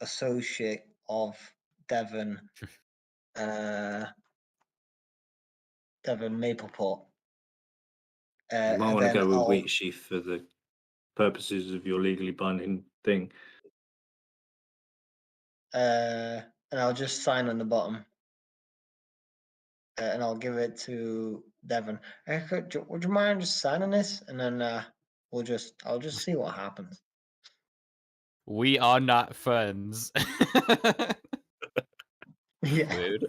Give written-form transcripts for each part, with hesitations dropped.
associate of Devon, Devon Mapleport. You might and want to then go with I'll wheat sheaf for the purposes of your legally binding thing. and I'll just sign on the bottom, and I'll give it to Devon. Would you mind just signing this, and then I'll just see what happens. We are not friends. Yeah. Rude.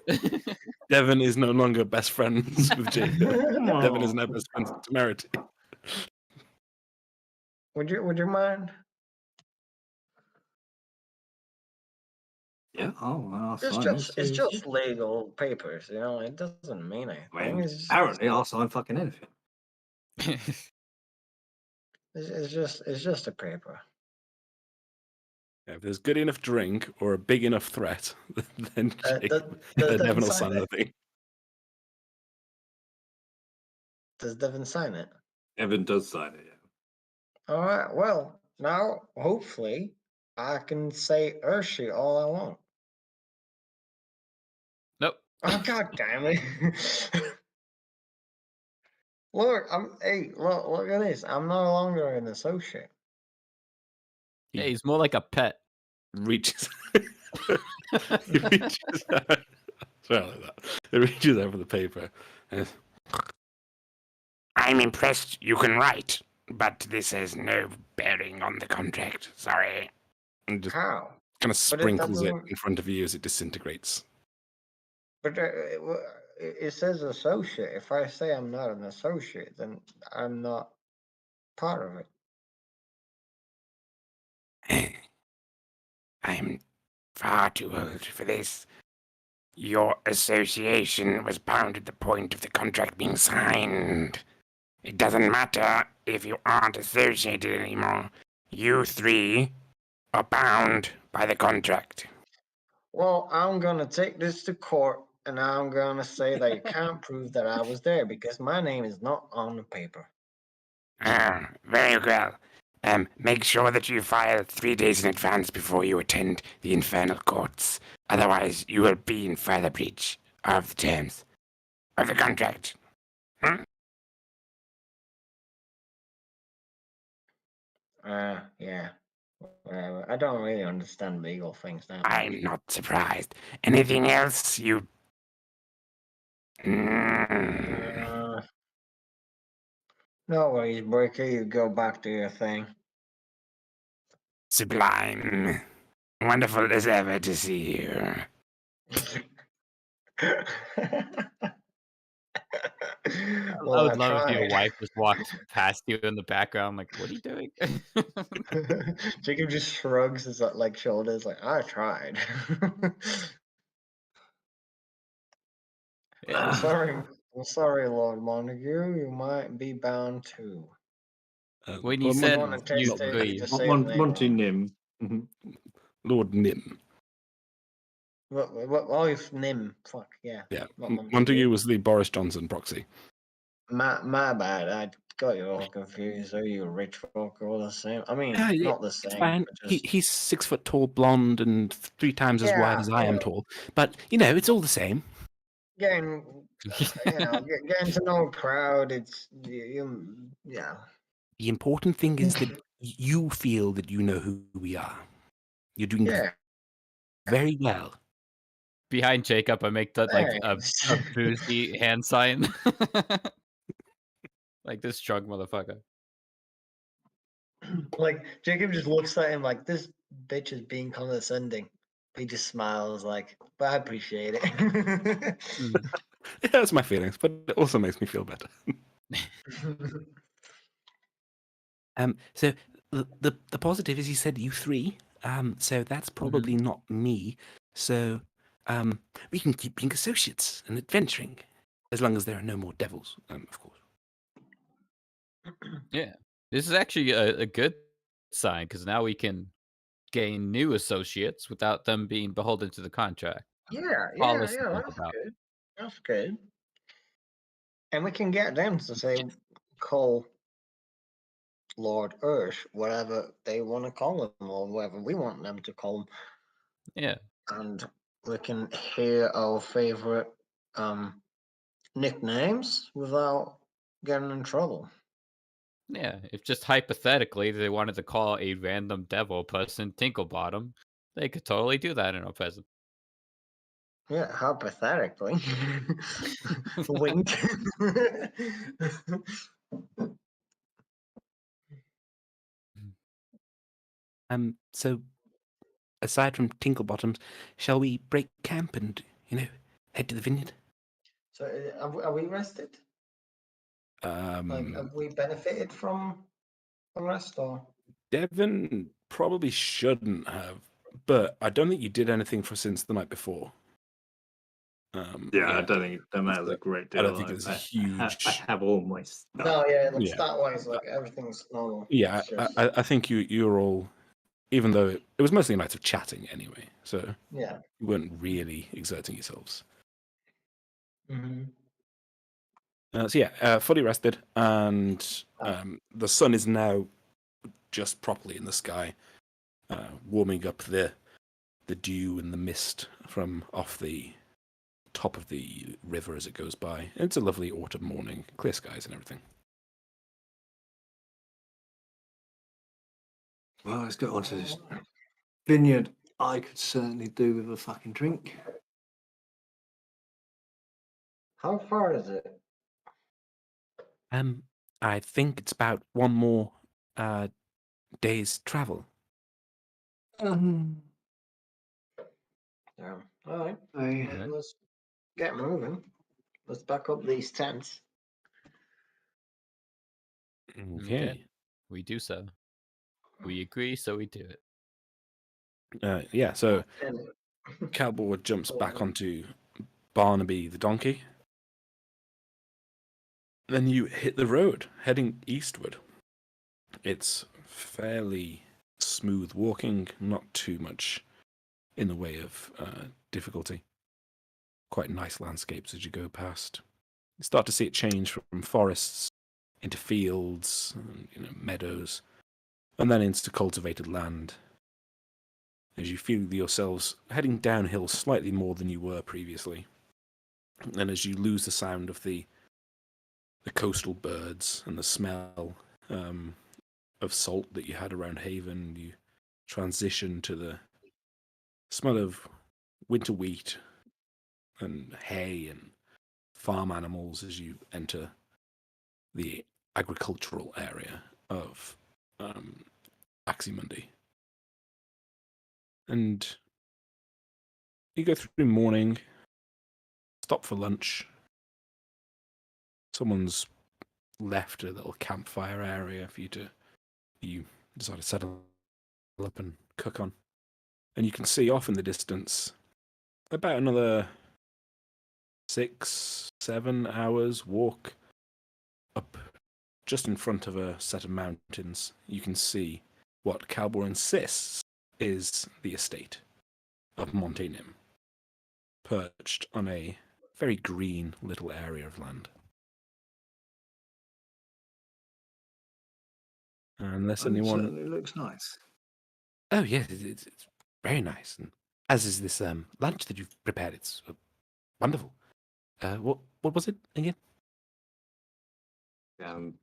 Devon is no longer best friends with Jacob. Devon is now best friends with Temerity. Would you mind? Yeah. Oh, well, It's just legal papers, you know. It doesn't mean anything. I mean, apparently, I'll sign fucking anything. It's just a paper. Yeah, if there's good enough drink or a big enough threat, then Jacob, does Devon Devon will sign sign it? anything. Does Devon sign it? Evan does sign it, yeah. All right. Well, now hopefully I can say Urshi all I want. Nope. Oh God damn it! Look, look at this. I'm no longer an associate. Yeah, he's more like a pet. Reaches. He reaches out. Sorry like that. It reaches out for the paper. I'm impressed you can write, but this has no bearing on the contract. Sorry. And just How? kind of sprinkles it doesn't- in front of you as it disintegrates. But it says associate. If I say I'm not an associate, then I'm not part of it. I'm far too old for this. Your association was bound at the point of the contract being signed. It doesn't matter if you aren't associated anymore. You three are bound by the contract. Well, I'm gonna take this to court, and I'm gonna say that you can't prove that I was there because my name is not on the paper. Ah, very well. Make sure that you file 3 days in advance before you attend the infernal courts. Otherwise, you will be in further breach of the terms of the contract. Yeah. Whatever. I don't really understand legal things now. I'm not surprised. Anything else you... No worries, Breaker. You go back to your thing. Sublime. Wonderful as ever to see you. Well, I would love if your tried. wife just walked past you in the background, like, what are you doing? Jacob just shrugs his like shoulders, like I tried. Yeah. I'm sorry, Lord Montague. You might be bound too. When you Well, said wanna taste you it, three, just say the name Monte wrong. Gnim. Mhm. Lord Nim. What if Nim? Fuck yeah. Yeah, Not Montague was the Boris Johnson proxy. My bad. I got you all confused. Are you rich folk are all the same? I mean, Yeah, not the it's same. fine. But just... He's 6 foot tall, blonde, and 3 times as wide as I am tall. But it's all the same. Getting, getting to know a crowd. It's yeah. The important thing is that you feel that you know who we are. You're doing very well. behind Jacob, I make that like a Thanks. boozy hand sign. Like this drunk motherfucker. Like Jacob just looks at him like this bitch is being condescending. He just smiles like, but I appreciate it. It hurts my feelings, but it also makes me feel better. So the positive is he said you 3. So that's probably not me. So we can keep being associates and adventuring, as long as there are no more devils, of course. Yeah, this is actually a good sign because now we can gain new associates without them being beholden to the contract. yeah, All this to think that's about. good. That's good. And we can get them to say, Cole, Lord Ursh, whatever they want to call him, or whatever we want them to call him, Yeah. and we can hear our favorite nicknames without getting in trouble. Yeah. If just hypothetically they wanted to call a random devil person Tinklebottom, they could totally do that in our presence. Yeah, hypothetically. Wink. So aside from Tinklebottoms, shall we break camp and, head to the vineyard? So, are we rested? Like, have we benefited from the rest, or? Devon probably shouldn't have, but I don't think you did anything since the night before. Yeah, I don't think that matters a great deal. I don't think there's a huge. I have all my stuff. No, yeah, like Yeah. stat-wise, like everything's normal. Yeah, It's just- I think you're all, even though it was mostly a night of chatting anyway, so yeah. you weren't really exerting yourselves. Mm-hmm. So yeah, fully rested, and the sun is now just properly in the sky, warming up the dew and the mist from off the top of the river as it goes by. It's a lovely autumn morning, clear skies and everything. Well, let's get on to this vineyard. I could certainly do with a fucking drink. How far is it? I think it's about one more day's travel. Yeah. All right. I, Let's get moving. Let's back up these tents. Okay. We do so. We agree, so we do it. Yeah, so And Calbor jumps back onto Barnaby the donkey. Then you hit the road, heading eastward. It's fairly smooth walking, not too much in the way of difficulty. Quite nice landscapes as you go past. You start to see it change from forests into fields, and, meadows, and then into cultivated land. As you feel yourselves heading downhill slightly more than you were previously. And as you lose the sound of the coastal birds and the smell of salt that you had around Haven, you transition to the smell of winter wheat and hay and farm animals as you enter the agricultural area of Aximundi. And you go through morning, stop for lunch. Someone's left a little campfire area for you decide to settle up and cook on. And you can see off in the distance about another 6-7 hours walk up just in front of a set of mountains. You can see what Calbor insists is the estate of Monte Gnim, perched on a very green little area of land. Unless it anyone... certainly looks nice. Oh, yes, it's very nice. And as is this lunch that you've prepared. It's wonderful. What was it again? Some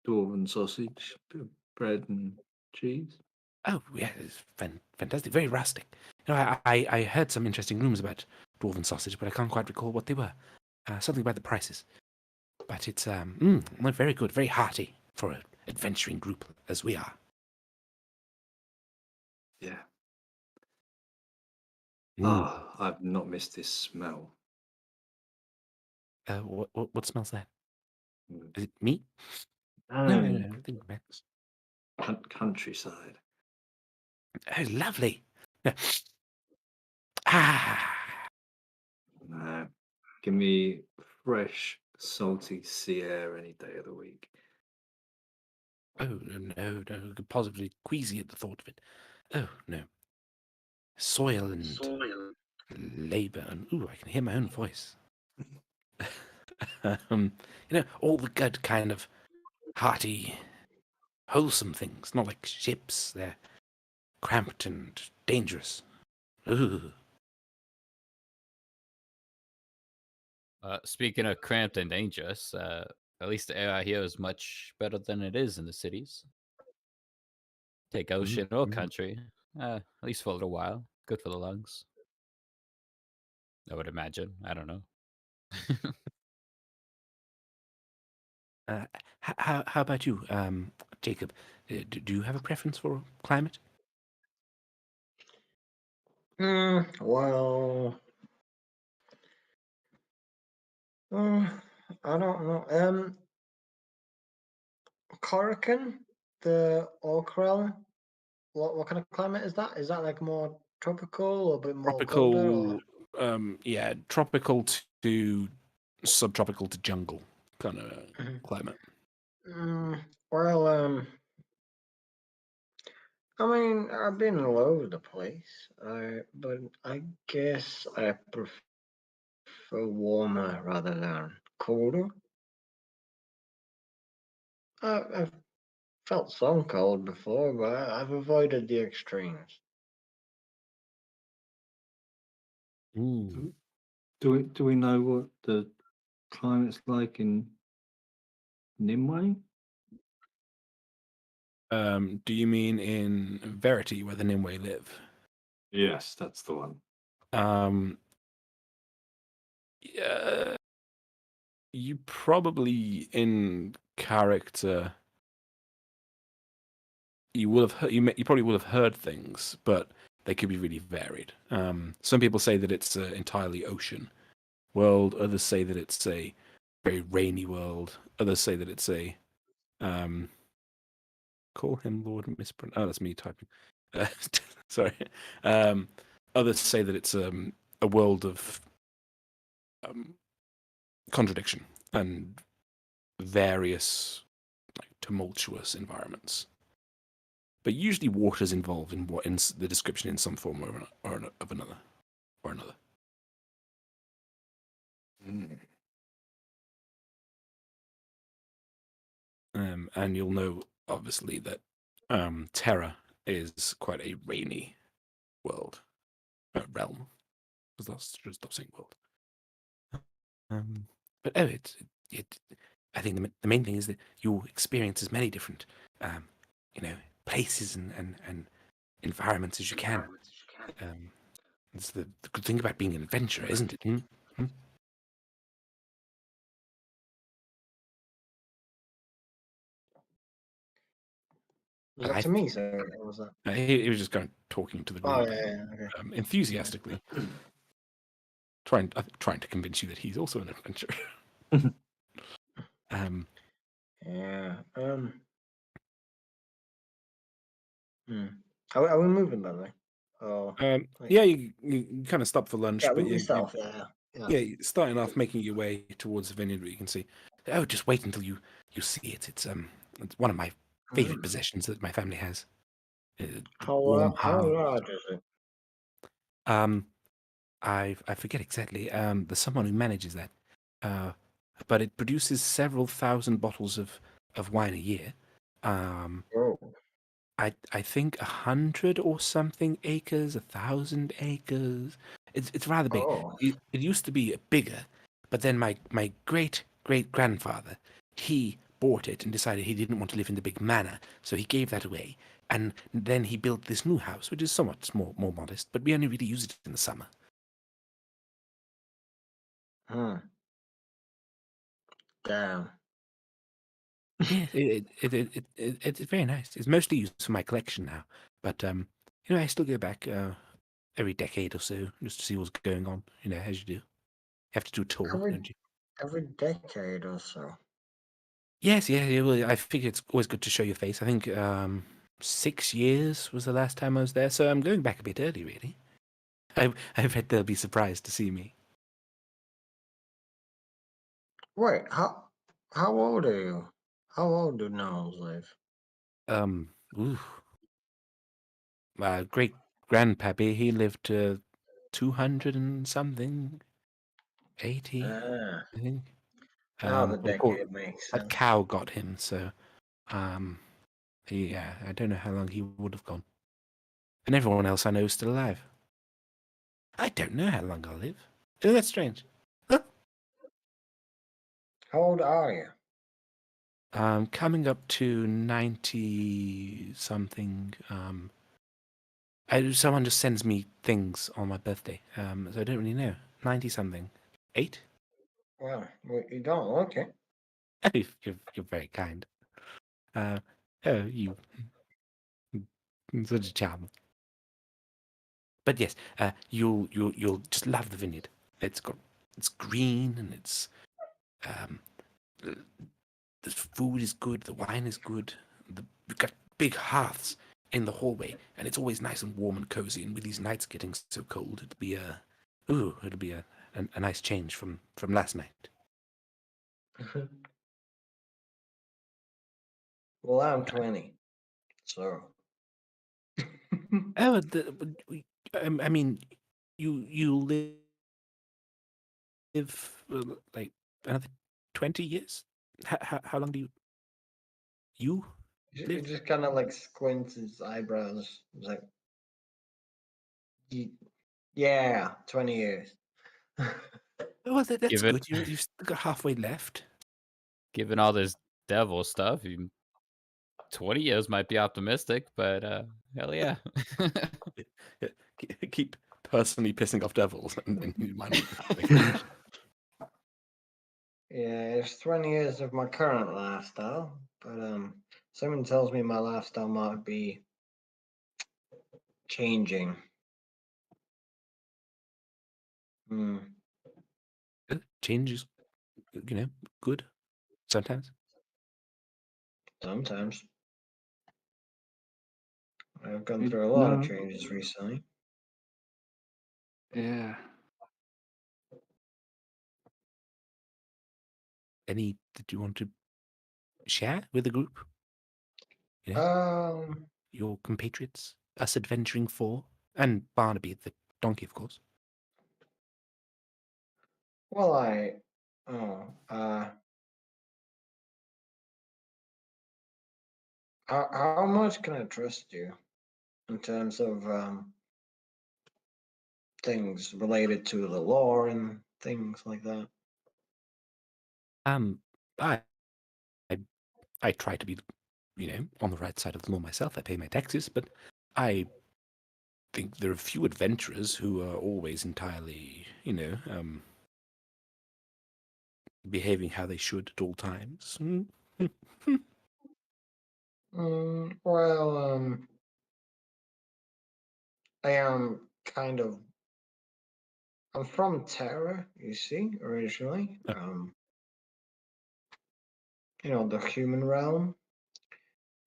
dwarven sausage, bit of bread and cheese. Oh, yeah, it's fantastic. Very rustic. I heard some interesting rumours about dwarven sausage, but I can't quite recall what they were. Something about the prices. But it's very good, very hearty for an adventuring group as we are. Yeah. Mm. Ah, I've not missed this smell. What smells that? Mm. Is it meat? No, I think that's... Countryside. Oh, lovely. Ah. No. Give me fresh, salty sea air any day of the week. Oh, no, positively queasy at the thought of it. Oh, no. Soil and labour, and ooh, I can hear my own voice. All the good kind of hearty, wholesome things, not like ships. They're cramped and dangerous. Ooh. Speaking of cramped and dangerous, at least the air out here is much better than it is in the cities. Take ocean or country, at least for a little while. Good for the lungs. I would imagine. I don't know. How about you, Jacob? Do you have a preference for climate? Well, I don't know. Corrigan, the Oak Realm. What kind of climate is that? Is that like more tropical or a bit more colder? Or? Tropical, yeah, tropical to subtropical to jungle kind of climate. Well, I mean, I've been all over the place, but I guess I prefer warmer rather than colder. I've felt some cold before, but I've avoided the extremes. Ooh. Do we know what the climate's like in Nimue? Do you mean in Verity, where the Nimue live? Yes, that's the one. Yeah, you probably in character. You will have heard, you probably will have heard things, but they could be really varied. Some people say that it's an entirely ocean world. Others say that it's a very rainy world. Others say that it's a call him Lord Misprint. Oh, that's me typing. Sorry. Others say that it's a world of contradiction and various like tumultuous environments. But usually, water's involved in the description in some form or another. And you'll know obviously that Terra is quite a rainy world, realm. Just stop saying world. But I think the main thing is that you'll experience as many different, places and environments as you can. It's the good thing about being an adventurer, isn't it? Was that to me, sir? Or was that? He was just kind of talking to the Oh, group yeah, okay. enthusiastically, trying to convince you that he's also an adventurer. Yeah. Are we moving, by the way? Oh. Yeah, you kind of stop for lunch, Yeah, but move yourself. Yeah. you're starting off making your way towards the vineyard where you can see. Oh, just wait until you see it. It's one of my favorite possessions that my family has. How large is it? I forget exactly. There's someone who manages that. But it produces several thousand bottles of wine a year. Oh. I think 100 or something acres, 1,000 acres. It's rather big. Oh. It used to be bigger, but then my great grandfather, he bought it and decided he didn't want to live in the big manor, so he gave that away. And then he built this new house, which is somewhat more modest, but we only really use it in the summer. Damn. Yeah, it's very nice. It's mostly used for my collection now, but I still go back every decade or so just to see what's going on. As you do, you have to do a tour, don't you? Every decade or so. Yes, yeah. Well, I figure it's always good to show your face. I think 6 years was the last time I was there, so I'm going back a bit early, really. I bet they'll be surprised to see me. Wait, how old are you? How old do gnomes live? My great grandpappy, he lived to 200 and something, 80, I think. Now the Of course, decade makes that sense. cow got him, so Yeah, I don't know how long he would have gone. And everyone else I know is still alive. I don't know how long I'll live. Isn't that strange? Huh? How old are you? Coming up to 90 something. Someone just sends me things on my birthday. So I don't really know. 90 something. 8? Well, you don't look it. You're very kind. Oh, you're such a charm. But yes, you'll just love the vineyard. It's green and um, the food is good, the wine is good. We've got big hearths in the hallway, and it's always nice and warm and cozy. And with these nights getting so cold, it'll be a nice change from last night. Well, I'm 20, so. Oh, I mean, you live like another 20 years. How long do you He live? just kind of like squints his eyebrows. He's like, yeah, 20 years. Oh, that's Give it, good. You've still got halfway left. given all this devil stuff, 20 years might be optimistic, but hell yeah. Keep personally pissing off devils, and you might not finish. Yeah, it's 20 years of my current lifestyle, but someone tells me my lifestyle might be changing. Hmm. Change is, good sometimes. Sometimes. I've gone You through a lot of know, changes recently. yeah. Any that you want to share with the group? Um, Your compatriots, us adventuring four, and Barnaby the donkey, of course. well, oh, how much can I trust you in terms of things related to the law and things like that? I, I, I try to be, on the right side of the law myself. I pay my taxes, but I think there are few adventurers who are always entirely, behaving how they should at all times. Well, I am kind of. I'm from Terra, you see, originally. The human realm,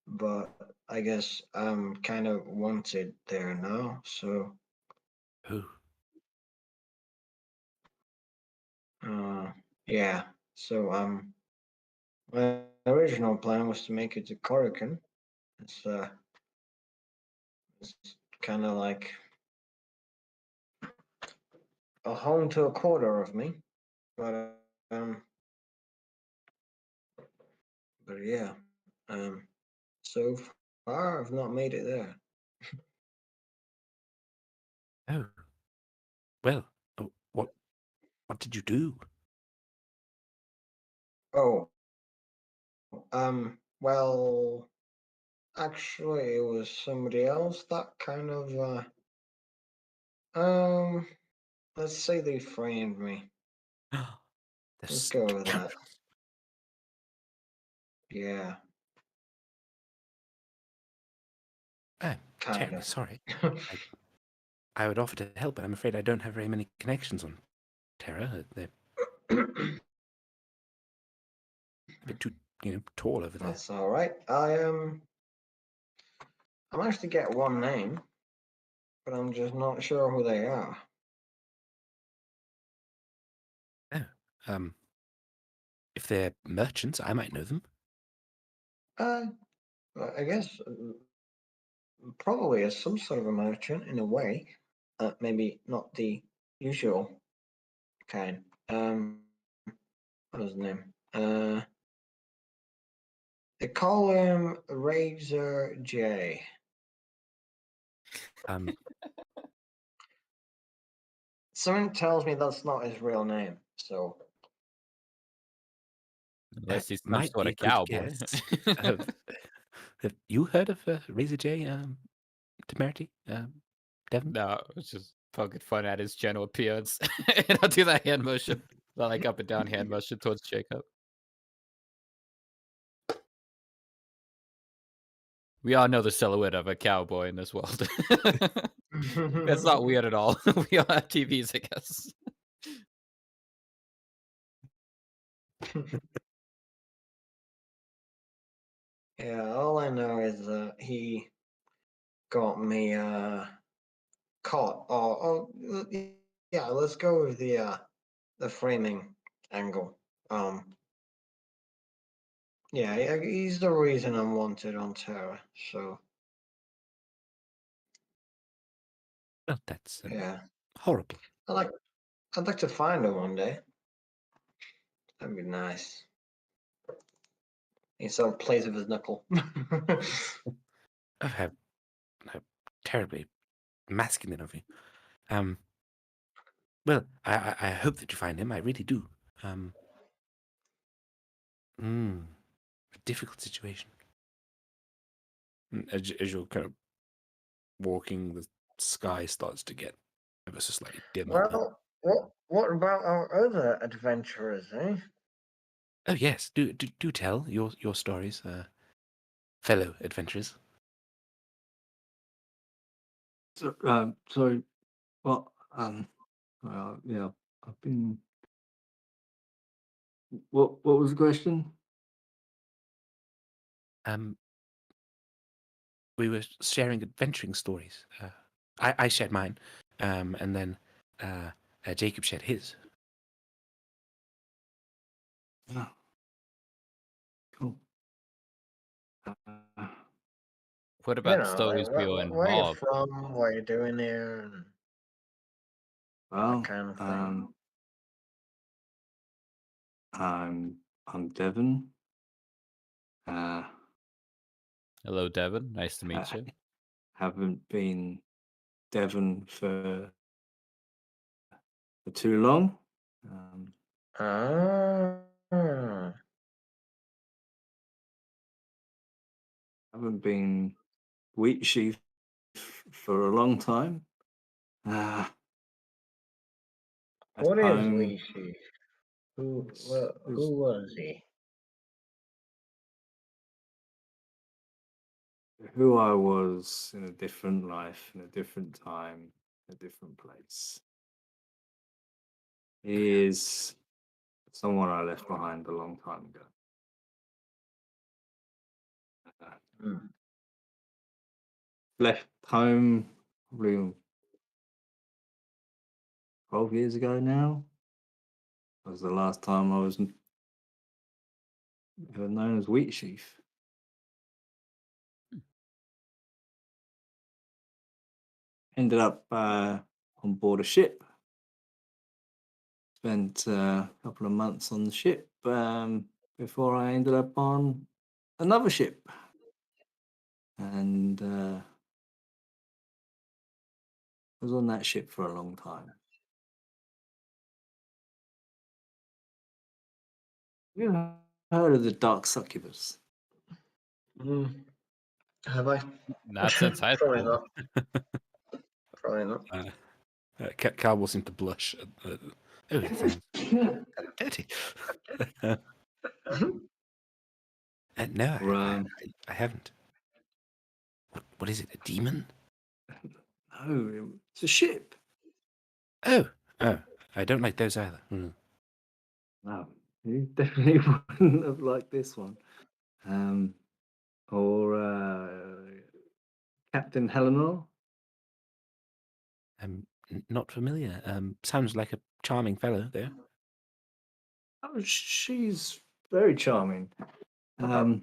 but I guess I'm kind of wanted there now. So, Oh, yeah. So, my original plan was to make it to Corrigan. It's kind of like a home to a quarter of me, but um, but yeah, so far I've not made it there. oh, well, what did you do? Oh, well, actually, it was somebody else that kind of let's say they framed me. The Let's go with that. scoundrels. Yeah, I'm kind terribly sorry. I would offer to help, but I'm afraid I don't have very many connections on Terra. They're of. a bit too, tall over there. That's all right. I managed to get one name, but I'm just not sure who they are. Oh, um, if they're merchants, I might know them. Uh, I guess probably as some sort of a merchant in a way. Maybe not the usual kind. What was his name? They call him Razor J. Something tells me that's not his real name. So Unless he's some might sort be of a good cowboy. guess. Have you heard of Razor J, Temerity, Devon? No, it's just poking fun at his general appearance. And I'll do that hand motion, the like up and down hand motion towards Jacob. We all know the silhouette of a cowboy in this world. That's not weird at all. We all have TVs, I guess. yeah, all I know is he got me caught. Yeah, let's go with the framing angle. Yeah, he's the reason I'm wanted on Terra. So Well, that's yeah, horrible. I'd like to find him one day. That'd be nice. He sort of plays with his knuckle. Oh, how terribly masculine of you. Well, I hope that you find him. I really do. A difficult situation. As you're kind of walking, the sky starts to get ever so slightly dimmer. Well, what about our other adventurers, eh? Oh yes, do tell your stories, fellow adventurers. So, sorry. Well, yeah, I've been. What was the question? We were sharing adventuring stories. I shared mine, and then Jacob shared his. Oh, cool. What You about know, stories we were where you involved? from, what you doing here, and that Well, kind of thing. I'm Devon. Hello, Devon. Nice to meet I you. haven't been Devon for too long. Ah, Haven't been wheat sheaf for a long time. At what is home, Lishi? it's, Who was he? who I was in a different life, in a different time, a different place. He is someone I left behind a long time ago. Hmm. Left home probably 12 years ago now. That was the last time I was known as wheat sheaf. Ended up on board a ship. Spent a couple of months on the ship before I ended up on another ship. And was on that ship for a long time. You heard of the dark succubus? Have I? Not since high Probably school. not. Probably not. Calbor seemed to blush. Oh, it sounds dirty. No, Or, I haven't. What is it? A demon? no, it's a ship. Oh, I don't like those either. No, you definitely wouldn't have liked this one. Or Captain Eleanor. Not familiar. Sounds like a charming fellow, though. Oh, she's very charming. A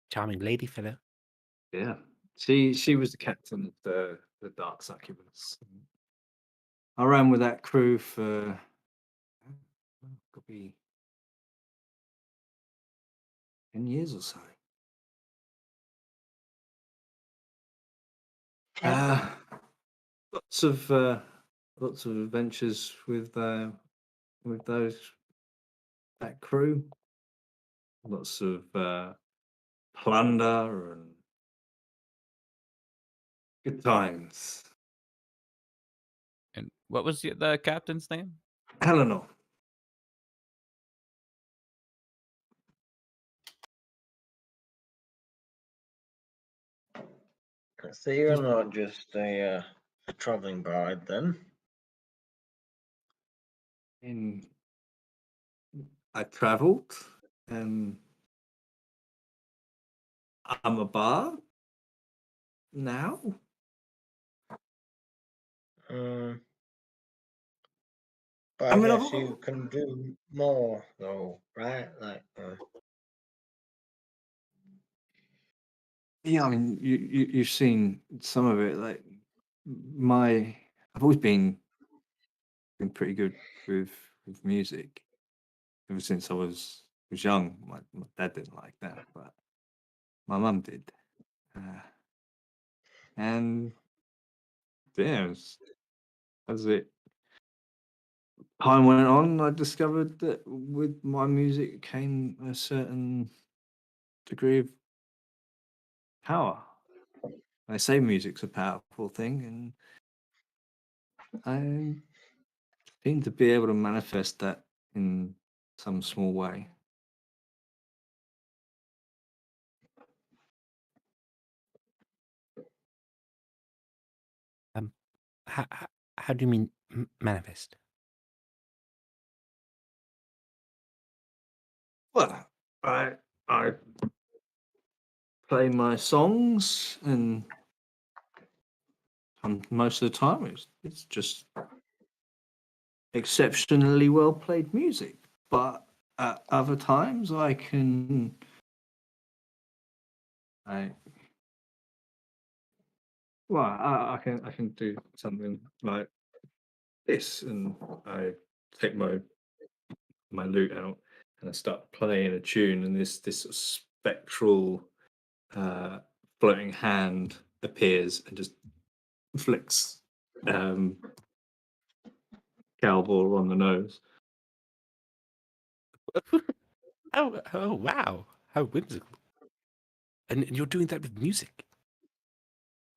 charming lady fellow. Yeah, she was the captain of the dark succubus. I ran with that crew for could be 10 years or so. Yeah. Lots of adventures with that crew. Lots of plunder and good times. And what was the captain's name? Eleanor. So you're not just a traveling bride then? I travelled, and I'm a bard now. Um, but I I mean, guess you can do more though, right? Like, yeah. I mean, you've seen some of it. Like I've always been pretty good with music ever since I was young. My dad didn't like that, but my mum did. And yeah, as it time went on, I discovered that with my music came a certain degree of power. I say music's a powerful thing, and I seem to be able to manifest that in some small way. How do you mean manifest? Well, I play my songs, and most of the time it's just exceptionally well played music. But at other times, I I can do something like this, and I take my lute out and I start playing a tune, and this sort of spectral uh, floating hand appears and just flicks Calbor on the nose. Oh, wow. How whimsical. And you're doing that with music?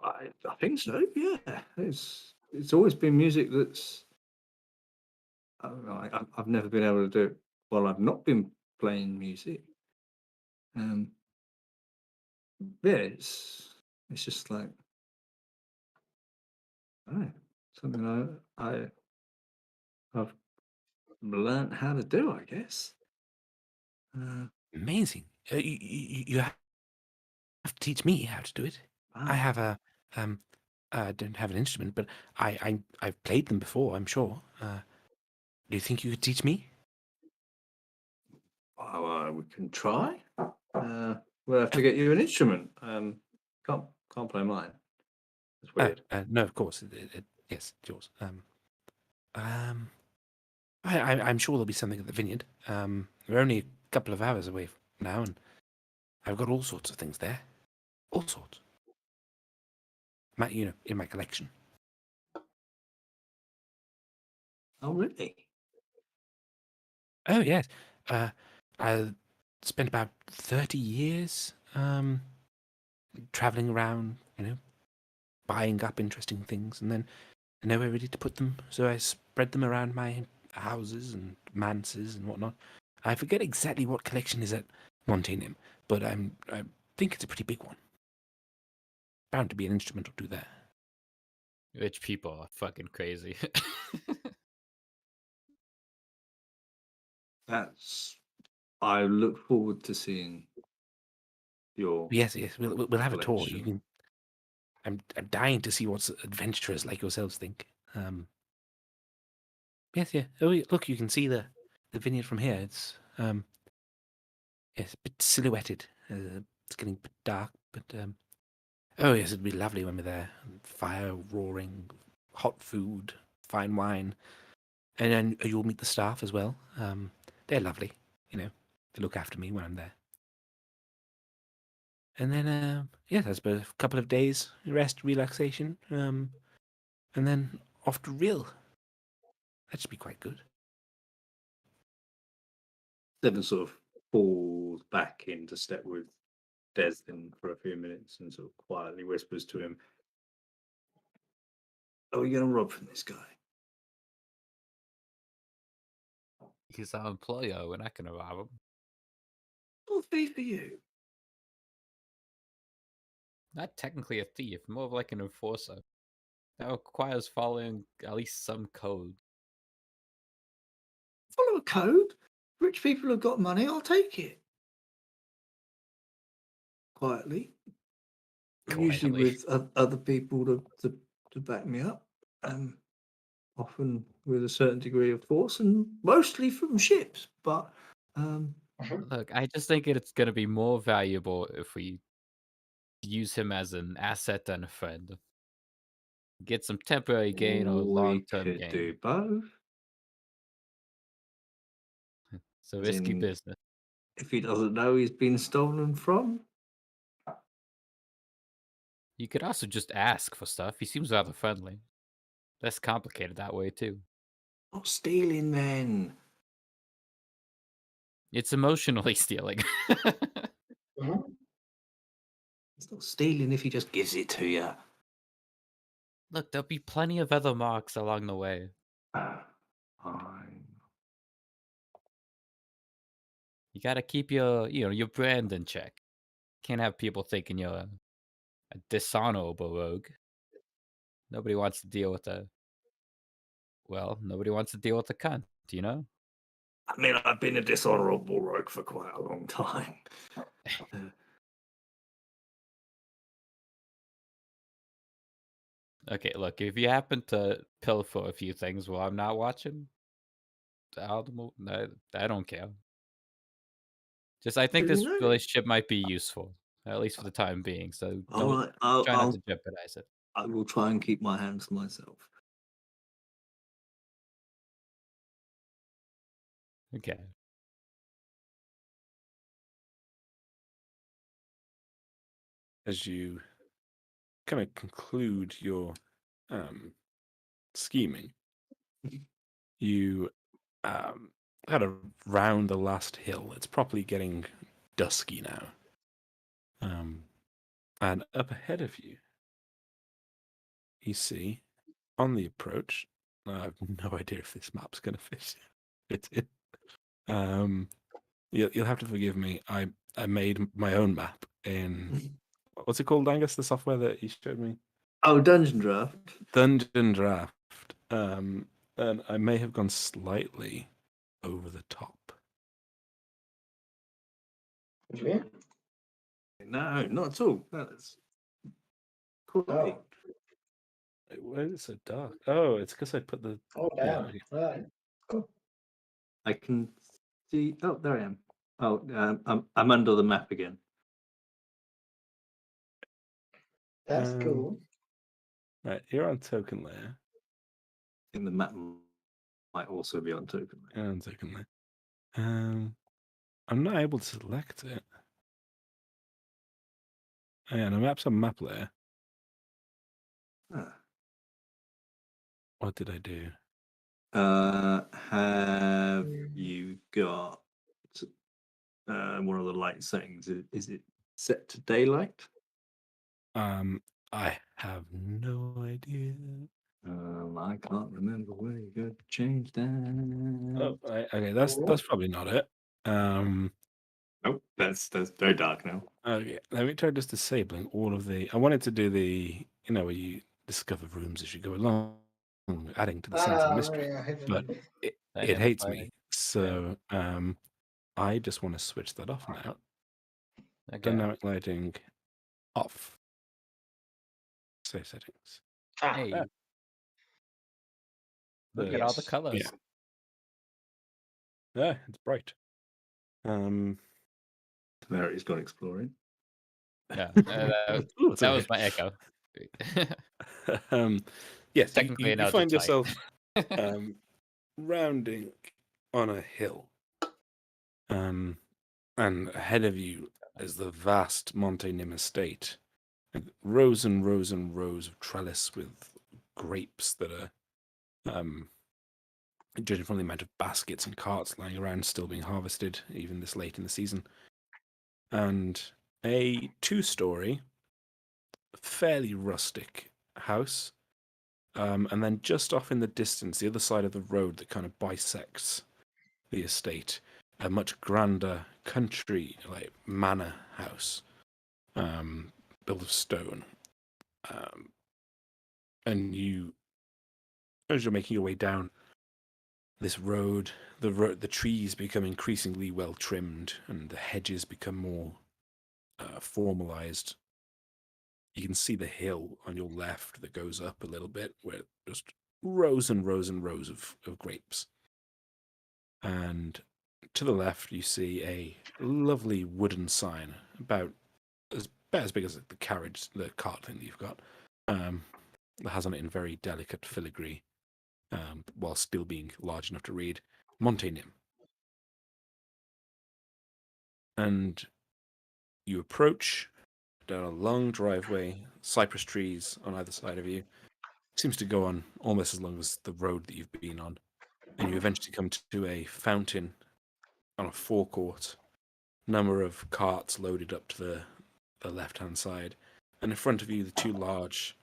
I think so. Yeah, it's always been music that's I don't know, I've never been able to do it while I've not been playing music. Yeah, it's just like I don't know, something I've learned how to do, I guess. Amazing. You have to teach me how to do it. I Wow. have I don't have an instrument, but I've played them before, I'm sure. Do you think you could teach me? We can try. We'll have to get you an instrument. Can't play mine. It's weird. No, of course. Yes, it's yours. I'm sure there'll be something at the vineyard. We're only a couple of hours away now, and I've got all sorts of things there. All sorts. In my collection. Oh, really? Oh, yes. I spent about 30 years traveling around, buying up interesting things, and then nowhere really to put them, so I spread them around my houses and manses and whatnot. I forget exactly what collection is at Monte Gnim, but I think it's a pretty big one. Bound to be an instrument or two there. Rich people are fucking crazy. I look forward to seeing your Yes, we'll have a tour. You collection. can. I'm dying to see what adventurers like yourselves think. Yes, yeah. Oh, look, you can see the vineyard from here. It's a bit silhouetted. It's getting a bit dark, but oh yes, it'd be lovely when we're there. Fire roaring, hot food, fine wine, and then you'll meet the staff as well. They're lovely. They look after me when I'm there. and then yeah, I suppose a couple of days rest, relaxation, and then off to Rill. That should be quite good. Seven sort of falls back into step with Desmond for a few minutes and sort of quietly whispers to him, "Are we going to rob from this guy?" He's our employer. We're not going to rob him. What fee for you? Not technically a thief, more of like an enforcer. That requires following at least some code. Follow a code. Rich people have got money. I'll take it. Quietly. Usually Quietly. with other people to back me up. Often with a certain degree of force and mostly from ships. But Look, I just think it's going to be more valuable if we use him as an asset than a friend. Get some temporary gain or we long-term could gain. do both. It's a As risky in, business. if he doesn't know he's been stolen from. You could also just ask for stuff. He seems rather friendly. Less complicated that way, too. Not stealing then. It's emotionally stealing. It's not stealing if he just gives it to you. Look, there'll be plenty of other marks along the way. Fine. You gotta keep your brand in check. Can't have people thinking you're a dishonorable rogue. Nobody wants to deal with nobody wants to deal with a cunt, you know? I mean, I've been a dishonorable rogue for quite a long time. Okay, look, if you happen to pilfer a few things while I'm not watching, I don't care. Just, I think this relationship might be useful, at least for the time being. So All don't right, try not to jeopardize it. I will try and keep my hands to myself. Okay. As you kind of conclude your scheming, you kind of round the last hill. It's properly getting dusky now. And up ahead of you, you see on the approach, I have no idea if this map's going to fit in. You'll have to forgive me. I made my own map in, what's it called, Angus, the software that you showed me? Oh, Dungeon Draft. Dungeon Draft. And I may have gone slightly over the top. Yeah. No, not at all. That's cool. Oh. Why is it so dark? Oh, it's because I put the. Oh, damn. Yeah, okay. Right. Cool. I can see. Oh, there I am. Oh, I'm under the map again. That's cool. Right, you're on token layer. I think the map might also be on token layer. You're on token layer. I'm not able to select it. Oh, yeah, the map's on map layer. Ah. What did I do? Have you got one of the light settings? Is it set to daylight? I have no idea. I can't remember where you go to change that. Oh, okay, that's probably not it. Nope, that's very dark now. Okay, let me try just disabling all of the. I wanted to do the, where you discover rooms as you go along, adding to the sense of mystery. Yeah, But it hates me, so I just want to switch that off now. Okay. Dynamic lighting off. Save settings. Hey, look at all the colors. Yeah, it's bright. There he's gone exploring. Yeah, that was my echo. Yes, Technically, you find yourself rounding on a hill, and ahead of you, is the vast Monte Gnim estate. Like rows and rows and rows of trellis with grapes that are, judging from the amount of baskets and carts lying around, still being harvested, even this late in the season. And a 2-story, fairly rustic house. And then just off in the distance, the other side of the road that kind of bisects the estate, a much grander country, like manor house, built of stone. And you, as you're making your way down this road, the trees become increasingly well trimmed, and the hedges become more formalized. You can see the hill on your left that goes up a little bit, where just rows and rows and rows of grapes. And to the left, you see a lovely wooden sign about as big as the carriage, the cart thing that you've got. That has on it in very delicate filigree, while still being large enough to read Monte Gnim. And you approach down a long driveway, cypress trees on either side of you. Seems to go on almost as long as the road that you've been on. And you eventually come to a fountain on a forecourt. Number of carts loaded up to the left-hand side. And in front of you, the 2 large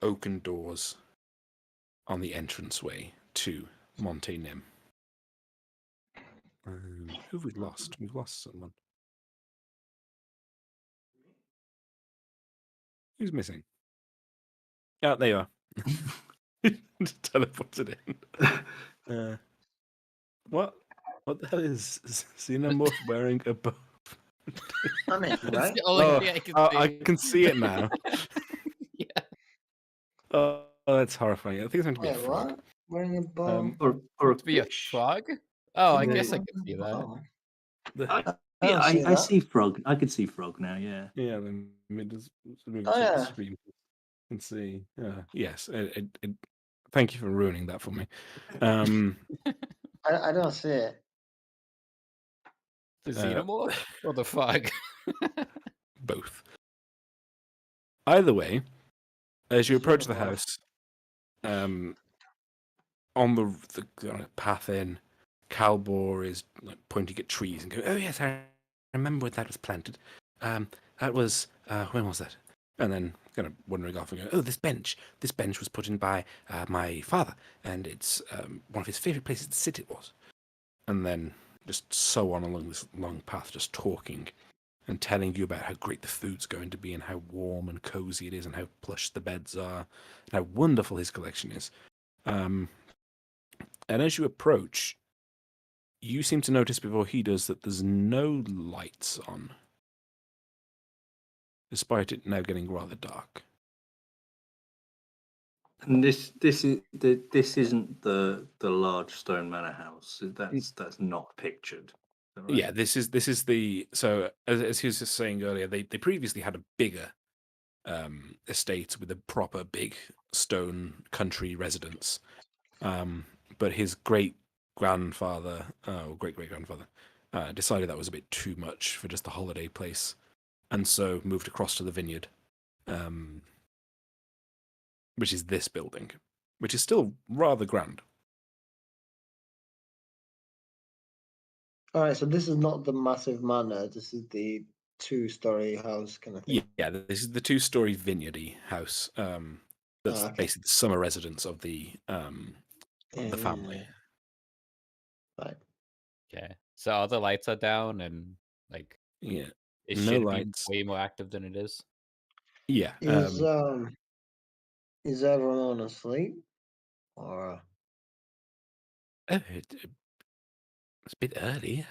oaken doors on the entranceway to Monte Gnim. Who have we lost? We've lost someone. Who's missing? Oh, there you are. Teleported in. What? What the hell is Xenomorph wearing a bow? I'm in, That's right? the only Oh, thing I can I see. can see it now. Yeah. Oh, that's horrifying. I think it's meant to be a Wait, frog. what? Wearing a bow? Or a To be a fish. frog? Oh, I Yeah. guess I can see that. Bow? I, I don't see I that. see frog. I could see frog now. Yeah. Yeah, then it does move Oh, to the yeah. stream and see. Yes, thank you for ruining that for me. I don't see it. The xenomorph or the frog? Both. Either way, as you approach the Xenomorph. house, on the path in, Calbor is like pointing at trees and going, "Oh yes, I remember when that was planted. That was when was that?" And then kind of wandering off and going, "Oh, this bench. This bench was put in by my father, and it's one of his favorite places to sit. It was." And then just so on along this long path, just talking and telling you about how great the food's going to be, and how warm and cozy it is, and how plush the beds are, and how wonderful his collection is. And as you approach, you seem to notice before he does that there's no lights on, despite it now getting rather dark. And this isn't the large stone manor house. That's not pictured. Is that right? Yeah, this is the so as he was just saying earlier, they previously had a bigger estate with a proper big stone country residence, but his great grandfather or great great grandfather decided that was a bit too much for just a holiday place, and so moved across to the vineyard, which is this building, which is still rather grand. All right, so this is not the massive manor. This is the 2-story house kind of thing. Yeah, this is the 2-story vineyardy house. That's okay. basically the summer residence of the family. Right. Okay. So all the lights are down and like Yeah, it no should lights. be way more active than it is. Yeah, Is everyone asleep? Or it's a bit early.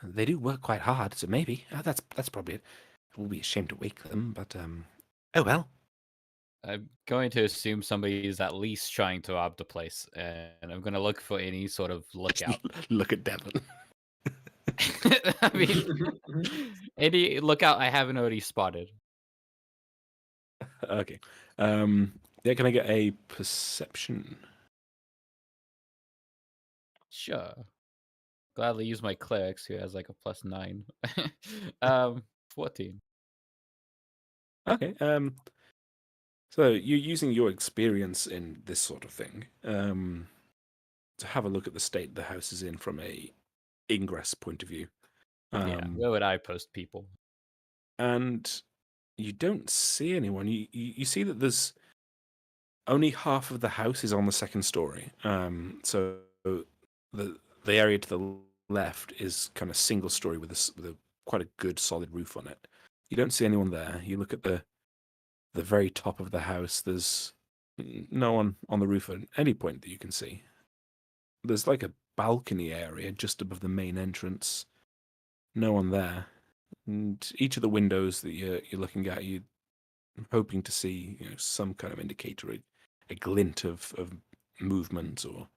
They do work quite hard, so maybe that's probably it. We'll be ashamed to wake them, but oh well. I'm going to assume somebody is at least trying to rob the place, and I'm going to look for any sort of lookout. Look at Devon. I mean, any lookout I haven't already spotted. Okay. Yeah, can I get a perception? Sure. gladly use my clerics who has like a +9. 14. Okay. So you're using your experience in this sort of thing to have a look at the state the house is in from a ingress point of view. Yeah, where would I post people? And you don't see anyone. You see that there's only half of the house is on the second story. So the area to the left is kind of single story with a quite a good solid roof on it. You don't see anyone there. You look at the very top of the house. There's no one on the roof at any point that you can see. There's like a balcony area just above the main entrance. No one there. And each of the windows that you're looking at, you're hoping to see, some kind of indicator, a glint of movement or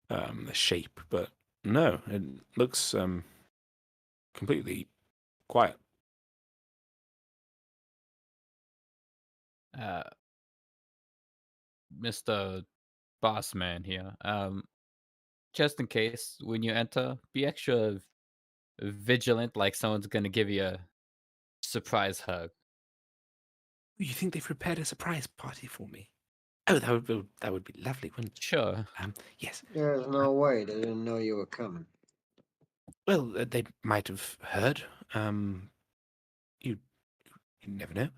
a shape, but no, it looks completely quiet. Mr. Boss Man here. Just in case when you enter, be extra vigilant, like someone's gonna give you a surprise hug. You think they've prepared a surprise party for me? Oh, that would be lovely, wouldn't it? Sure. Yes. There's no way. They didn't know you were coming. Well, they might have heard. You never know.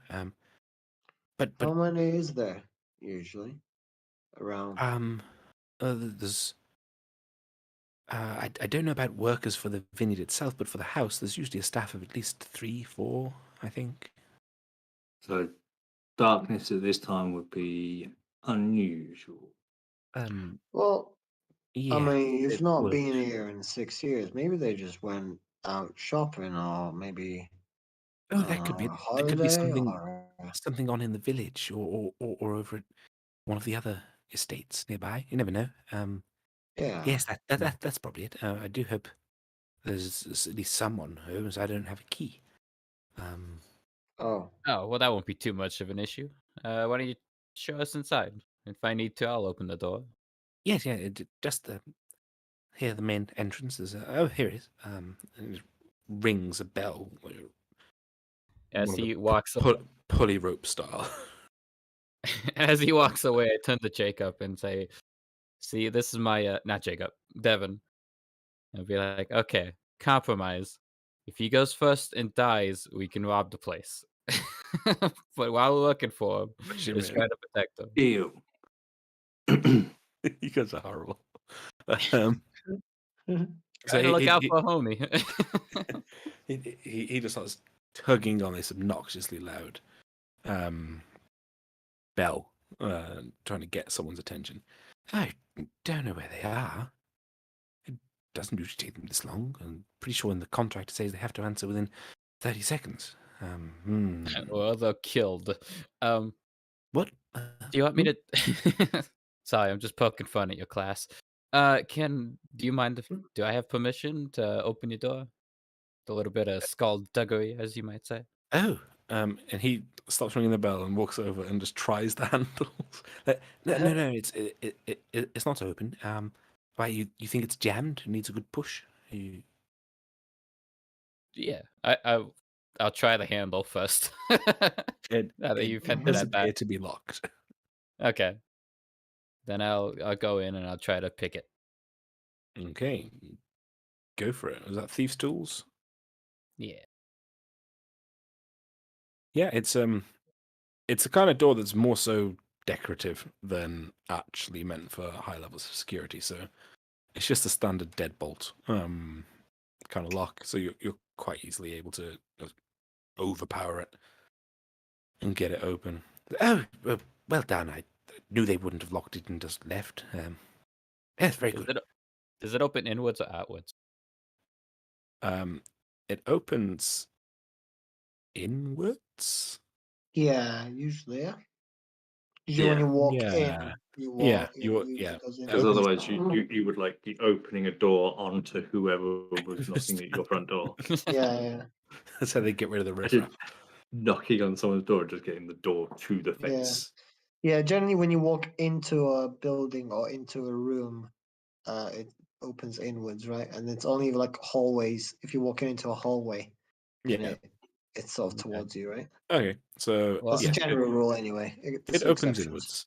But How many is there usually around? there's. I don't know about workers for the vineyard itself, but for the house, there's usually a staff of at least 3, 4, I think. So darkness at this time would be unusual. Well, Yeah. I mean, you've it not would. been here in 6 years. Maybe they just went out shopping, or maybe Oh, that could be it. There could be holiday, or something on in the village or over at one of the other estates nearby. You never know. yeah. Yes, that's probably it. I do hope there's at least someone who, as I don't have a key. Oh, Oh, well, that won't be too much of an issue. Why don't you show us inside? If I need to, I'll open the door. Yes, yeah, just here the main entrance is. Oh, here it is. And it rings a bell. As one of he the walks pulley rope style. as he walks away, I turn to Jacob and say, "See, this is my not Jacob, Devin." And be like, "Okay, compromise. If he goes first and dies, we can rob the place. But while we're looking for him, just try to protect him." Deal. You guys are horrible. Try to look out for a homie. He just starts tugging on this obnoxiously loud bell, trying to get someone's attention. I don't know where they are. It doesn't usually take them this long. I'm pretty sure in the contract it says they have to answer within 30 seconds. Or they're killed. What? Do you want me to? Sorry, I'm just poking fun at your class. Do you mind if do I have permission to open your door? A little bit of skullduggery, as you might say. Oh, and he stops ringing the bell and walks over and just tries the handles. No, it's not open. Why you think it's jammed? It needs a good push? Yeah, I'll try the handle first. Now that you've hinted does at that. appear to be locked. Okay. Then I'll go in and I'll try to pick it. Okay, go for it. Was that thieves' tools? Yeah. Yeah, it's a kind of door that's more so decorative than actually meant for high levels of security. So it's just a standard deadbolt kind of lock. So you're quite easily able to overpower it and get it open. Oh, well done. I knew they wouldn't have locked it and just left. Yes, very good. Does it open inwards or outwards? It opens inwards. yeah, usually, yeah. Usually when you walk in, you walk. Yeah, it you usually goes in. Because otherwise you would like be opening a door onto whoever was knocking at your front door. Yeah. That's how they get rid of the Imagine riff. knocking on someone's door, just getting the door to the face. Yeah, generally when you walk into a building or into a room, opens inwards, right? And it's only like hallways. If you're walking into a hallway, then Yeah. it's sort of Okay. towards you, right? Okay, so Well, That's yes, a general rule anyway. it There's some opens exceptions. inwards.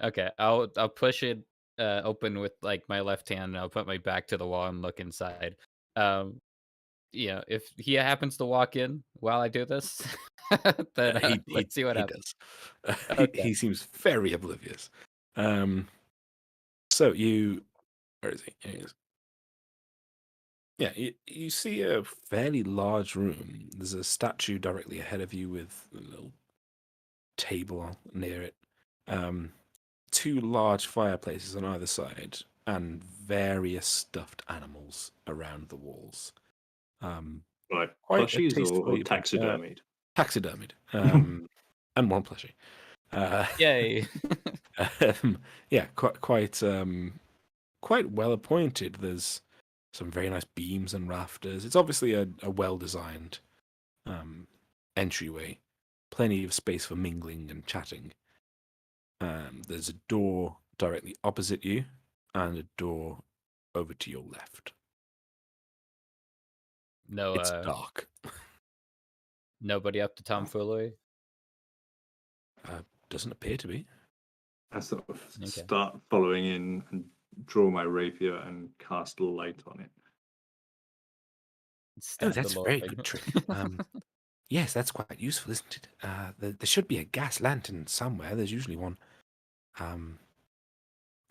Okay, I'll push it open with like my left hand, and I'll put my back to the wall and look inside. If he happens to walk in while I do this, then let's see what happens. Does. Okay. He seems very oblivious. So you, where is he? Here he is. Yeah, you see a fairly large room. There's a statue directly ahead of you with a little table near it. Two large fireplaces on either side, and various stuffed animals around the walls. Like Quite a plushies or tastefully taxidermied? taxidermied, and one plushie. Yay! Yeah, quite well appointed. There's some very nice beams and rafters. It's obviously a well designed entryway. Plenty of space for mingling and chatting. There's a door directly opposite you, and a door over to your left. No, It's dark. nobody up to tomfoolery. Doesn't appear to be. I sort of Okay. start following in and draw my rapier and cast a light on it. Oh, Stab the that's a Lord. very good trick. Yes, that's quite useful, isn't it? There should be a gas lantern somewhere. There's usually one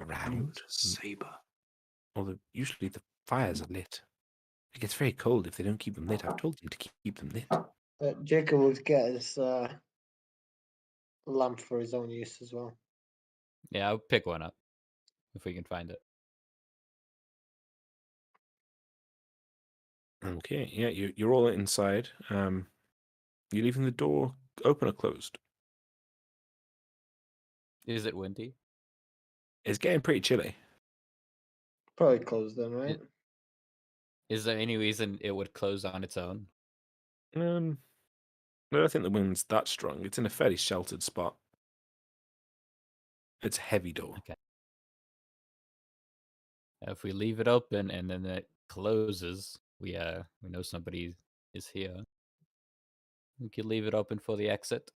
around. Saber. Usually the fires are lit. It gets very cold if they don't keep them lit. I've told them to keep them lit. Jacob would get his lamp for his own use as well. Yeah, I'll pick one up if we can find it. Okay, yeah, you're all inside. You leaving the door open or closed? Is it windy? It's getting pretty chilly. Probably closed then, right? Is there any reason it would close on its own? I don't think the wind's that strong. It's in a fairly sheltered spot. It's a heavy door. Okay. If we leave it open and then it closes, we know somebody is here. We could leave it open for the exit.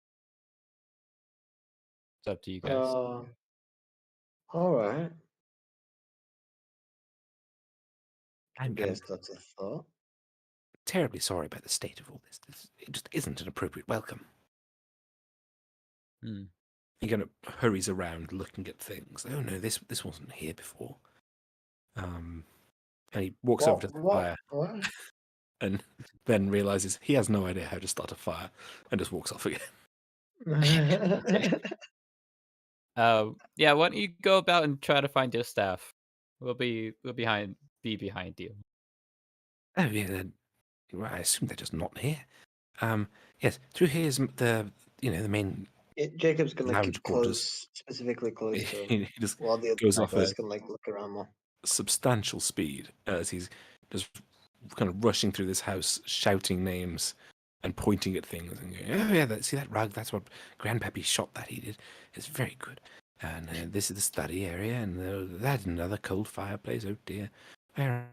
It's up to you guys. All right. I I'm guess that's a thought. terribly sorry about the state of all this. It just isn't an appropriate welcome. Hmm. He kind of hurries around looking at things. Oh no, this wasn't here before. And he walks over to the fire What? and then realizes he has no idea how to start a fire and just walks off again. Yeah, why don't you go about and try to find your staff? We'll be behind you. Oh yeah, well, I assume they're just not here. Yes, through here is the main. Jacob's gonna Lounge keep quarters. close, specifically close to him, He just while the other goes off guys at can like look around more. substantial speed as he's just kind of rushing through this house, shouting names and pointing at things and going, "Oh yeah, see that rug? That's what Grandpappy shot that he did. It's very good. And this is the study area, and that's another cold fireplace. Oh dear, where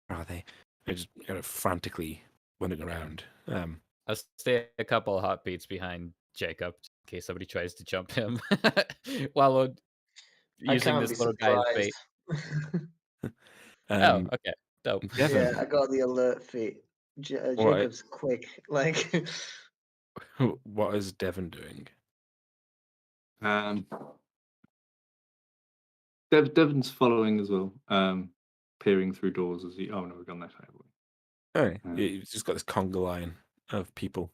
are they?" They're just kind of frantically running around. I'll stay a couple of hot beats behind Jacob in case somebody tries to jump him while we're I using can't this be little guy as bait. surprised. Oh, okay. Dope. Devin, Yeah, I got the alert feat. What? Jacob's quick. Like, What is Devon doing? Devon's following as well, peering through doors as he. Oh no, we've gone that way. Oh, you've just got this conga line of people.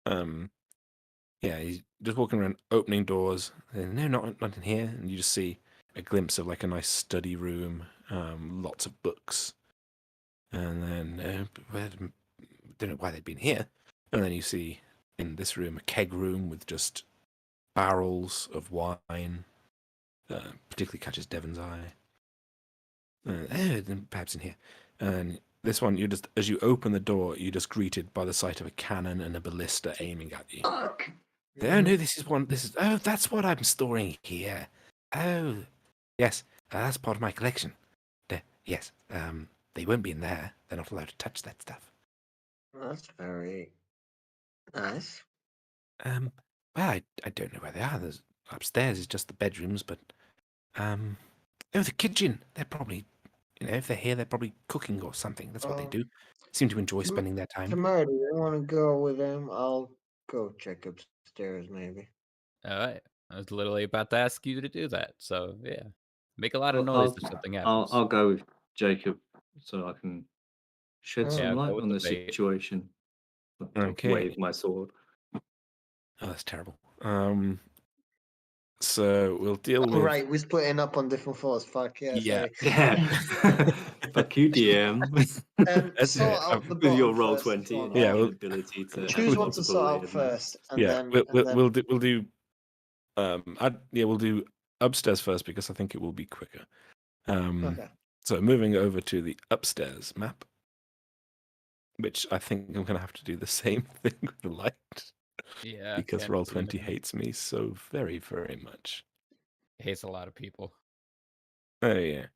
Yeah, he's just walking around, opening doors. And, no, not in here. And you just see a glimpse of like a nice study room, lots of books, and then don't know why they'd been here. And then you see in this room a keg room with just barrels of wine. Particularly catches Devon's eye. Then perhaps in here. And this one, you just as you open the door, you're just greeted by the sight of a cannon and a ballista aiming at you. fuck. Oh no, this is that's what I'm storing here. Oh, yes, That's part of my collection. Yes. They won't be in there. They're not allowed to touch that stuff. That's very nice. Well, I don't know where they are. There's upstairs is just the bedrooms, but oh, the kitchen. They're probably, if they're here, they're probably cooking or something. That's what they do. Seem to enjoy spending their time. Tamara, do you want to go with him? I'll go check upstairs, maybe. All right. I was literally about to ask you to do that. So yeah, make a lot of noise if something happens. I'll go with Jacob so I can shed Oh. some Yeah, I'll light go with on the the bait. situation. I'll Okay. wave my sword. Oh, that's terrible. So we'll deal with. Right, we're splitting up on different floors. Fuck yeah, Yeah. sorry. Yeah. Fuck you, DM. That's Sort it. out the With your bottom roll first, if 20 you and want. Yeah, your well, inability to Choose have what to multiple sort out layered first, and Yeah, then we'll do. We'll do upstairs first because I think it will be quicker. Okay. So moving over to the upstairs map, which I think I'm going to have to do the same thing with the light Yeah, because can't Roll20 limit it. hates me so very, very much. Hates a lot of people. Oh yeah.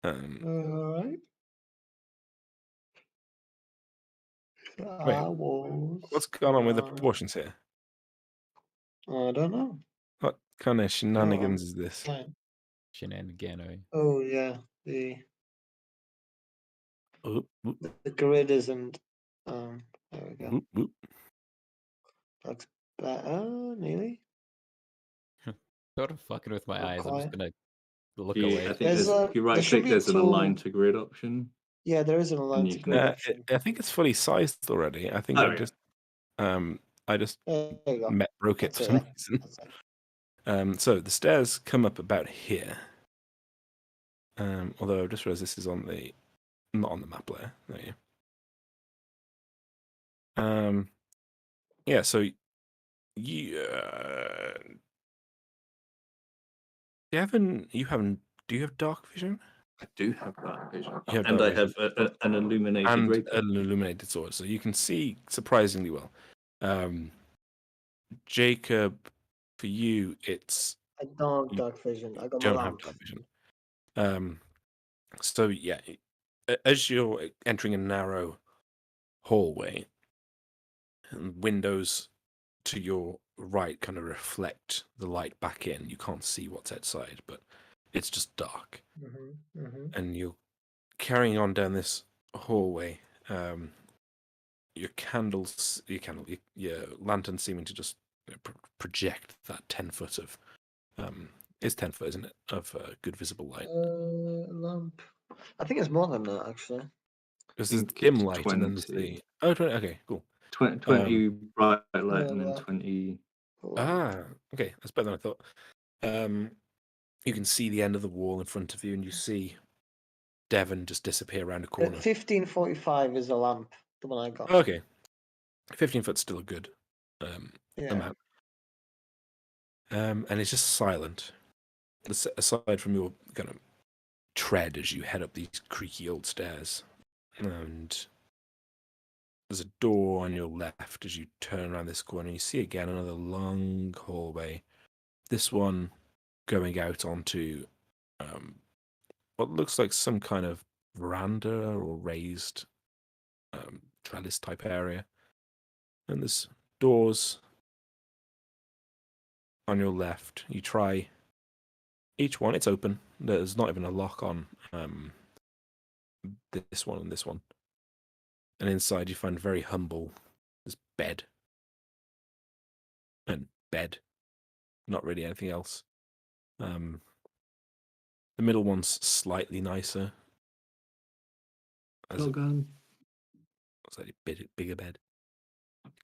All right. Wait, I was. what's going on with the proportions here? I don't know. What kind of shenanigans is this? Fine. Shenaniganery. Oh yeah, the Oop, oop, grid isn't. There we go. oop, oop. Looks better, nearly. Sort of fucking with my Not eyes. I'm quite. just gonna look Yeah, away. I think There's if you there right should click, be a there's an align tool. to grid option. Yeah, there is an align you to can- grid Nah, option. I think it's fully sized already. I think Oh, I yeah. just There you go. broke it That's for it. some Then. reason. That's it. So the stairs come up about here. Although I just realized this is not on the map layer. There you. Yeah. So you do you have dark vision? I do have dark vision. You have And dark I have an illuminated and greater. an illuminated sword, so you can see surprisingly well. Jacob, for you, it's I don't have You dark vision. I got my don't have lamp. dark vision. So yeah, as you're entering a narrow hallway, and windows to your right kind of reflect the light back in. You can't see what's outside, but it's just dark. And you're carrying on down this hallway. Your lantern seeming to just project that 10 foot of it's 10 foot, isn't it, of good visible light. Lamp. I think it's more than that actually. Because there's think dim it's light and then there's 20. the 20. Okay, cool. 20 bright light and then that. 20. Okay, that's better than I thought. You can see the end of the wall in front of you, and you see Devon just disappear around a corner. 1545 is a lamp. The one I got. Okay, 15 foot's still a good Yeah. amount. And it's just silent. Aside from your kind of tread as you head up these creaky old stairs, and there's a door on your left as you turn around this corner. You see again another long hallway. This one going out onto what looks like some kind of veranda or raised trellis type area. And there's doors on your left. You try each one, it's open. There's not even a lock on this one and this one. And inside you find very humble. There's bed. And bed. Not really anything else. The middle one's slightly nicer. As Shotgun. a bigger bed.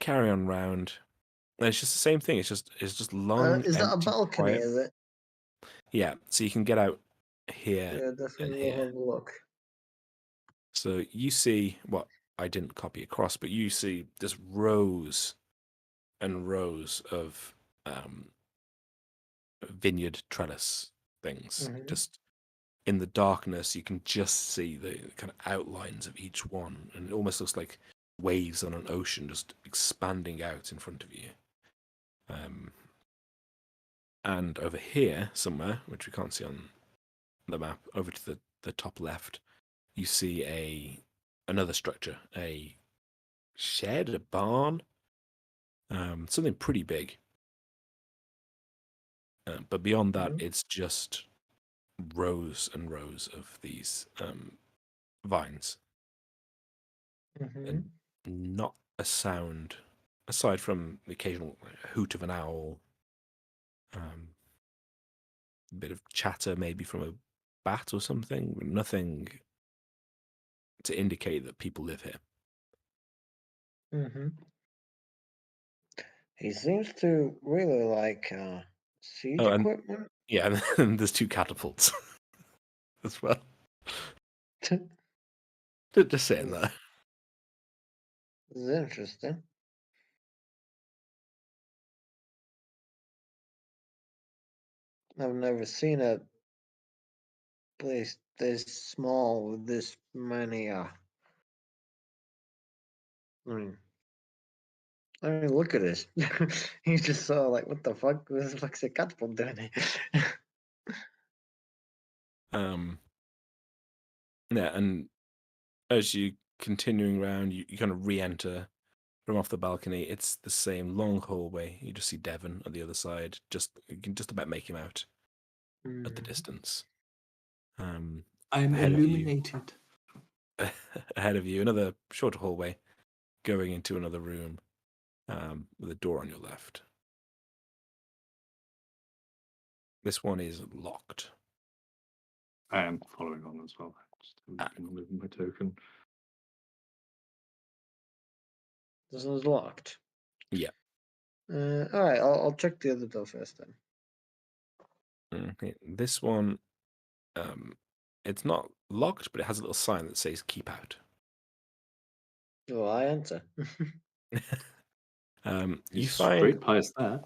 Carry on round. And it's just the same thing. It's just long. Is that a empty, balcony? quiet. Is it? Yeah. So you can get out here. Yeah, definitely. here. We'll have a look. So you see what I didn't copy across, but you see just rows and rows of vineyard trellis things. Just in the darkness, you can just see the kind of outlines of each one, and it almost looks like waves on an ocean just expanding out in front of you. And over here somewhere, which we can't see on the map over to the top left, you see another structure, a shed, a barn, something pretty big. But beyond that, it's just rows and rows of these vines, and not a sound aside from the occasional hoot of an owl, a bit of chatter maybe from a bat or something, but nothing to indicate that people live here. He seems to really like siege Oh, and equipment. yeah, and there's 2 catapults as well. Just saying that. This is interesting. I've never seen a place this small with this many. I mean, look at this. He just saw like, what the fuck? What the fuck's a catapult doing here? Yeah, and as you continuing around, you kind of re-enter from off the balcony. It's the same long hallway. You just see Devon on the other side. You can just about make him out at the distance. I'm ahead illuminated. Ahead of you, another shorter hallway going into another room with a door on your left. This one is locked. I am following on as well. Just moving my token. This one's locked. Yeah. All right, I'll check the other door first then. Okay. This one, it's not locked, but it has a little sign that says "Keep out." Well, I enter. You Straight find, past that.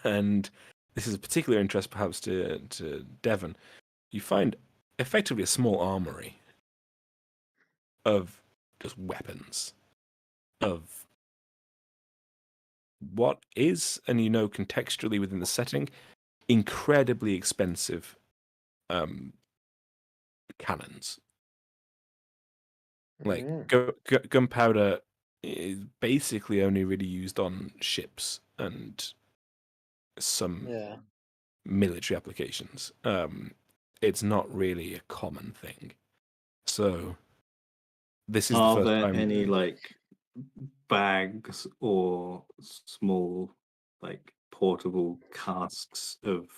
and this is a particular interest perhaps to Devon, you find effectively a small armory of just weapons, of what is, and contextually within the setting, incredibly expensive cannons. Like gunpowder is basically only really used on ships and some military applications. It's not really a common thing. So this is the Are first there time. any like bags or small like portable casks of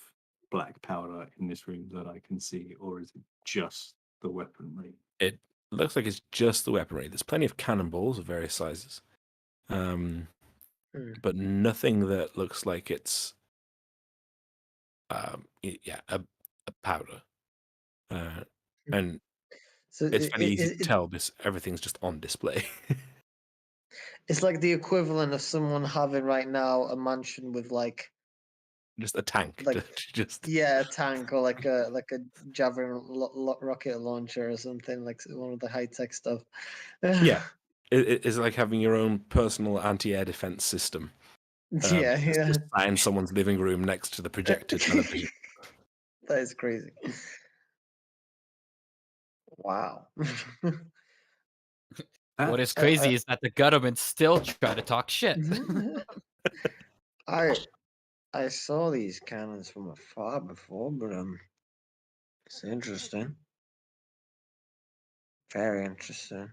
black powder in this room that I can see, or is it just the weaponry? It looks like it's just the weaponry. There's plenty of cannonballs of various sizes, but nothing that looks like it's a powder. And So it's fairly easy to tell because everything's just on display. It's like the equivalent of someone having right now a mansion with like just a tank, like just a tank or like a Javelin rocket launcher or something, like one of the high tech stuff. yeah. It's like having your own personal anti-air defense system. Just sat in someone's living room next to the projector television. That is crazy. Wow. What is crazy is that the government still try to talk shit. I saw these cannons from afar before, but it's interesting. Very interesting.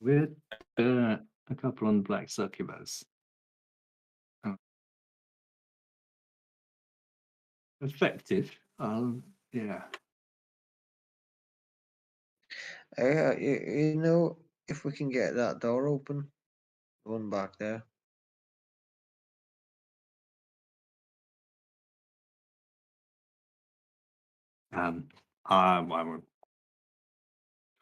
With a couple on black succubus. Effective. Yeah. If we can get that door open, the one back there. I won't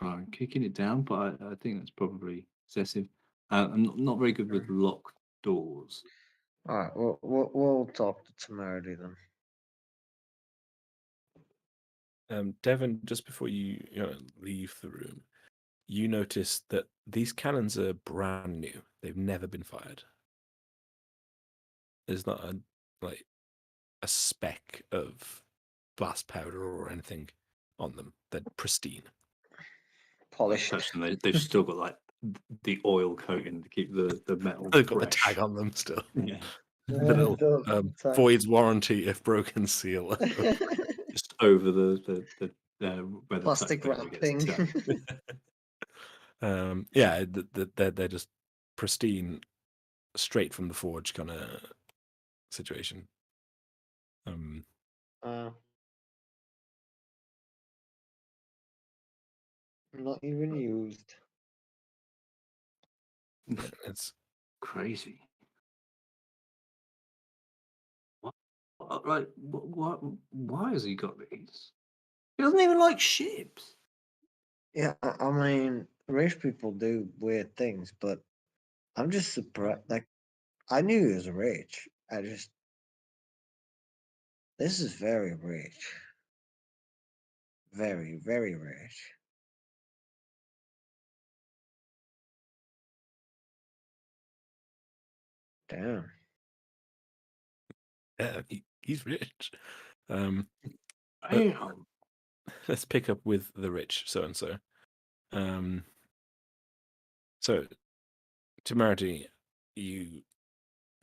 try kicking it down, but I think that's probably excessive. I'm not very good with locked doors. All right, we'll talk to Temerity then. Devon, just before you leave the room, you notice that these cannons are brand new. They've never been fired. There's not a speck of blast powder or anything on them. They're pristine. Polished. Person, they've still got like the oil coating to keep the metal They've got the fresh. tag on them still. Yeah. The little Tag. voids warranty if broken seal. Just over the where the Plastic touch paper gets wrapping. stuck. Yeah, they're just pristine, straight from the forge kind of situation. Not even used. It's Crazy. What? Like, what? Why has he got these? He doesn't even like ships. Yeah, I mean, rich people do weird things, but I'm just surprised. Like, I knew he was rich. This is very rich. Very, very rich. Damn. yeah, he's rich. Damn. Let's pick up with the rich so and so. So, Temerity,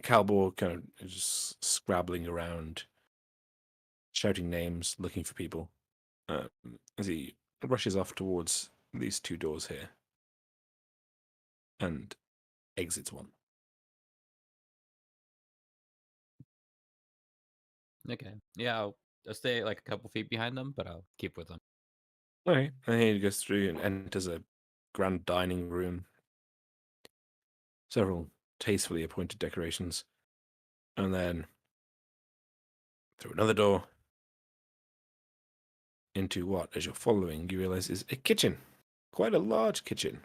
Calbor kind of just scrabbling around, shouting names, looking for people, as he rushes off towards these two doors here and exits one. Okay. Yeah, I'll stay like a couple feet behind them, but I'll keep with them. Okay, and he goes through and enters a grand dining room. Several tastefully appointed decorations, and then through another door into what, as you're following, you realize is a kitchen, quite a large kitchen.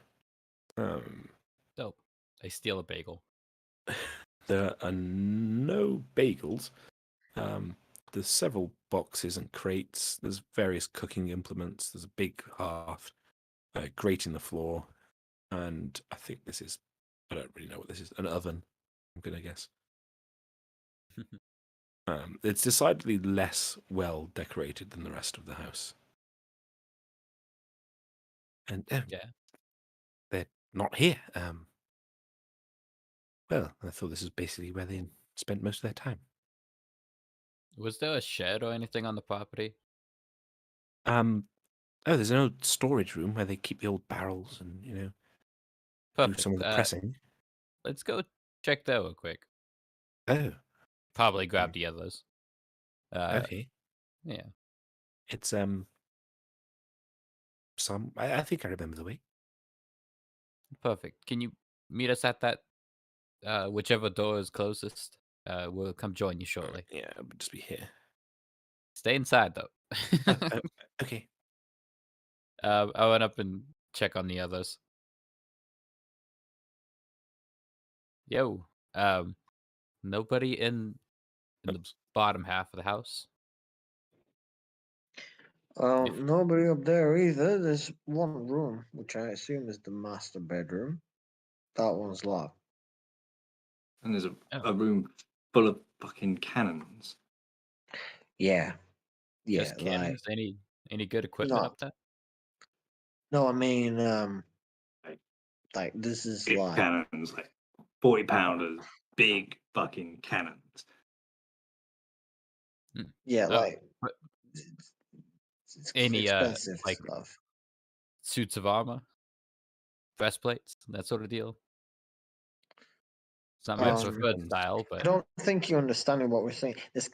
Dope. I steal a bagel. There are no bagels. There's several boxes and crates. There's various cooking implements. There's a big hearth, a grate in the floor, and I think this is, I don't really know what this is, an oven, I'm going to guess. It's decidedly less well decorated than the rest of the house. And Yeah. they're not here. Well, I thought this was basically where they spent most of their time. Was there a shed or anything on the property? Oh, there's an old storage room where they keep the old barrels and, do Perfect. some of the pressing. Let's go check that real quick. Oh, Probably grab the others. okay. Yeah. It's I think I remember the way. Perfect. Can you meet us at that whichever door is closest? We'll come join you shortly. Yeah, it would just be here. Stay inside though. Okay. I went up and check on the others. Yo, nobody in the bottom half of the house. Nobody up there either. There's one room, which I assume is the master bedroom. That one's locked. And there's a room full of fucking cannons. Yeah. Yeah. Just cannons. Any good equipment No. up there? No, I mean, like this is Big like cannons, like 40-pounders, big fucking cannons. yeah, Oh, like but it's any expensive like stuff. suits of armor, breastplates, that sort of deal. It's not my preferred style, I but don't think you're understanding what we're saying. There's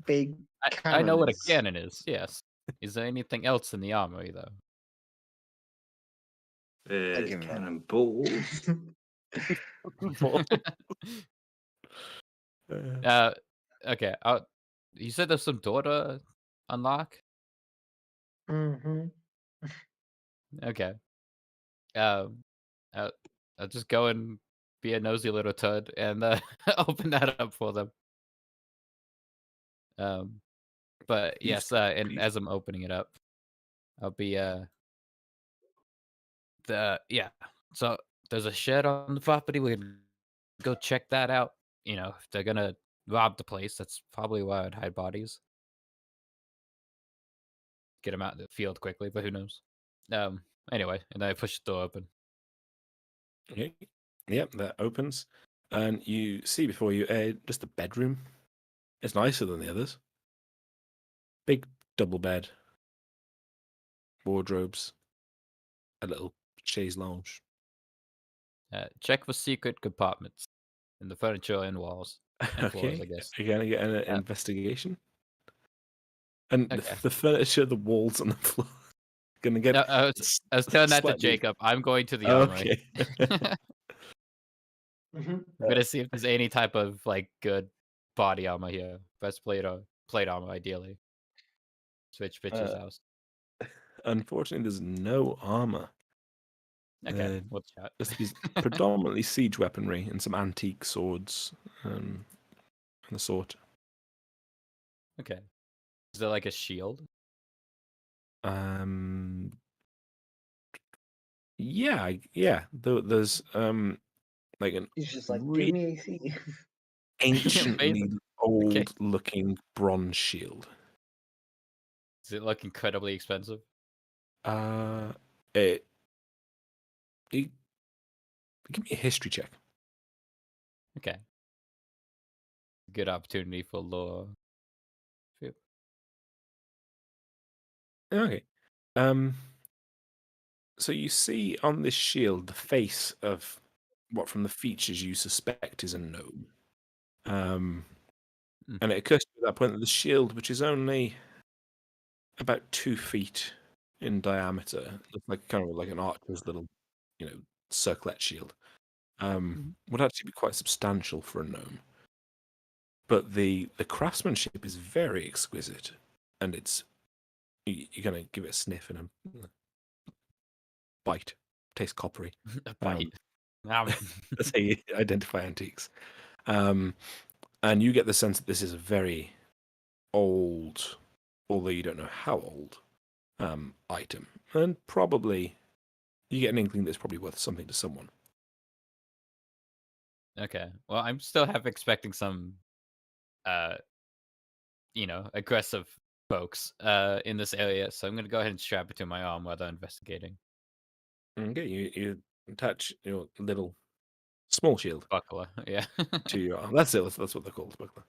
big I know what a cannons. cannon is. Yes. Is there anything else in the armory though? There's give it up. cannonballs. Okay. You said there's some door to unlock. Mm-hmm. Okay. I'll just go and be a nosy little tud and open that up for them. But yes, and as I'm opening it up, I'll be So there's a shed on the property. We can go check that out. You know, if they're gonna rob the place. That's probably where I'd hide bodies. Get them out in the field quickly, but who knows? Anyway, and then I push the door open. Okay. Yep, that opens, and you see before you just a bedroom. It's nicer than the others. Big double bed, wardrobes, a little chaise lounge. Check for secret compartments in the furniture and walls and floors, I Okay, guess. you're gonna get an investigation, and Okay. the furniture, the walls, and the floor. Gonna get. No, I was telling that to slightly- Jacob. I'm going to the armory. Okay. I'm gonna see if there's any type of like good body armor here. Breastplate or plate armor, ideally. Switch bitch's house. Unfortunately, there's no armor. Okay, what's that? Just these predominantly siege weaponry and some antique swords and the sort. Okay. Is there like a shield? Yeah. There's like an He's just like, give really me AC. anciently Okay. old-looking bronze shield. Does it look incredibly expensive? It give me a history check. Okay. Good opportunity for lore. Phew. Okay. So you see on this shield the face of what, from the features, you suspect is a gnome. And it occurs to you at that point that the shield, which is only about 2 feet in diameter, looks like kind of like an archer's little, circlet shield, would actually be quite substantial for a gnome. But the craftsmanship is very exquisite, and you're gonna give it a sniff and a bite. Tastes coppery. A bite. That's how you identify antiques. And you get the sense that this is a very old, although you don't know how old, item. And probably you get an inkling that it's probably worth something to someone. Okay. Well, I'm still half expecting some, aggressive folks in this area, so I'm gonna go ahead and strap it to my arm while they're investigating. Okay, you attach your little small shield Buckler, yeah. to your arm. That's it. That's what they're called, buckler.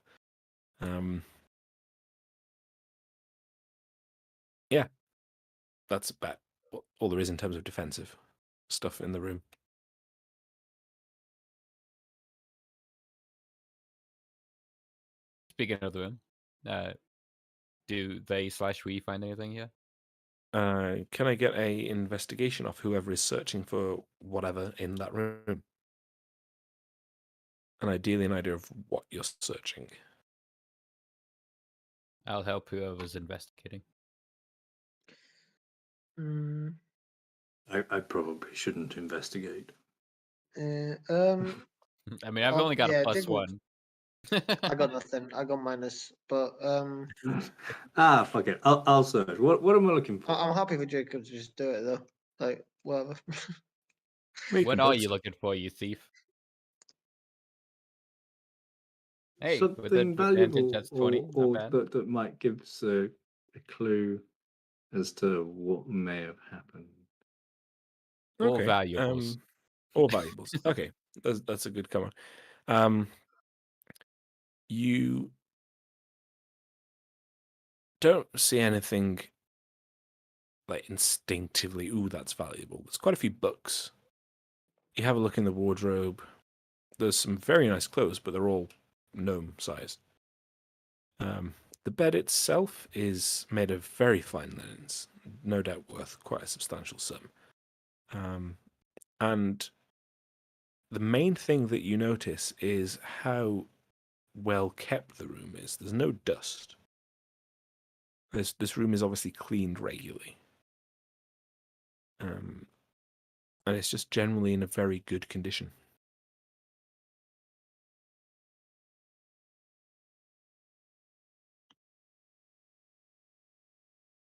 Yeah, that's about all there is in terms of defensive stuff in the room. Speaking of the room, do they/we find anything here? Can I get a investigation off whoever is searching for whatever in that room? And ideally an idea of what you're searching. I'll help whoever's investigating. I probably shouldn't investigate. I mean, I've only got a plus Jacob, 1. I got nothing. I got minus, but Fuck it. I'll search. What am I looking for? I'm happy for Jacob to just do it though. Like whatever. What are you looking for, you thief? Hey, Something with valuable advantage, that's 20. Not or bad. that might give us a clue as to what may have happened. All Okay, valuables. all valuables. Okay, that's a good cover. You don't see anything like instinctively, ooh, that's valuable. There's quite a few books. You have a look in the wardrobe. There's some very nice clothes, but they're all gnome sized. The bed itself is made of very fine linens, no doubt worth quite a substantial sum. And the main thing that you notice is how well kept the room is. There's no dust. This room is obviously cleaned regularly. And it's just generally in a very good condition.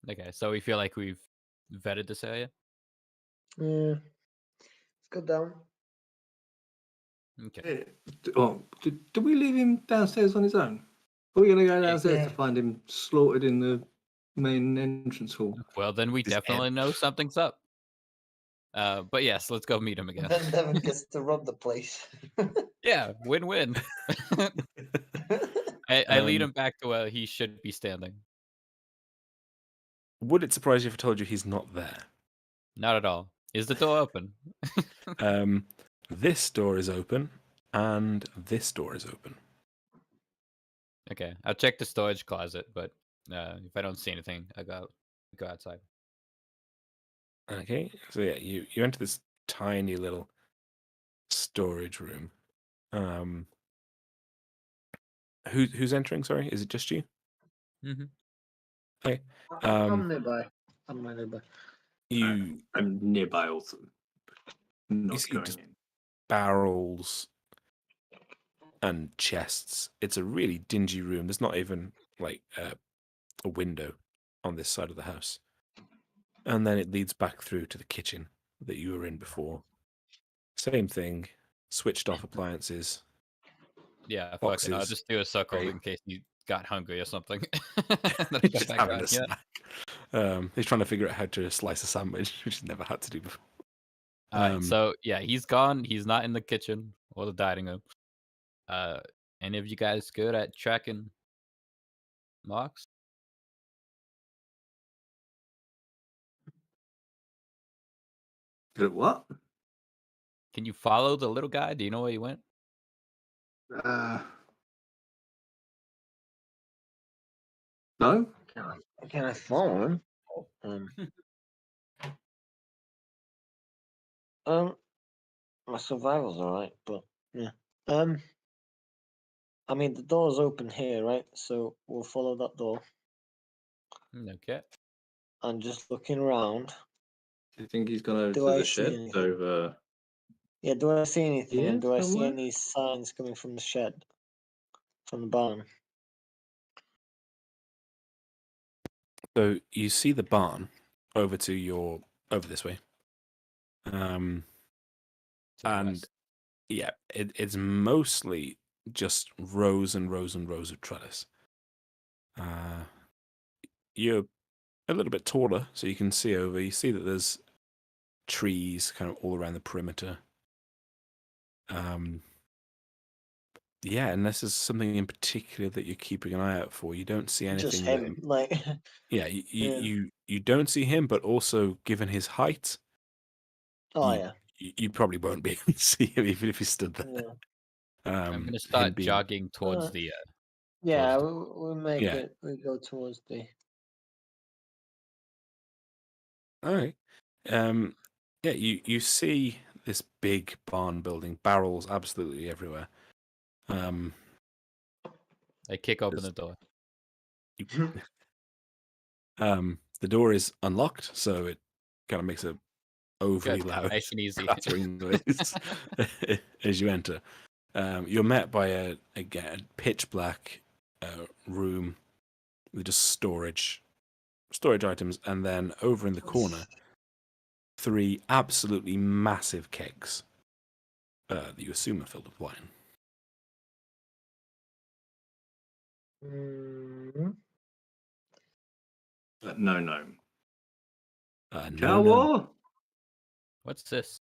Okay, so we feel like we've vetted this area? Yeah. Let's go down. Okay. Did we leave him downstairs on his own? Are we going to go downstairs Yeah. to find him slaughtered in the main entrance hall? Well, then we This definitely know something's up. But yes, let's go meet him again. Then Devin gets to run the place. Yeah, win-win. I lead him back to where he should be standing. Would it surprise you if I told you he's not there? Not at all. Is the door open? This door is open, and this door is open. Okay, I'll check the storage closet, but if I don't see anything, I go outside. Okay, so yeah, you enter this tiny little storage room. Who's entering? Sorry, is it just you? Mm-hmm. Okay. I'm nearby. I'm right nearby. I'm nearby also. Not see going just- in. Barrels and chests. It's a really dingy room. There's not even like a window on this side of the house. And then it leads back through to the kitchen that you were in before. Same thing, switched off appliances. Yeah, fuck it. I'll Boxes. just do a circle Right. in case you got hungry or something. Then He's go just back having on, a snack. He's trying to figure out how to slice a sandwich, which he's never had to do before. All right, so yeah, he's gone. He's not in the kitchen or the dining room. Any of you guys good at tracking marks? What? Can you follow the little guy? Do you know where he went? No. Can I follow him? My survival's alright, but yeah. I mean the door's open here, right? So we'll follow that door. Okay. And just looking around. Do you think he's gone over Do to I the see shed? anything? Over. Yeah, do I see anything? And do I see somewhere? any signs coming from the shed? From the barn? So you see the barn over this way. To the And west. yeah, it's mostly just rows and rows and rows of trellis. You're a little bit taller, so you can see over. You see that there's trees kind of all around the perimeter. Yeah, unless there's something in particular that you're keeping an eye out for, you don't see anything. Just him, like. Yeah, you don't see him, but also given his height, Oh yeah. you probably won't be able to see him even if he stood there. Yeah. I'm gonna him start being- jogging towards Uh, the. Yeah, Towards we make Yeah. it. We go towards the. All right. Yeah, you see this big barn building, barrels absolutely everywhere. I kick open There's- the door. The door is unlocked, so it kind of makes a overly Good, loud nice and easy. clattering noise as you enter. You're met by a pitch black room with just storage items, and then over in the corner, 3 absolutely massive kegs that you assume are filled with wine. Mm, No. No. Calbor? What's this? Is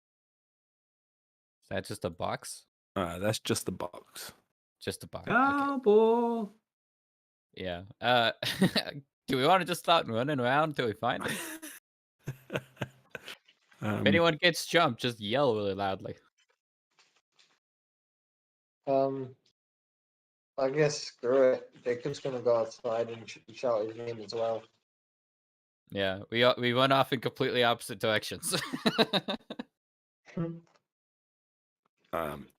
that just a box? That's just the box. Just a box. Okay. Calbor. Yeah. Do we want to just start running around until we find it? If anyone gets jumped, just yell really loudly. I guess screw it. Jacob's gonna go outside and shout his name as well. Yeah, we went off in completely opposite directions.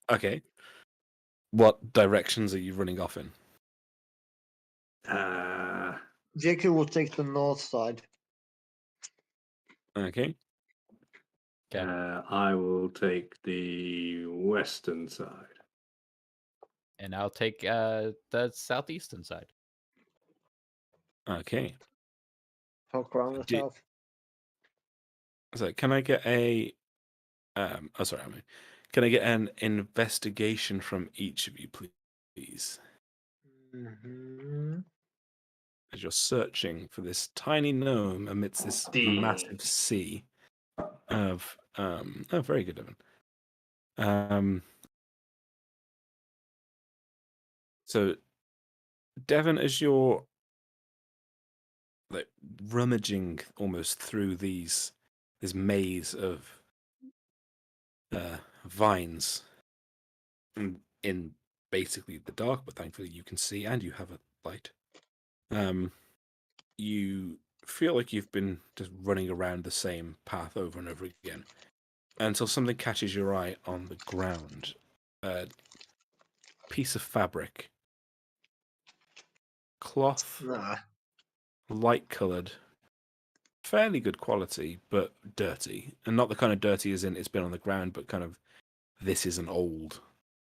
Okay. What directions are you running off in? Jacob will take the north side. Okay. Okay. I will take the western side. And I'll take the southeastern side. Okay. Talk around the Do- south. So can I get a Can I get an investigation from each of you, please? As you're searching for this tiny gnome amidst this massive sea of oh, very good, Devon. So Devon, as you're like rummaging almost through this maze of vines in basically the dark, but thankfully you can see and you have a light. You feel like you've been just running around the same path over and over again until something catches your eye on the ground. A piece of fabric, cloth, light coloured, fairly good quality, but dirty. And not the kind of dirty as in it's been on the ground, but kind of this is an old,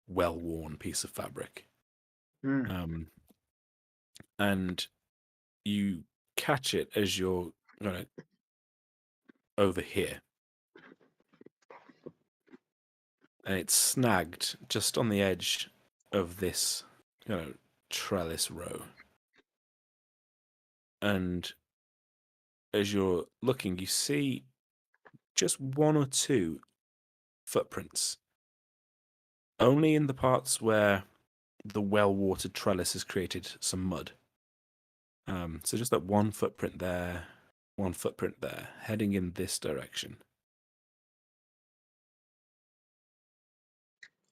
well-worn piece of fabric. And you catch it as you're over here. And it's snagged just on the edge of this trellis row. And as you're looking, you see just one or two footprints. Only in the parts where the well-watered trellis has created some mud. So just that one footprint there, heading in this direction.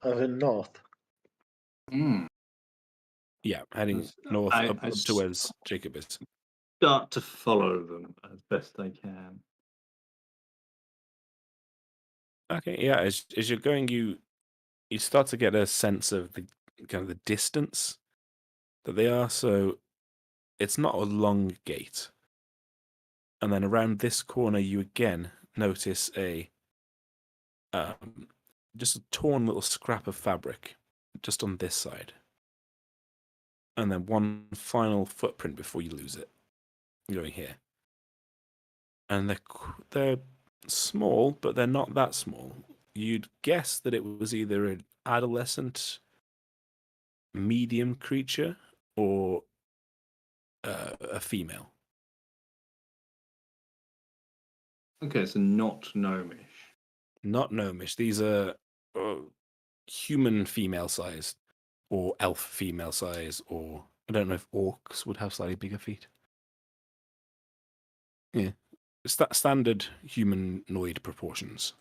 As in north. Yeah, heading north up towards Jacob is. Start to follow them as best I can. Okay, yeah. As you're going, you start to get a sense of the kind of the distance that they are. So it's not a long gate. And then around this corner, you again notice just a torn little scrap of fabric just on this side. And then one final footprint before you lose it. Going here. And they're small, but they're not that small. You'd guess that it was either an adolescent medium creature or a female. Okay, so not gnomish. Not gnomish. These are human female size or elf female size, or I don't know if orcs would have slightly bigger feet. Yeah. Standard humanoid proportions.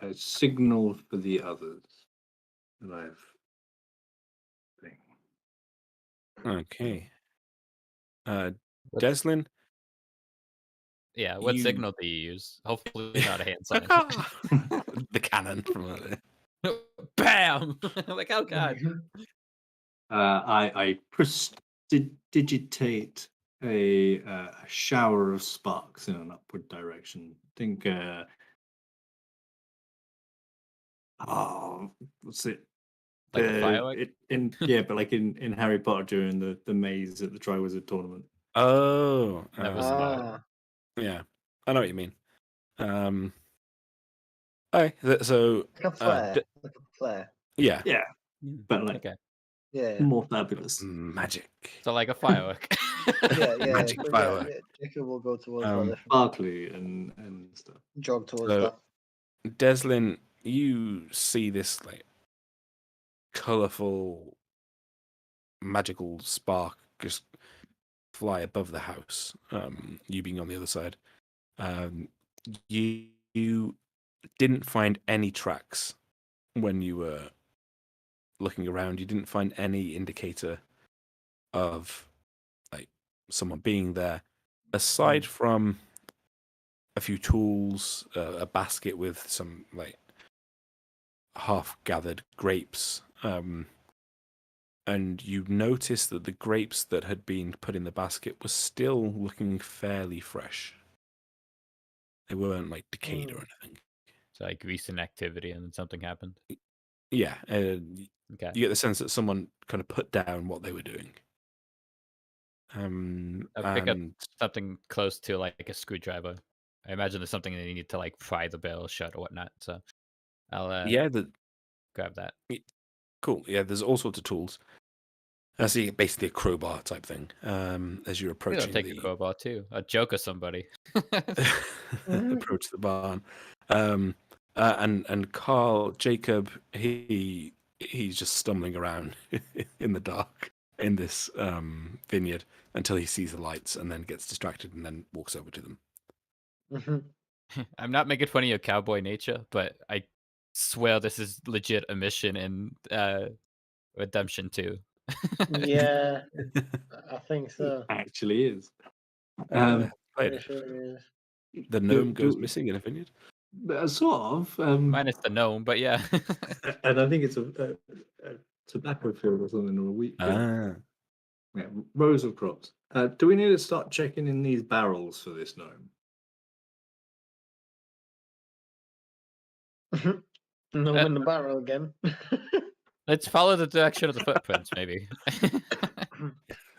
I signal for the others that I've thing. Okay. Deslin? Yeah, what signal do you use? Hopefully not a hand sign. The cannon from earlier. Bam! I'm like, oh god. I prestidigitate a shower of sparks in an upward direction. Think, what's it? Like a firework? But like in Harry Potter during the maze at the Triwizard tournament. Oh, Never saw it. Yeah, I know what you mean. Okay, so Like a flare. Like a flare. Yeah, but like more fabulous magic. So like a firework. Yeah. Magic firework. Jacob will go towards that. sparkly and stuff. Jog towards that. Deslin, you see this like colourful, magical spark just fly above the house. You being on the other side, you didn't find any tracks when you were looking around. You didn't find any indicator of like someone being there, aside from a few tools, a basket with some like half-gathered grapes. And you notice that the grapes that had been put in the basket were still looking fairly fresh. They weren't like decayed or anything. So like recent activity and then something happened. Yeah, Okay. you get the sense that someone kind of put down what they were doing. I'll pick up something close to like a screwdriver I imagine there's something they need to like pry the barrel shut or whatnot. So I'll Yeah, grab that. cool. Yeah, there's all sorts of tools. I see basically a crowbar type thing. As you're Maybe I'll approaching take a crowbar too. A joke of somebody. approach the barn. And Carl Jacob, he's just stumbling around in the dark in this vineyard until he sees the lights and then gets distracted and then walks over to them. I'm not making fun of your cowboy nature, but I swear this is legit a mission in Redemption 2. Yeah, I think so. Actually is. Played Pretty it. sure it is. The gnome goes missing in a vineyard. Sort of. Minus the gnome, but yeah. And I think it's a tobacco field or something, or a wheat field. Ah, Yeah, rows of crops. Do we need to start checking in these barrels for this gnome? No, in the barrel again. Let's follow the direction of the footprints, maybe.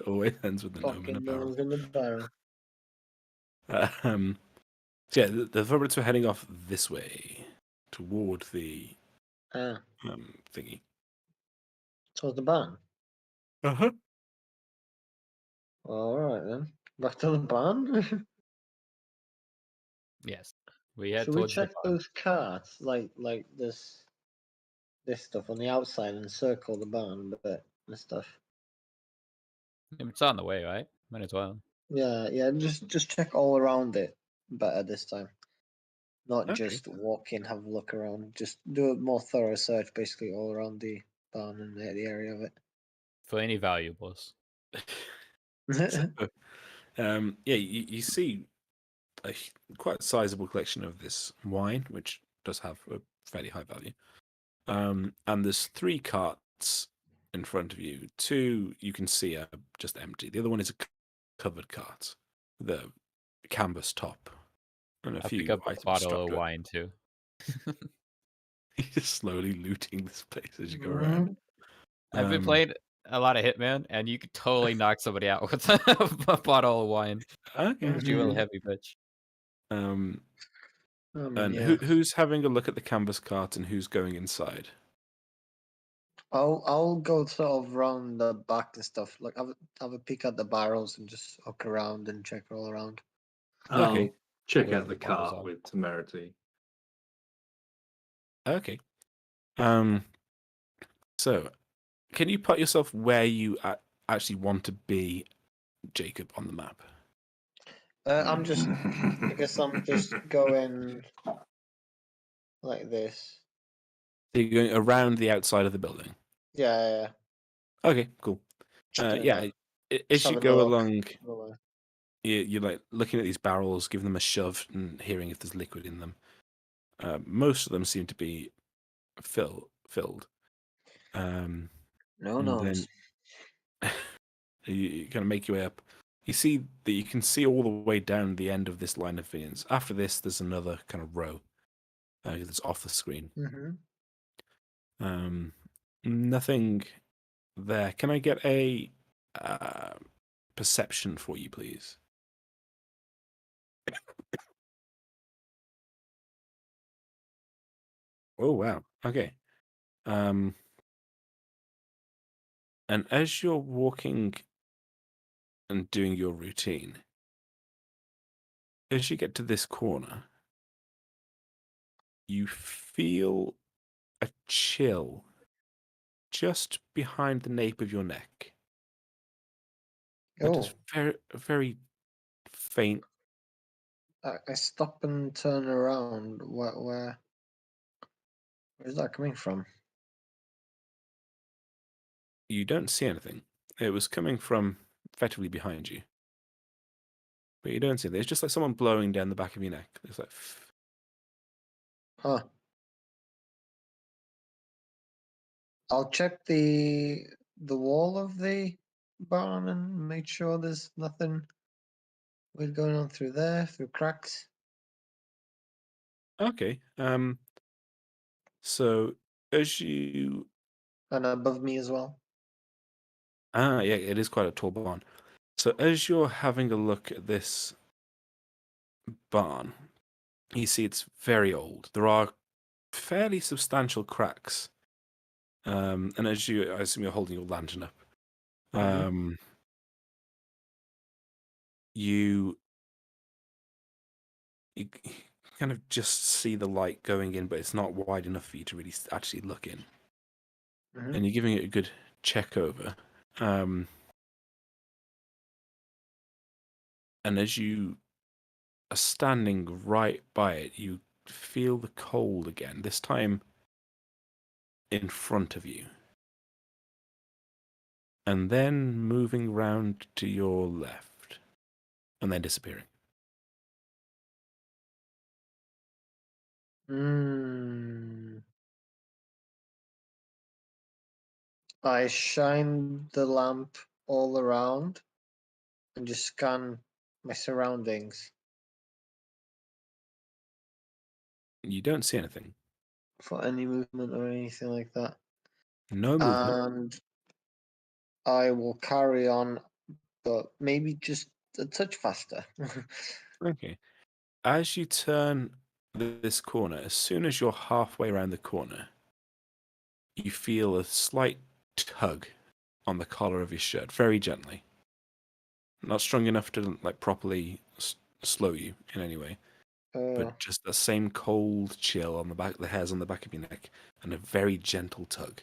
always ends with the gnome in a Fucking barrel. nose in the barrel. So yeah, the footprints were heading off this way toward the Ah, thingy. towards the barn. Uh-huh. All right then. Back to the barn. Yes. We head Should we towards the check barn. those carts, like this stuff on the outside and circle the barn, but and stuff. It's on the way, right? Might as well. Yeah. Just check all around it better this time. Not Okay. just walk in, have a look around. Just do a more thorough search, basically all around the barn and the area of For any valuables. it. So, yeah, you see a quite sizable collection of this wine, which does have a fairly high value. And there's 3 carts in front of you. 2 you can see are just empty. The other one is a covered cart with a canvas top and a I'll few pick up a items bottle strapped of to it. wine too. You're just slowly looting this place as you go Mhm. around. I've been playing a lot of Hitman, and you could totally knock somebody out with a bottle of wine. Okay. Because you're a heavy bitch. Um, I mean, and yeah. who's having a look at the canvas cart and who's going inside? I'll go sort of round the back and stuff. Like have a peek at the barrels and just look around and check all around. I'll Okay. check Where out the the bottles cart are. with temerity. Okay. So, can you put yourself where you actually want to be, Jacob, on the map? I guess I'm just going like this. So you're going around the outside of the building. Yeah. Okay, cool. Just doing Yeah, that. as Just you having a go look. along, Otherwise- you're like looking at these barrels, giving them a shove, and hearing if there's liquid in them. Most of them seem to be filled. No And nose. then you kind of make your way up. You see that you can see all the way down the end of this line of vineyards. After this, there's another kind of row that's off the screen. Mm-hmm. Nothing there. Can I get a perception for you, please? Oh wow. Okay. And as you're walking and doing your routine, as you get to this corner, you feel a chill just behind the nape of your neck. But Oh, it's very, very faint. I stop and turn around. Where's that coming from? You don't see anything. It was coming from effectively behind you. But you don't see it. It's just like someone blowing down the back of your neck. It's like, Huh. I'll check the wall of the barn and make sure there's nothing weird going on through there, through cracks. okay. So as you And above me as well. yeah, it is quite a tall barn. So as you're having a look at this barn, You see it's very old. There are fairly substantial cracks. And I assume you're holding your lantern up. You kind of just see the light going in, but it's not wide enough for you to really actually look in. And you're giving it a good check over. And as you are standing right by it, you feel the cold again, this time in front of you. And then moving round to your left, and then disappearing. I shine the lamp all around and just scan my surroundings You don't see anything. for any movement or anything like that. No movement. And I will carry on, but maybe just a touch faster. Okay. As you turn this corner, as soon as you're halfway around the corner, you feel a slight tug on the collar of your shirt, very gently. Not strong enough to properly slow you in any way, but just the same cold chill on the back, the hairs on the back of your neck, and a very gentle tug.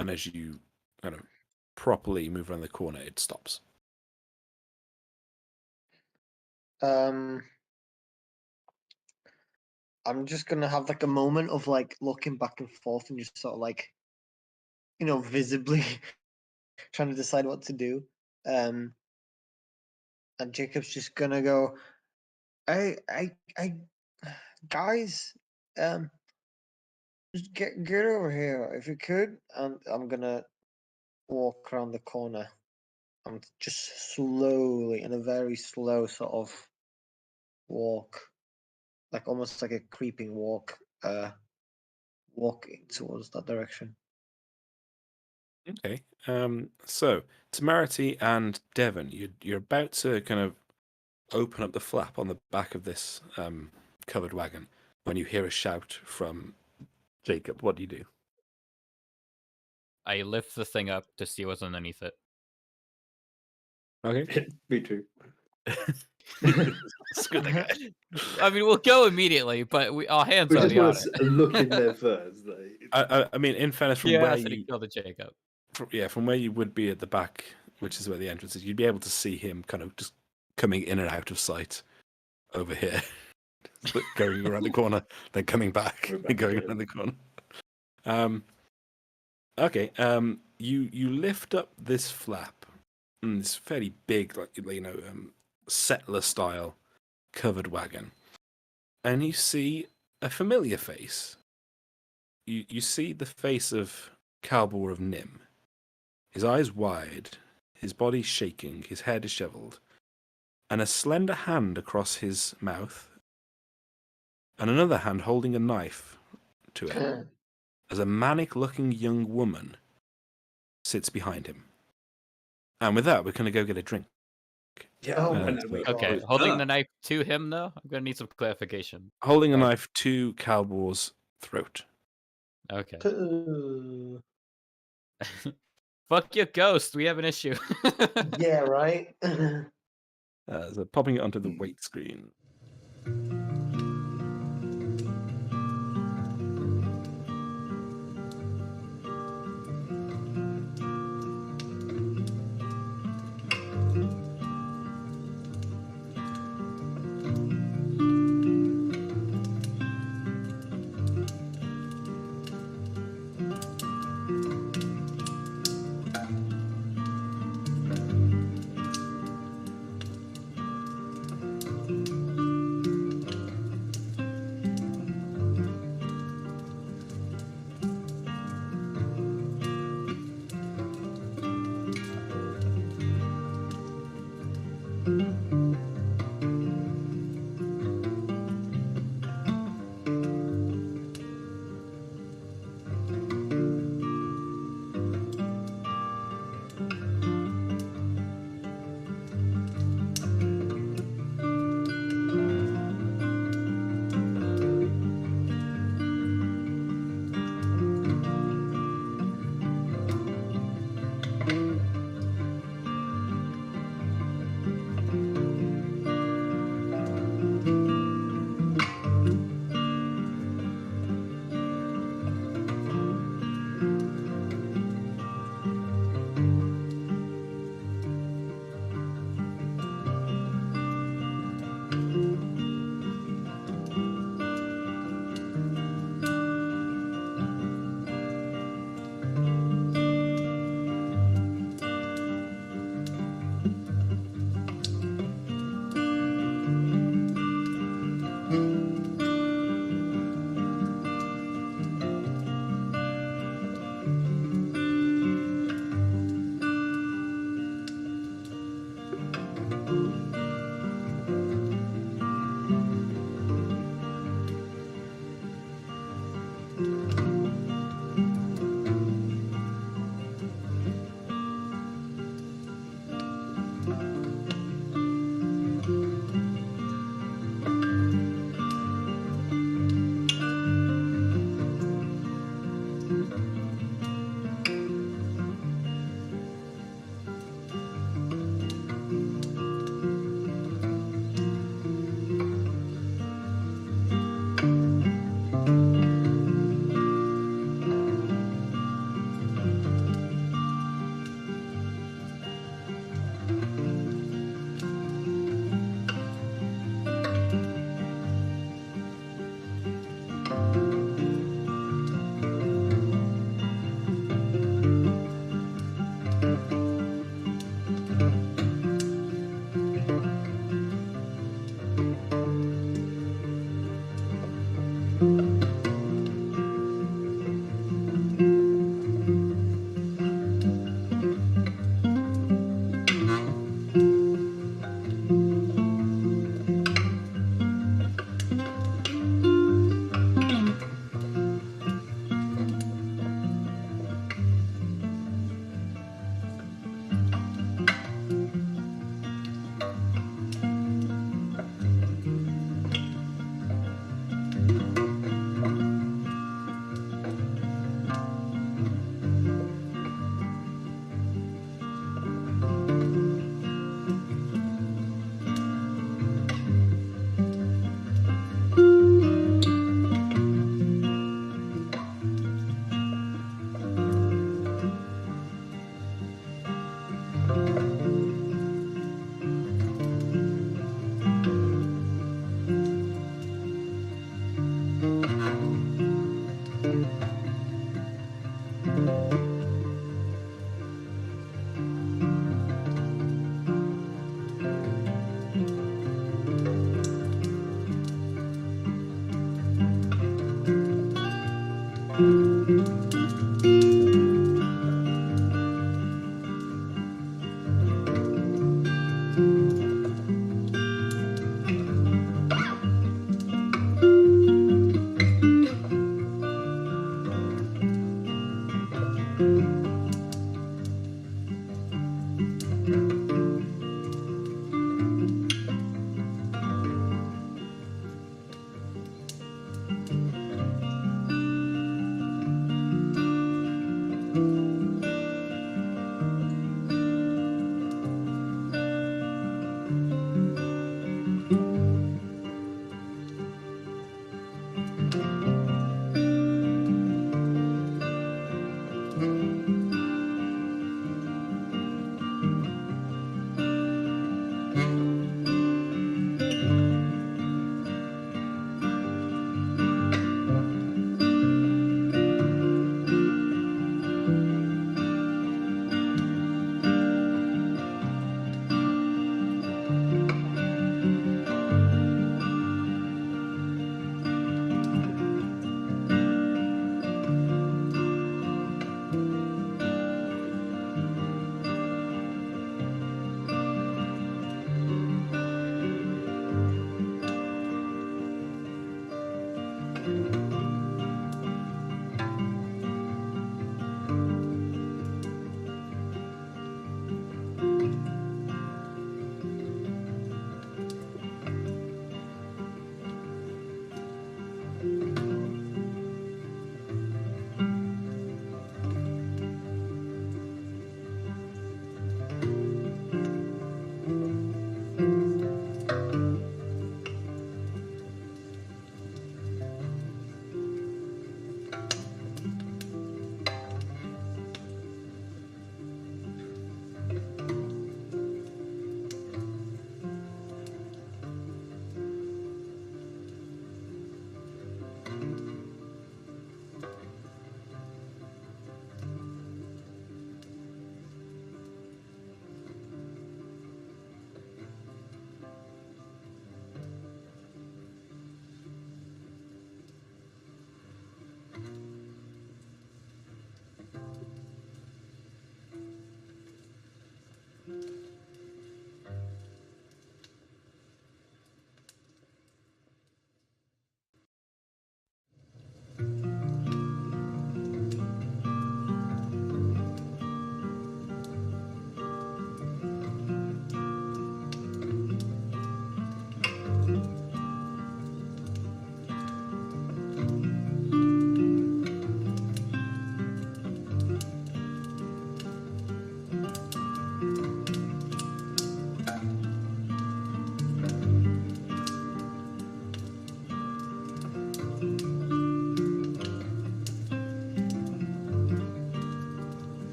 And as you kind of properly move around the corner, it stops. I'm just gonna have like a moment of like looking back and forth and just sort of like, visibly trying to decide what to do. And Jacob's just gonna go, I guys, just get over here if you could. And I'm gonna walk around the corner. I'm just slowly, in a very slow sort of walk, like almost like a creeping walk, walking towards that direction. Okay. So Temerity and Devon, you're about to kind of open up the flap on the back of this covered wagon when you hear a shout from Jacob. What do you do? I lift the thing up to see what's underneath it. Okay. Me too. Screw that guy. I mean, we'll go immediately, but our hands We are just on want it. to look in there first. I mean, in fairness, from where you kill the Jacob. from where you would be at the back, which is where the entrance is, you'd be able to see him kind of just coming in and out of sight over here, going around the corner, then coming back, and going around the corner. Okay. You lift up this flap, and it's fairly big, settler style covered wagon, and you see a familiar face. You see the face of Calbor of Gnim. His eyes wide, his body shaking, his hair disheveled, and a slender hand across his mouth, and another hand holding a knife to it, as a manic-looking young woman sits behind him. And with that, we're going to go get a drink. Yeah. Okay, holding the knife to him, though? I'm going to need some clarification. Holding a knife to Calbor's throat. Okay. Fuck your ghost, we have an issue. Yeah, right. So popping it onto the weight screen.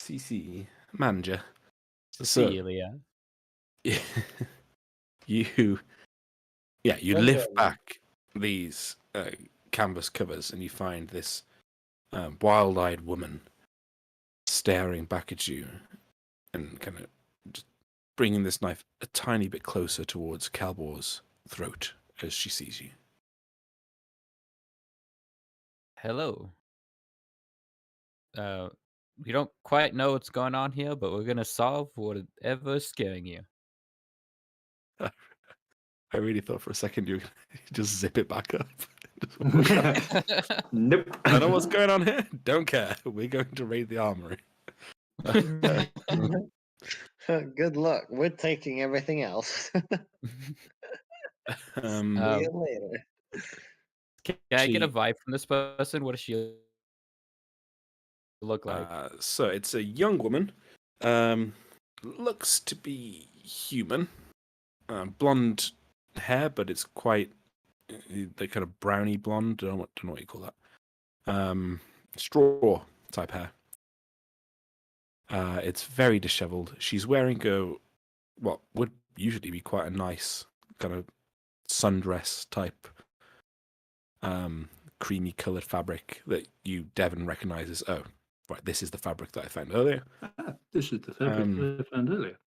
CC manager. Cecilia. You Well lift done. back these canvas covers and you find this wild-eyed woman staring back at you and kind of just bringing this knife a tiny bit closer towards Calbor's throat as she sees you. Hello. We don't quite know what's going on here, but we're gonna solve whatever's scaring you. I really thought for a second you were going to just zip it back up. Nope. I know what's going on here. Don't care. We're going to raid the armory. Good luck. We're taking everything else. See you later. Can I get a She- vibe from this person? What does she look like? So it's a young woman. Looks to be human. Blonde hair, but it's quite the kind of browny blonde. Don't know what you call that. Straw type hair. It's very disheveled. She's wearing what would usually be quite a nice kind of sundress type, creamy coloured fabric that you, Devon, recognises. Oh, right, this is the fabric that I found earlier. This is the fabric that I found earlier.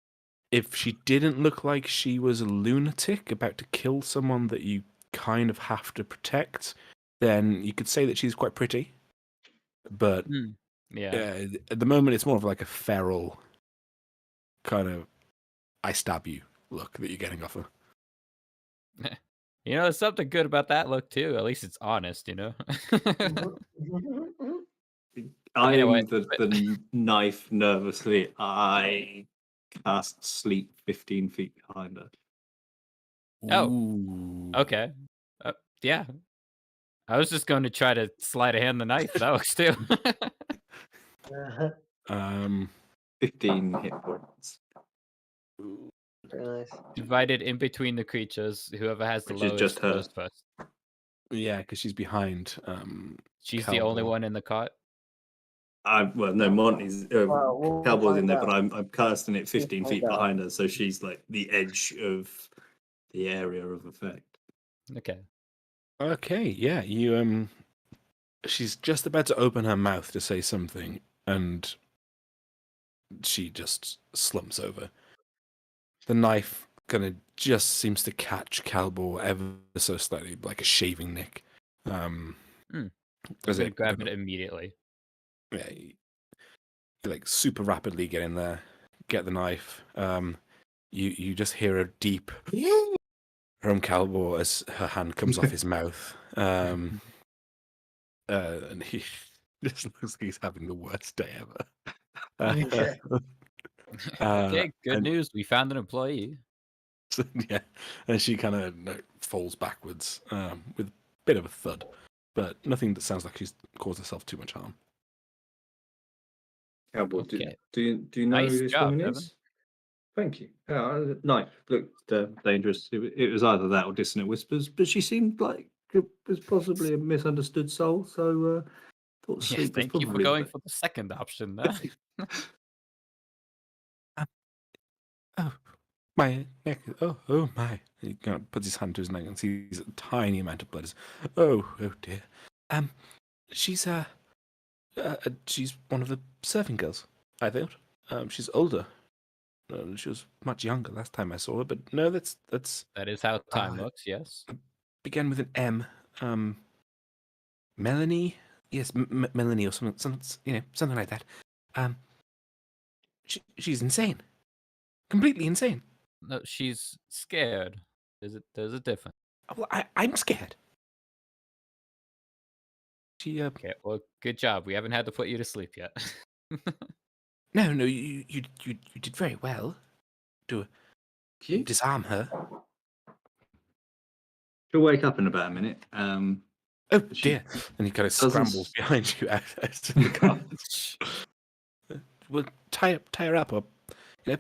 If she didn't look like she was a lunatic about to kill someone that you kind of have to protect, then you could say that she's quite pretty. But Yeah. at the moment, it's more of like a feral kind of I stab you look that you're getting off her. You know, there's something good about that look too. At least it's honest, you know. I Anyway, aim the knife nervously. I cast sleep 15 feet behind her. Oh. Ooh. Okay. Yeah. I was just going to try to sleight of hand the knife. That works too. 15 hit points. Very nice. Divided in between the creatures. Whoever has the Which is lowest just her. goes first. Yeah, because she's behind. She's the only Calbor. one in the cot. Well, no, Monty's Well, we'll Calbor's in find there, but out. I'm casting it 15 find feet out. behind her, so she's like the edge of the area of effect. Okay. Okay, yeah, you she's just about to open her mouth to say something, and she just slumps over. The knife kind of just seems to catch Calbor ever so slightly, like a shaving nick. I'm As gonna it grab kind it of- immediately. yeah, you like super rapidly get in there, get the knife. You just hear a deep from Calbor as her hand comes off his mouth. And he just looks like he's having the worst day ever. Okay, good and- news. We found an employee. So, yeah, and she kind of falls backwards with a bit of a thud, but nothing that sounds like she's caused herself too much harm. Calbor, Okay. do you know Nice who this job, woman Devon. is? Thank you. Knife looked dangerous. It was either that or dissonant whispers, but she seemed like it was possibly a misunderstood soul. So thought Yes, sleep was thank you for probably going the for the second option there. Oh, my neck! Oh my! He kind of puts his hand to his neck and sees a tiny amount of blood. Oh dear. She's she's one of the serving girls. I thought. She's older. She was much younger last time I saw her, but no, that's That is how time Uh, looks, yes. began with an M. Melanie, yes, Melanie or something, something like that. She's insane, completely insane. No, she's scared. There's a difference. Well, I'm scared. She Okay, well, good job. We haven't had to put you to sleep yet. no, you did very well to Cute. disarm her. She'll wake up in about a minute. Oh She dear! And he kind of doesn't scrambles behind you out to the car. Well, tie her up, or I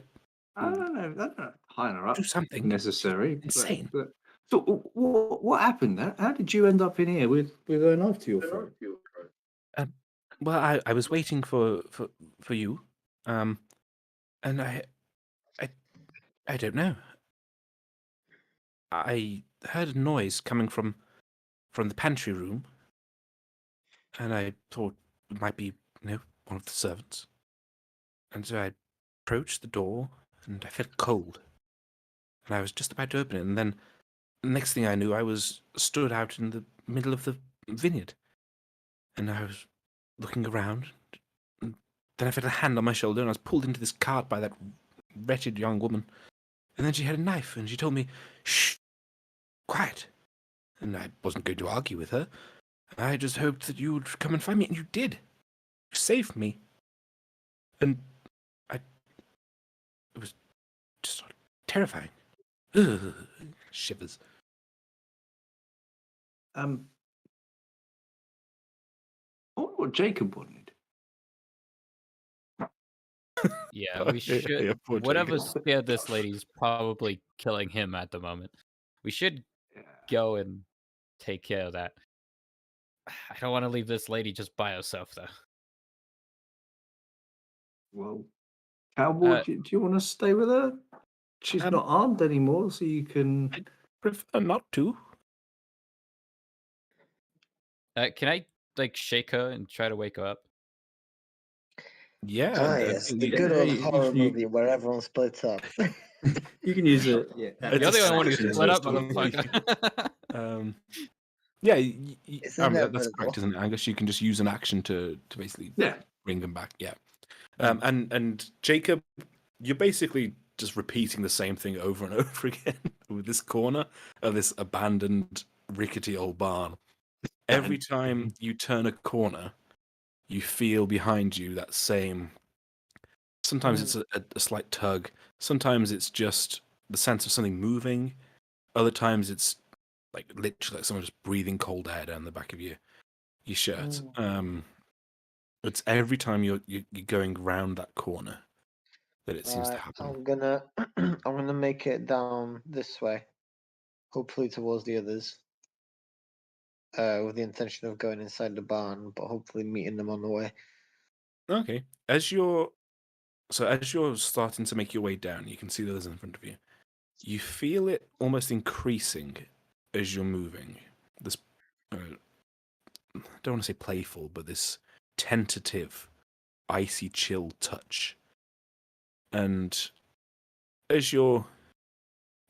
don't know. Tying her up. do something. Necessary. Insane. But, so what happened? How did you end up in here with a knife to your throat? Well, I was waiting for you. And I don't know. I heard a noise coming from the pantry room, and I thought it might be, one of the servants. And so I approached the door, and I felt cold. And I was just about to open it, and then the next thing I knew, I was stood out in the middle of the vineyard. And I was looking around, and then I felt a hand on my shoulder, and I was pulled into this cart by that wretched young woman. And then she had a knife, and she told me, "Shh, quiet." And I wasn't going to argue with her. I just hoped that you would come and find me, and you did. You saved me. And it was just sort of terrifying. Ugh, shivers. What Jacob wanted. Yeah, we should. Yeah, poor Whatever Jacob. scared this lady's probably killing him at the moment. We should go and take care of that. I don't want to leave this lady just by herself, though. Well, Calbor, do you want to stay with her? She's not armed anymore, so you can. I prefer not to. Can I shake her and try to wake her up? Yeah. Yes, the good old horror movie where everyone splits up. You can use it. Yeah, You're the only one who action split up, as well. motherfucker. Yeah, It's that's inevitable. correct, isn't it, Angus? You can just use an action to basically bring them back. Yeah. And Jacob, you're basically just repeating the same thing over and over again with this corner of this abandoned, rickety old barn. Every time you turn a corner, you feel behind you that same. Sometimes it's a slight tug. Sometimes it's just the sense of something moving. Other times it's like literally like someone just breathing cold air down the back of your shirt. It's every time you're going round that corner that it seems to happen. I'm gonna make it down this way, hopefully towards the others, with the intention of going inside the barn, but hopefully meeting them on the way. Okay. As you're starting to make your way down, you can see the others in front of you. You feel it almost increasing as you're moving. This, I don't want to say playful, but this tentative, icy chill touch. And as you're,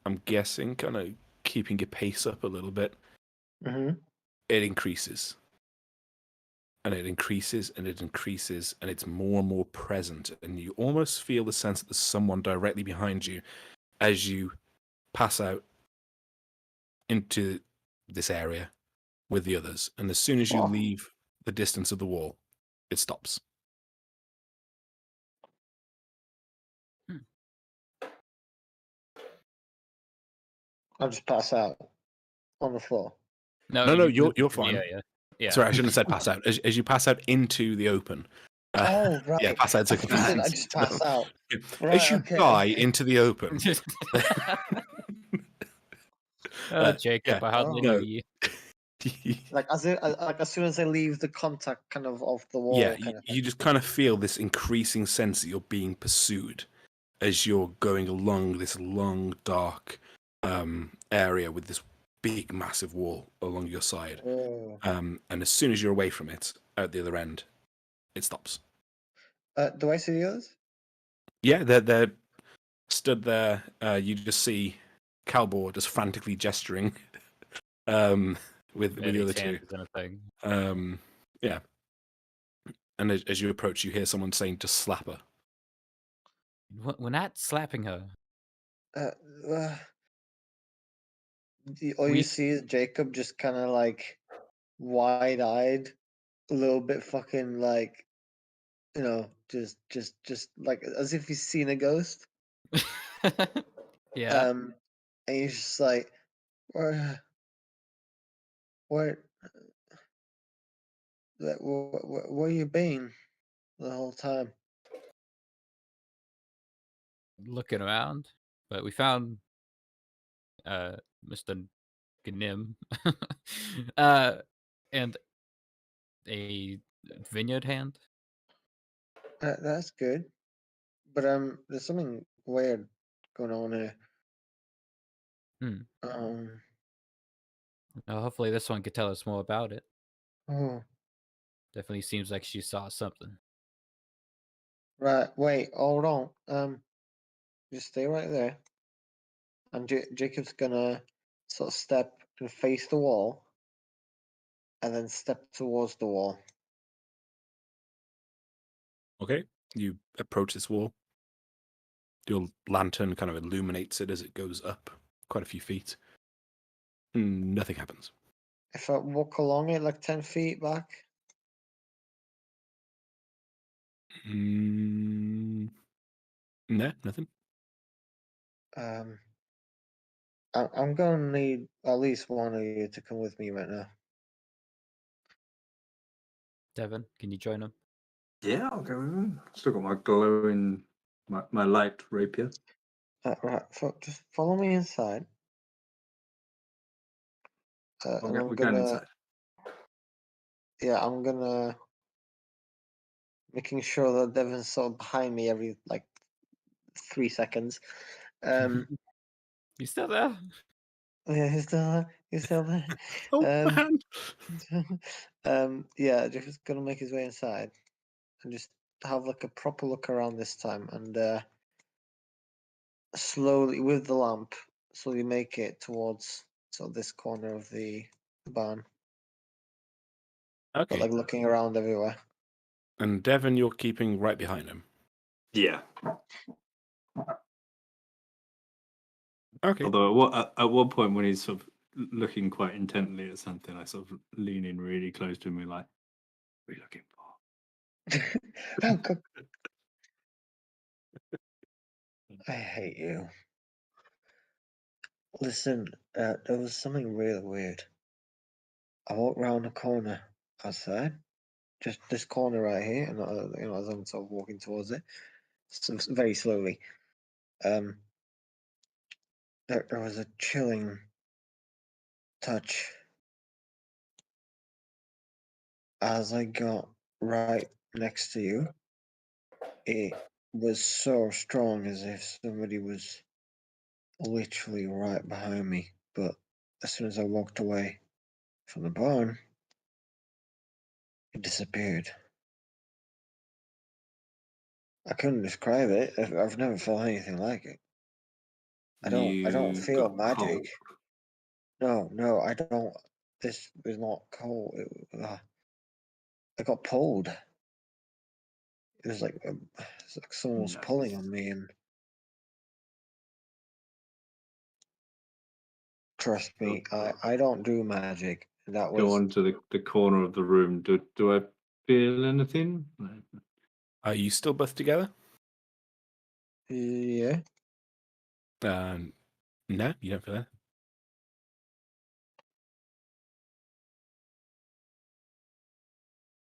I'm guessing, kind of keeping your pace up a little bit, it increases. And it increases and it increases, and it's more and more present. And you almost feel the sense that there's someone directly behind you as you pass out into this area with the others. And as soon as you leave the distance of the wall, it stops. I'll just pass out on the floor. No, you're fine. Yeah. Sorry, I shouldn't have said pass out. As you pass out into the open. Oh, right. Yeah, pass out. I just pass out. Right, as you die into the open. Jacob, I hardly know you. Like as soon as I leave the contact kind of the wall. Yeah, kind of you just kind of feel this increasing sense that you're being pursued as you're going along this long, dark area with this big, massive wall along your side. And as soon as you're away from it, at the other end, it stops. Do I see the others? Yeah, they're stood there. You just see Calbor just frantically gesturing with the other two. Yeah. And as you approach, you hear someone saying, "Just slap her." We're not slapping her. All you see is Jacob just kind of like wide-eyed, a little bit fucking like, just like as if he's seen a ghost. Yeah. And he's just like, where you been the whole time? Looking around, but we found Mr. Gnim and a vineyard hand. That's good. But there's something weird going on here. Hmm. Well, hopefully this one could tell us more about it. Oh, Definitely seems like she saw something. right. Wait, hold on. Just stay right there. And Jacob's gonna sort of step and face the wall, and then step towards the wall. Okay. You approach this wall. Your lantern kind of illuminates it as it goes up quite a few feet. Nothing happens. If I walk along it like 10 feet back, No, nothing. I'm gonna need at least one of you to come with me right now. Devin, can you join him? Yeah, I'll go with him. Still got my glowing, my light rapier. Right, just follow me inside. And Okay, I'm we're going gonna, inside. yeah, I'm gonna making sure that Devin's sort of behind me every like 3 seconds. You still there? Yeah, he's still there. Oh, Um, yeah, just gonna make his way inside and just have like a proper look around this time and slowly with the lamp, slowly make it towards sort of this corner of the barn, but Okay. like looking around everywhere. And Devon, you're keeping right behind him. Yeah. Okay. Although at one point when he's sort of looking quite intently at something, I sort of lean in really close to him and like, what are you looking for? Oh, God. I hate you. Listen, there was something really weird. I walked round a corner outside, just this corner right here, and as I'm sort of walking towards it, so very slowly. There was a chilling touch as I got right next to you. It was so strong, as if somebody was literally right behind me. But as soon as I walked away from the barn, it disappeared. I couldn't describe it. I've never felt anything like it. I don't You feel got magic. cold. No, I don't. This was not cold. I got pulled. It was like it's like someone was pulling on Nice. me, and trust me, I don't do magic. That Go was on to the corner of the room. Do I feel anything? Are you still both together? yeah. No, you don't feel that.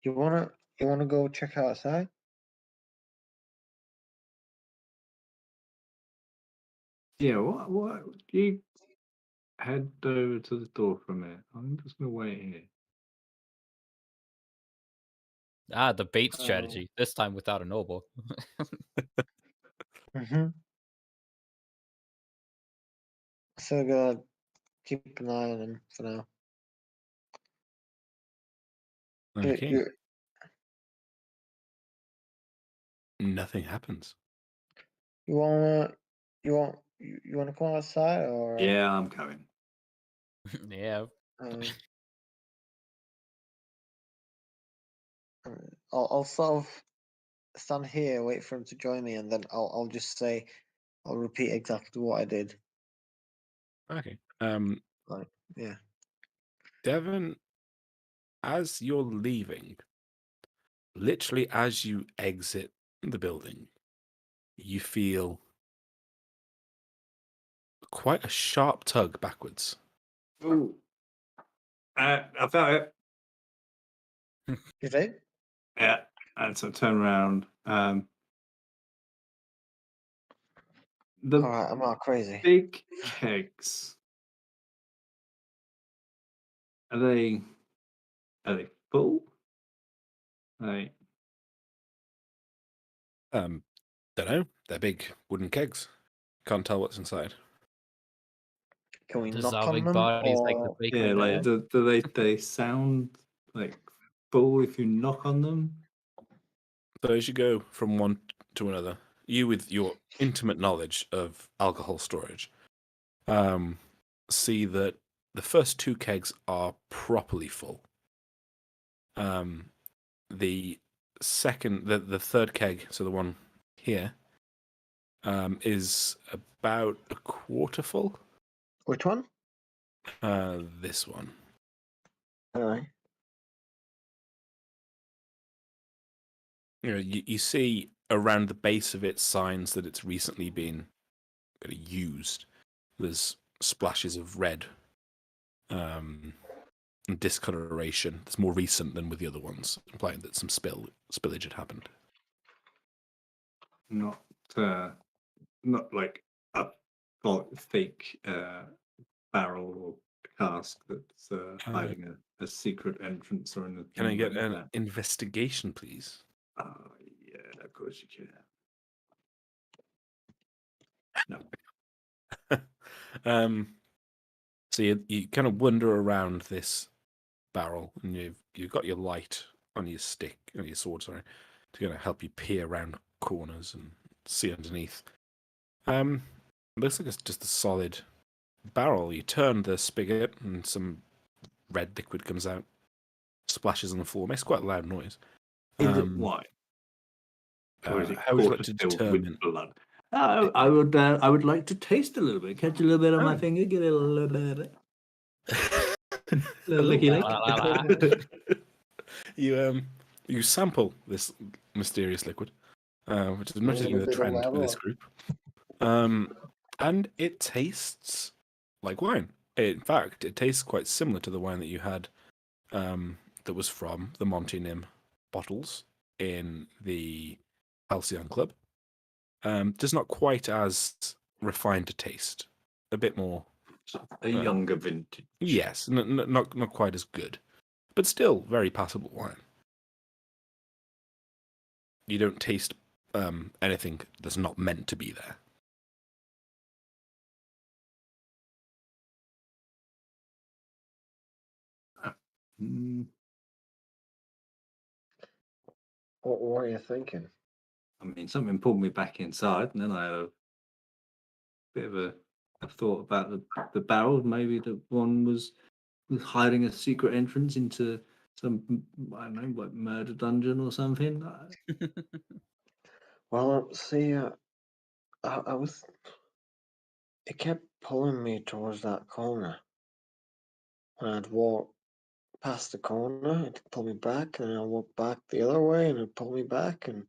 You wanna go check outside? Yeah, what you head over to the door for a minute. I'm just gonna wait here. Ah, the bait strategy. This time without a noble. Mm-hmm. So gotta keep an eye on him for now. Okay. You Nothing happens. you wanna you wanna come outside or Yeah, I'm coming. Yeah. um, I'll sort of stand here, wait for him to join me, and then I'll just say I'll repeat exactly what I did. Okay. Like yeah. Devon, as you're leaving, literally as you exit the building, you feel quite a sharp tug backwards. Ooh. I felt it. You did? Yeah. And so I turn around. The Alright, I'm not crazy. big kegs. Are they full? Like Um, Don't know. They're big wooden kegs. Can't tell what's inside. Can we knock on Dissolving them? bodies like the Or... bacon. Yeah, like there. do they sound like full if you knock on them? So as you go from one to another, you with your intimate knowledge of alcohol storage, see that the first two kegs are properly full. The third keg, so the one here, is about a quarter full. Which one? This one. Aye. You see around the base of it signs that it's recently been used. There's splashes of red and discoloration that's more recent than with the other ones, implying that some spillage had happened. Not like a fake barrel or cask that's hiding a secret entrance or anything. Can I get like an that. investigation, please? Oh, yeah, of course you can. No. So you kind of wander around this barrel, and you've got your light on your stick, or your sword, sorry, to kind of help you peer around corners and see underneath. It looks like it's just a solid barrel. You turn the spigot, and some red liquid comes out, splashes on the floor, makes quite a loud noise. Is it white? Or is it how would you like quarter to filled determine? with blood? I would like to taste a little bit, catch a little bit on my finger, get a little bit, little licky lick. You sample this mysterious liquid, which is much Ooh, of the bit of trend with this level. group, and it tastes like wine. In fact, it tastes quite similar to the wine that you had, that was from the Monte Gnim bottles in the Halcyon Club. Just not quite as refined a taste. A bit more. A younger vintage. Yes, not quite as good, but still very passable wine. You don't taste anything that's not meant to be there. What are you thinking? I mean, something pulled me back inside, and then I had a bit of a thought about the barrel. Maybe the one was hiding a secret entrance into some, I don't know, like murder dungeon or something. Well, see, I was. It kept pulling me towards that corner. And I'd walk past the corner, it'd pull me back, and then I'd walk back the other way, and it'd pull me back. And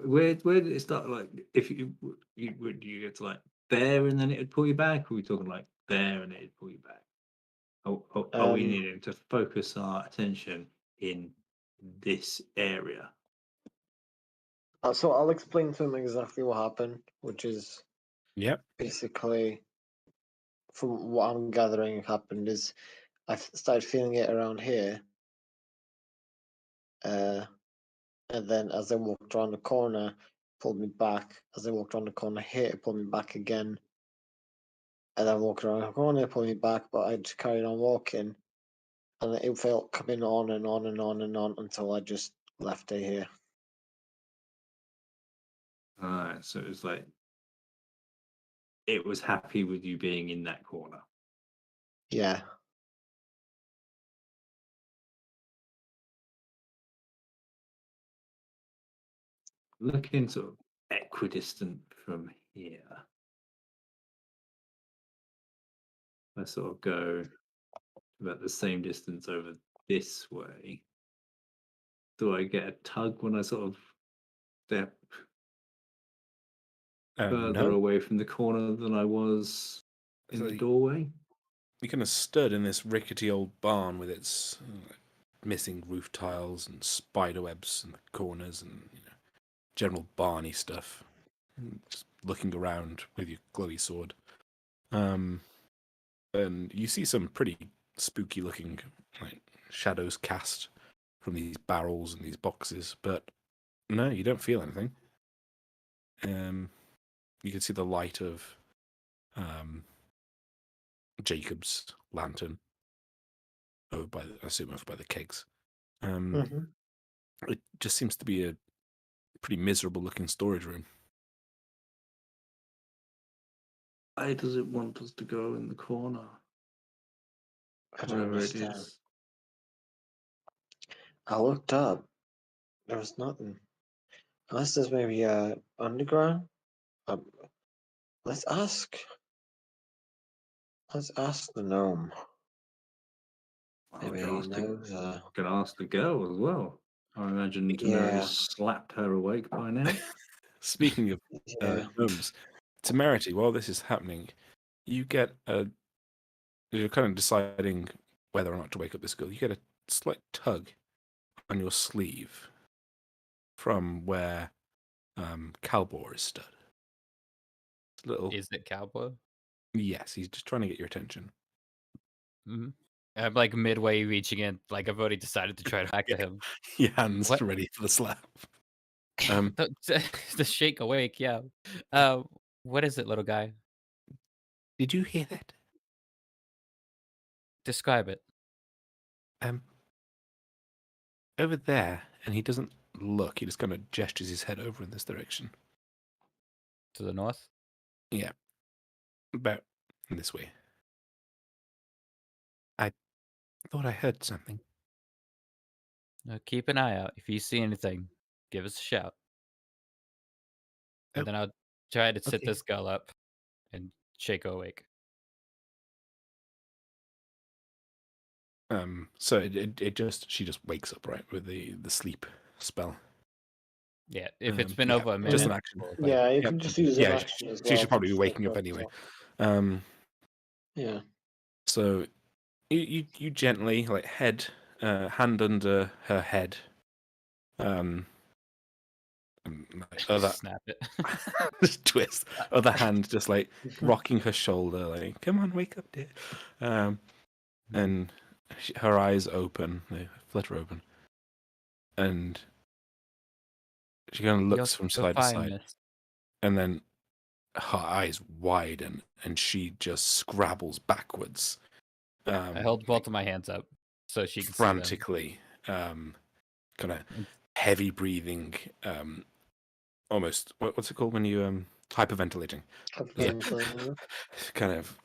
Where did it start? Like, if you get to like there and then it'd pull you back? Or are we talking like there and it'd pull you back? Are we needing to focus our attention in this area? So I'll explain to him exactly what happened, which is Yep. basically, from what I'm gathering, happened is I started feeling it around here, and then as I walked around the corner, it pulled me back. As I walked around the corner here, it pulled me back again. And then walking around the corner, it pulled me back, but I just carried on walking, and it felt coming on and on and on and on until I just left it here. Alright, so it was like it was happy with you being in that corner. Yeah. Looking sort of equidistant from here. I sort of go about the same distance over this way. Do I get a tug when I sort of step further No. away from the corner than I was in So the doorway? You kind of stood in this rickety old barn with its missing roof tiles and spider webs in the corners and general barny stuff. Just looking around with your glowy sword. And you see some pretty spooky looking shadows cast from these barrels and these boxes, but no, you don't feel anything. You can see the light of Jacob's lantern over by, I assume, over by the kegs. Mhm. It just seems to be a pretty miserable looking storage room. Why does it want us to go in the corner? I don't Wherever it understand. is. I looked up. There was nothing. Unless there's maybe underground. Um, let's ask. Let's ask the gnome. We Maybe can he ask knows. can ask the girl as well. I imagine Temerity's Yeah. slapped her awake by now. Speaking of Yeah. gnomes, Temerity, while this is happening, you get a. You're kind of deciding whether or not to wake up this girl. You get a slight tug on your sleeve from where Calbor is stood. It's a little. Is it Cowboy? Yes, he's just trying to get your attention. Mm-hmm. I'm like midway reaching in, like I've already decided to try to hack to Yeah. him. Your hands What? ready for the slap. The shake awake, yeah. What is it, little guy? Did you hear that? Describe it. Over there, and he doesn't look. He just kind of gestures his head over in this direction. To the north? Yeah, about this way. I thought I heard something. Now keep an eye out. If you see anything, give us a shout. And Oh, then I'll try to sit okay. this girl up and shake her awake. So she just wakes up right with the sleep spell. Yeah, if it's been Yeah, over a minute. just an action. Yeah, you Yep. can just use an Yeah, action as well. she should probably be to waking shake up her anyway. so- Yeah. So you gently like hand under her head. Like, other Snap it. just twist. Other hand just like rocking her shoulder, like, come on, wake up, dear. And her eyes open, they flutter open, and she kind of looks from You're side to fine, side, miss. and then her eyes widen, and she just scrabbles backwards. I held both of my hands up so she could frantically, kind of heavy breathing, almost what's it called when you hyperventilating? Hyperventilating. Kind of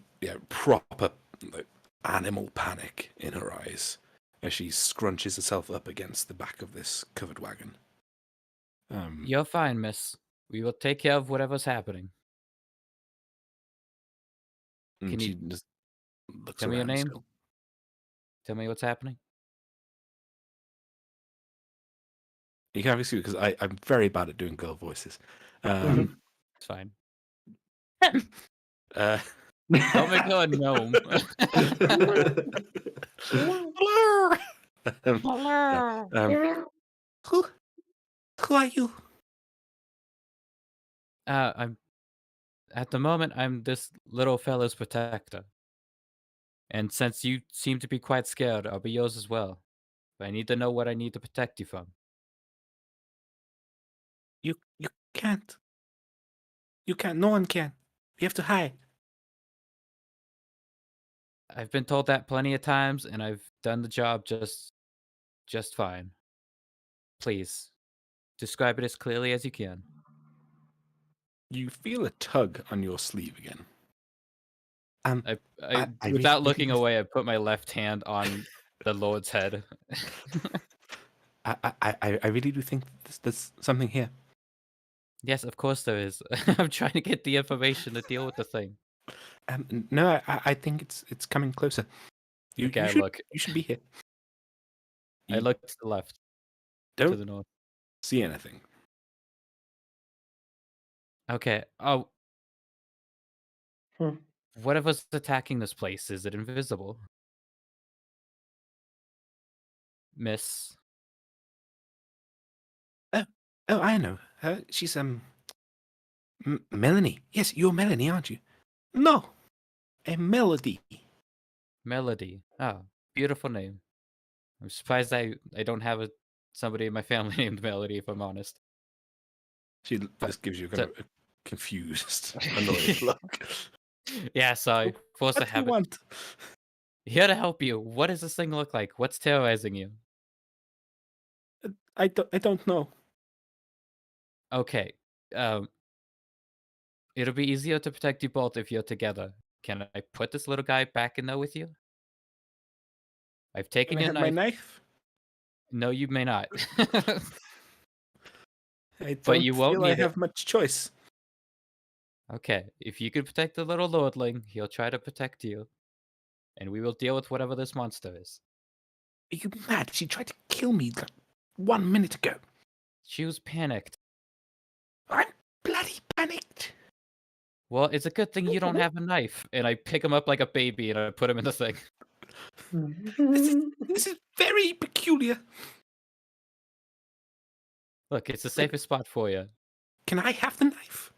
proper like animal panic in her eyes as she scrunches herself up against the back of this covered wagon. see. You're fine, miss. We will take care of whatever's happening. And Can she you just looks tell me your around name? still. Tell me what's happening. You can't see because I'm very bad at doing girl voices. It's fine. Don't make her a gnome. Who are you? I'm at the moment I'm this little fella's protector. And since you seem to be quite scared, I'll be yours as well. But I need to know what I need to protect you from. You can't. You can't. No one can. You have to hide. I've been told that plenty of times, and I've done the job just fine. Please, describe it as clearly as you can. You feel a tug on your sleeve again. I I without really looking do- away, I put my left hand on the Lord's head. I really do think there's something here. Yes, of course there is. I'm trying to get the information to deal with the thing. No, I think it's coming closer. Okay, You should be here. I You look to the left, to don't the north. see anything. Okay. Oh. Hmm. Whatever's attacking this place, is it invisible? Miss. Oh, I know. She's Melanie. Yes, you're Melanie, aren't you? No, a Melody. Melody. Oh, beautiful name. I'm surprised I don't have somebody in my family named Melody, if I'm honest. She just gives you kind of a confused, So- annoyed look. Yeah, so force a What do you habit. want? Here to help you. What does this thing look like? What's terrorizing you? I don't know. Okay. It'll be easier to protect you both if you're together. Can I put this little guy back in there with you? I've taken Can I your have my knife. knife? No, you may not. I But don't you won't feel I need it. have much choice. Okay, if you can protect the little lordling, he'll try to protect you. And we will deal with whatever this monster is. Are you mad? She tried to kill me like 1 minute ago. She was panicked. I'm bloody panicked. Well, it's a good thing you don't have a knife. And I pick him up like a baby and I put him in the thing. This is very peculiar. Look, it's the safest spot for you. Can I have the knife?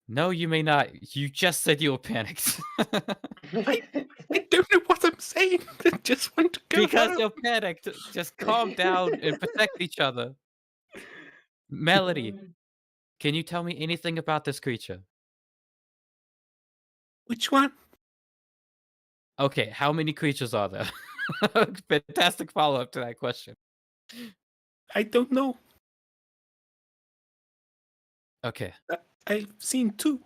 No, you may not. You just said you were panicked. I don't know what I'm saying. I just want to go Because home. you're panicked. Just calm down and protect each other. Melody, can you tell me anything about this creature? Which one? Okay, how many creatures are there? Fantastic follow-up to that question. I don't know. Okay. I've seen 2.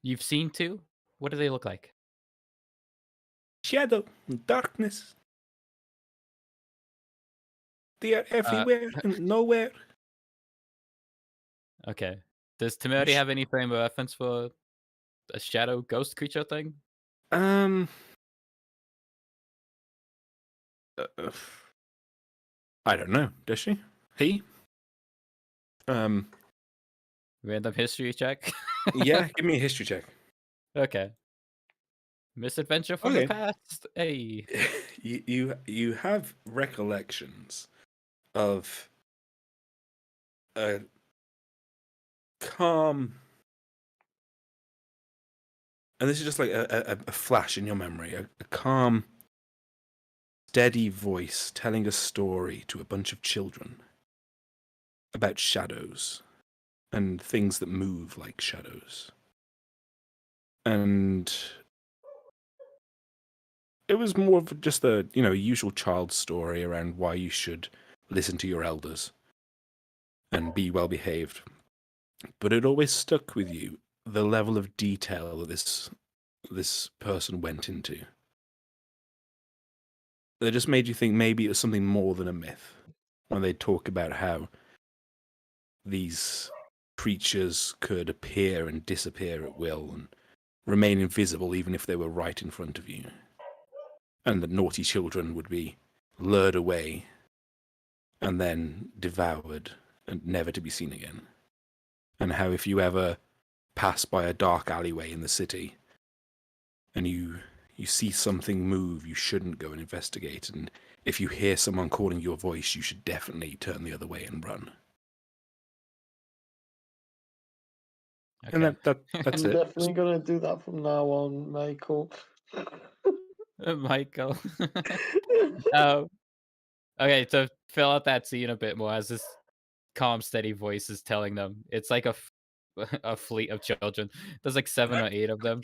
You've seen 2? What do they look like? Shadow and darkness. They are everywhere and nowhere. Okay. Does Temerity have any frame of reference for a shadow ghost creature thing? I don't know. Does she? He? Random history check? Yeah. Give me a history check. Okay. Misadventure from the Okay. past. Hey. You have recollections of a calm, and this is just like a flash in your memory, a calm, steady voice telling a story to a bunch of children about shadows and things that move like shadows. And it was more of just a, usual child story around why you should listen to your elders and be well behaved. But it always stuck with you, the level of detail that this person went into. That just made you think maybe it was something more than a myth. When they talk about how these creatures could appear and disappear at will and remain invisible even if they were right in front of you. And that naughty children would be lured away and then devoured and never to be seen again. And how if you ever pass by a dark alleyway in the city and you see something move, you shouldn't go and investigate. And if you hear someone calling your voice, you should definitely turn the other way and run. Okay. And that's I'm it. definitely gonna do that from now on, Michael. Michael. Okay, to fill out that scene a bit more, as this calm, steady voice is telling them, it's like a fleet of children. There's like 7 or 8 of them.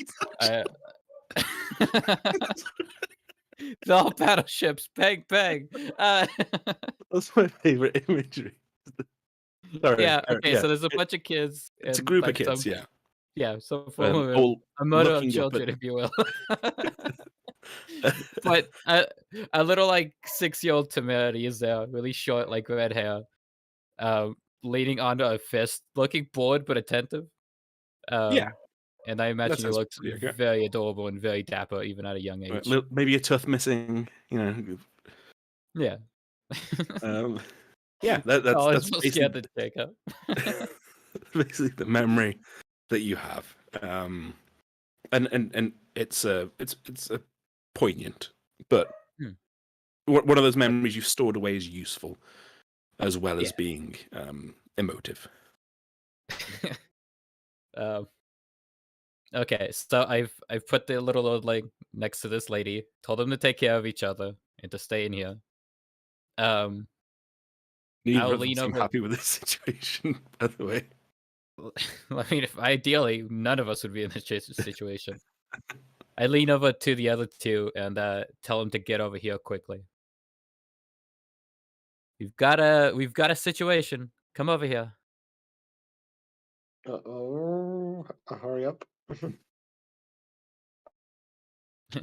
They're all battleships. Bang, bang. That's my favorite imagery. Sorry, Yeah. Aaron, Okay. So there's a bunch of kids. it's a and group of like kids, some, yeah. Yeah. So form All a murder of looking up children, at- if you will. But a little like 6-year-old Temerity is there, really short, like red hair, leaning onto a fist, looking bored but attentive. Yeah. And I imagine he sounds looks pretty accurate. very adorable and very dapper, even at a young age. Maybe a tooth missing, Yeah. Yeah, that's Oh, I was so basically, scared to take up. basically the memory that you have. And it's a poignant, but one of those memories you've stored away as useful, as well as being emotive. Okay, so I've put the little old leg next to this lady, told them to take care of each other and to stay in here. Neither I'll of them lean seem over. happy with this situation, by the way. I mean, if ideally none of us would be in this situation. I lean over to the other two and tell them to get over here quickly. We've got a situation. Come over here. Hurry up.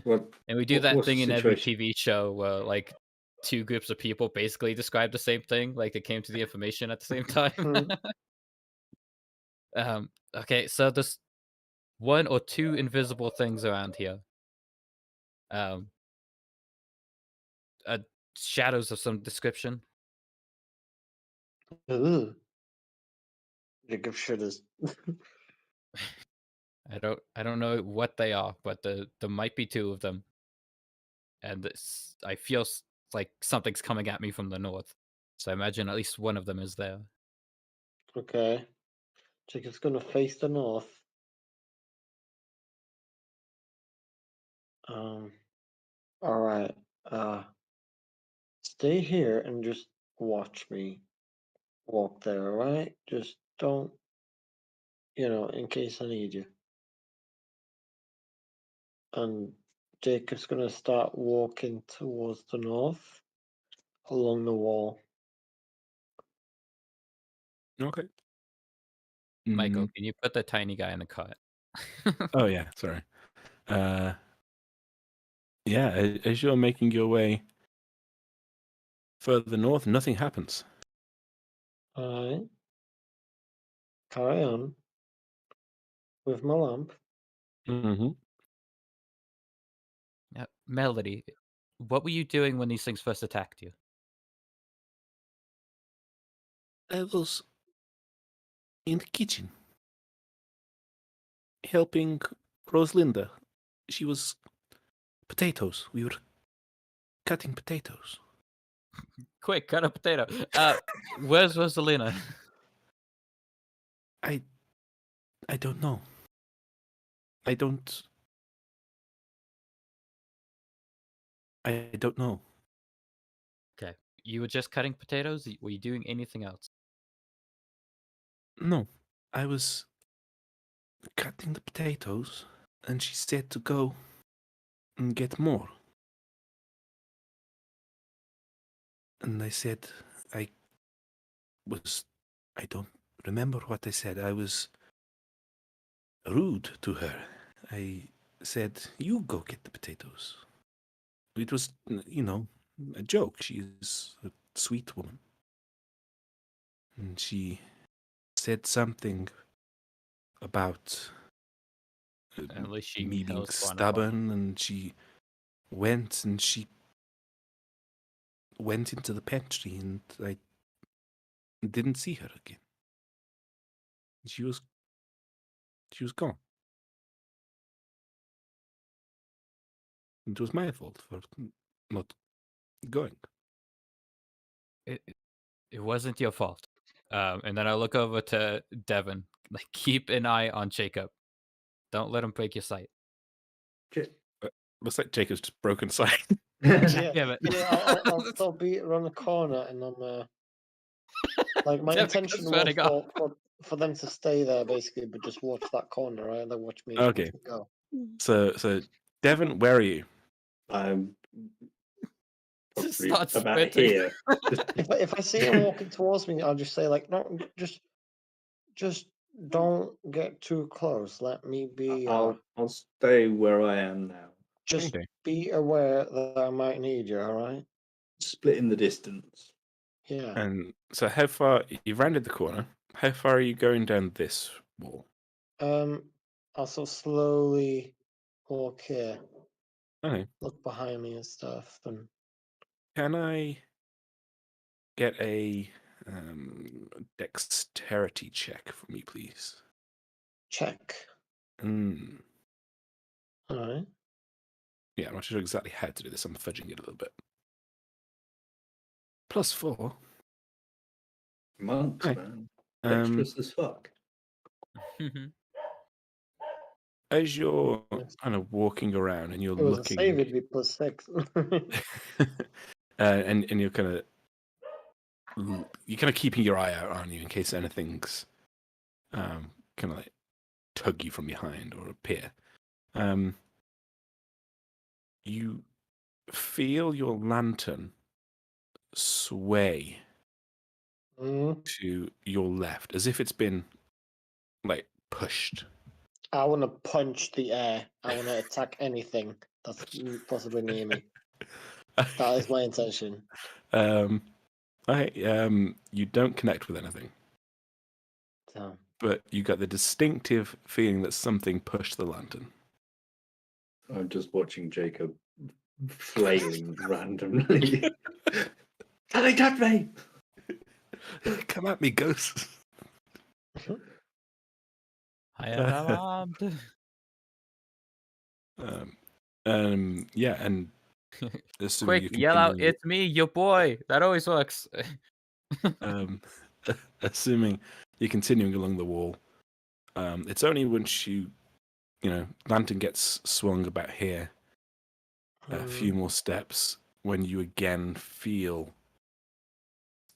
What? And we do that what's thing the in every situation? TV show where like two groups of people basically describe the same thing, like they came to the information at the same time. Okay, so there's one or two invisible things around here. Um, shadows of some description. Ugh. You give shitters. I don't know what they are, but there might be two of them. And I feel like something's coming at me from the north. So I imagine at least one of them is there. Okay. Jacob's gonna face the north. Alright. Stay here and just watch me walk there, alright? Just don't, in case I need you. And Jacob's gonna start walking towards the north along the wall. Okay. Michael, can you put the tiny guy in the cart? Oh, yeah, sorry. Yeah, as you're making your way further north, nothing happens. Alright. Carry on with my lamp. Mm-hmm. Melody, what were you doing when these things first attacked you? I was in the kitchen helping Rosalinda. She was potatoes. We were cutting potatoes. Quick, cut a potato. Where's Rosalina? I don't know. I don't know. Okay, you were just cutting potatoes. Were you doing anything else? No, I was cutting the potatoes, and she said to go and get more. And I said, I don't remember what I said. I was rude to her. I said, you go get the potatoes. It was, a joke. She is a sweet woman. And she said something about At least she me being knows quantify. stubborn, and she went into the pantry, and I didn't see her again. She was gone. It was my fault for not going. It wasn't your fault. And then I look over to Devin. Like, keep an eye on Jacob. Don't let him break your sight. Looks like Jacob's just broken sight. Yeah, Damn it. I'll still beat around the corner, and I'm like my Devin, intention swear to was God. for them to stay there basically, but just watch that corner, right? And then watch me. Okay. Watch me go. So Devin, where are you? I'm Just probably start about sprinting. here. If I see him walking towards me, I'll just say like, no, just don't get too close. Let me be. I'll stay where I am now. Just Okay. be aware that I might need you. All right. Split in the distance. Yeah. And so how far, you rounded the corner, how far are you going down this wall? I'll sort of slowly walk here. Okay. Look behind me and stuff. And Can I get a dexterity check for me, please? check. Mm. All right. Yeah, I'm not sure exactly how to do this. I'm fudging it a little bit. +4. Monks, Right. man. Um, Dexterous as fuck. as you're Yes. kind of walking around and you're If it was looking, a save, it'd be +6. and you're kind of you're kind of keeping your eye out, aren't you, in case anything's kind of like tug you from behind or appear. You feel your lantern sway to your left, as if it's been like pushed. I want to punch the air. I want to attack anything that's possibly near me. That is my intention. You don't connect with anything, So, but you got the distinctive feeling that something pushed the lantern. I'm just watching Jacob flailing randomly. Can they touch me? Come at me, ghosts. I am alarmed. Yeah, and assuming Quick, you're yell out, continuing- it's me, your boy. That always works. Assuming you're continuing along the wall, it's only once lantern gets swung about here, a few more steps, when you again feel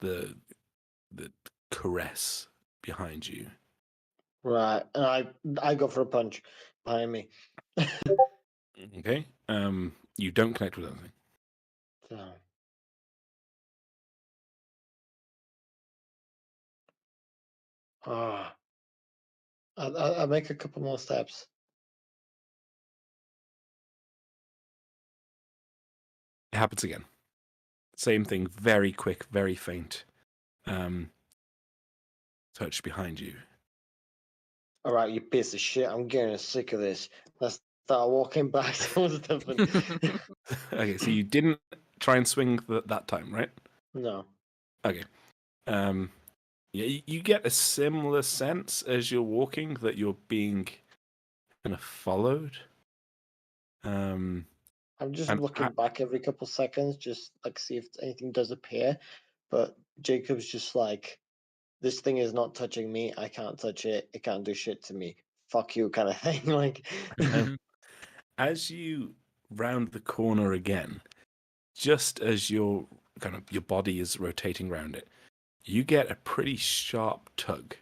the caress behind you. right, and I go for a punch behind me. Okay. You don't connect with anything. So. I make a couple more steps. It happens again. Same thing, very quick, very faint. Touch behind you. All right, you piece of shit. I'm getting sick of this. Let's start walking back towards Devon. Okay, so you didn't try and swing that time, right? No. Okay. Yeah, you get a similar sense as you're walking that you're being kind of followed. I'm just And looking back every couple seconds, just like see if anything does appear. But Jacob's just like, this thing is not touching me. I can't touch it. It can't do shit to me. Fuck you, kind of thing. Like, as you round the corner again, just as your body is rotating around it, you get a pretty sharp tug.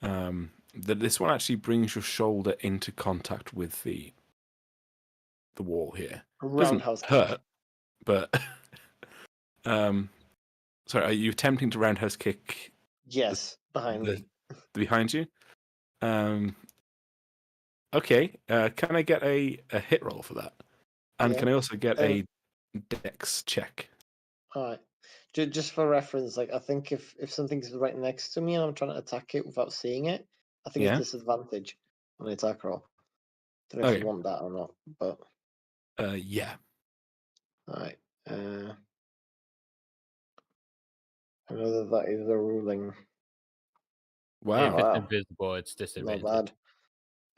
That this one actually brings your shoulder into contact with the wall here. Doesn't roundhouse hurt, kick. but sorry, are you attempting to roundhouse kick Yes, behind me. behind you? Okay. Can I get a hit roll for that? And Yeah. can I also get a dex check? All right. Just for reference, like I think if something's right next to me and I'm trying to attack it without seeing it, I think Yeah. it's disadvantage on the attack roll. Don't know if Okay. you want that or not, but Yeah. all right. I know that is a ruling. Wow. If it's Wow. invisible, it's Not disadvantage. bad.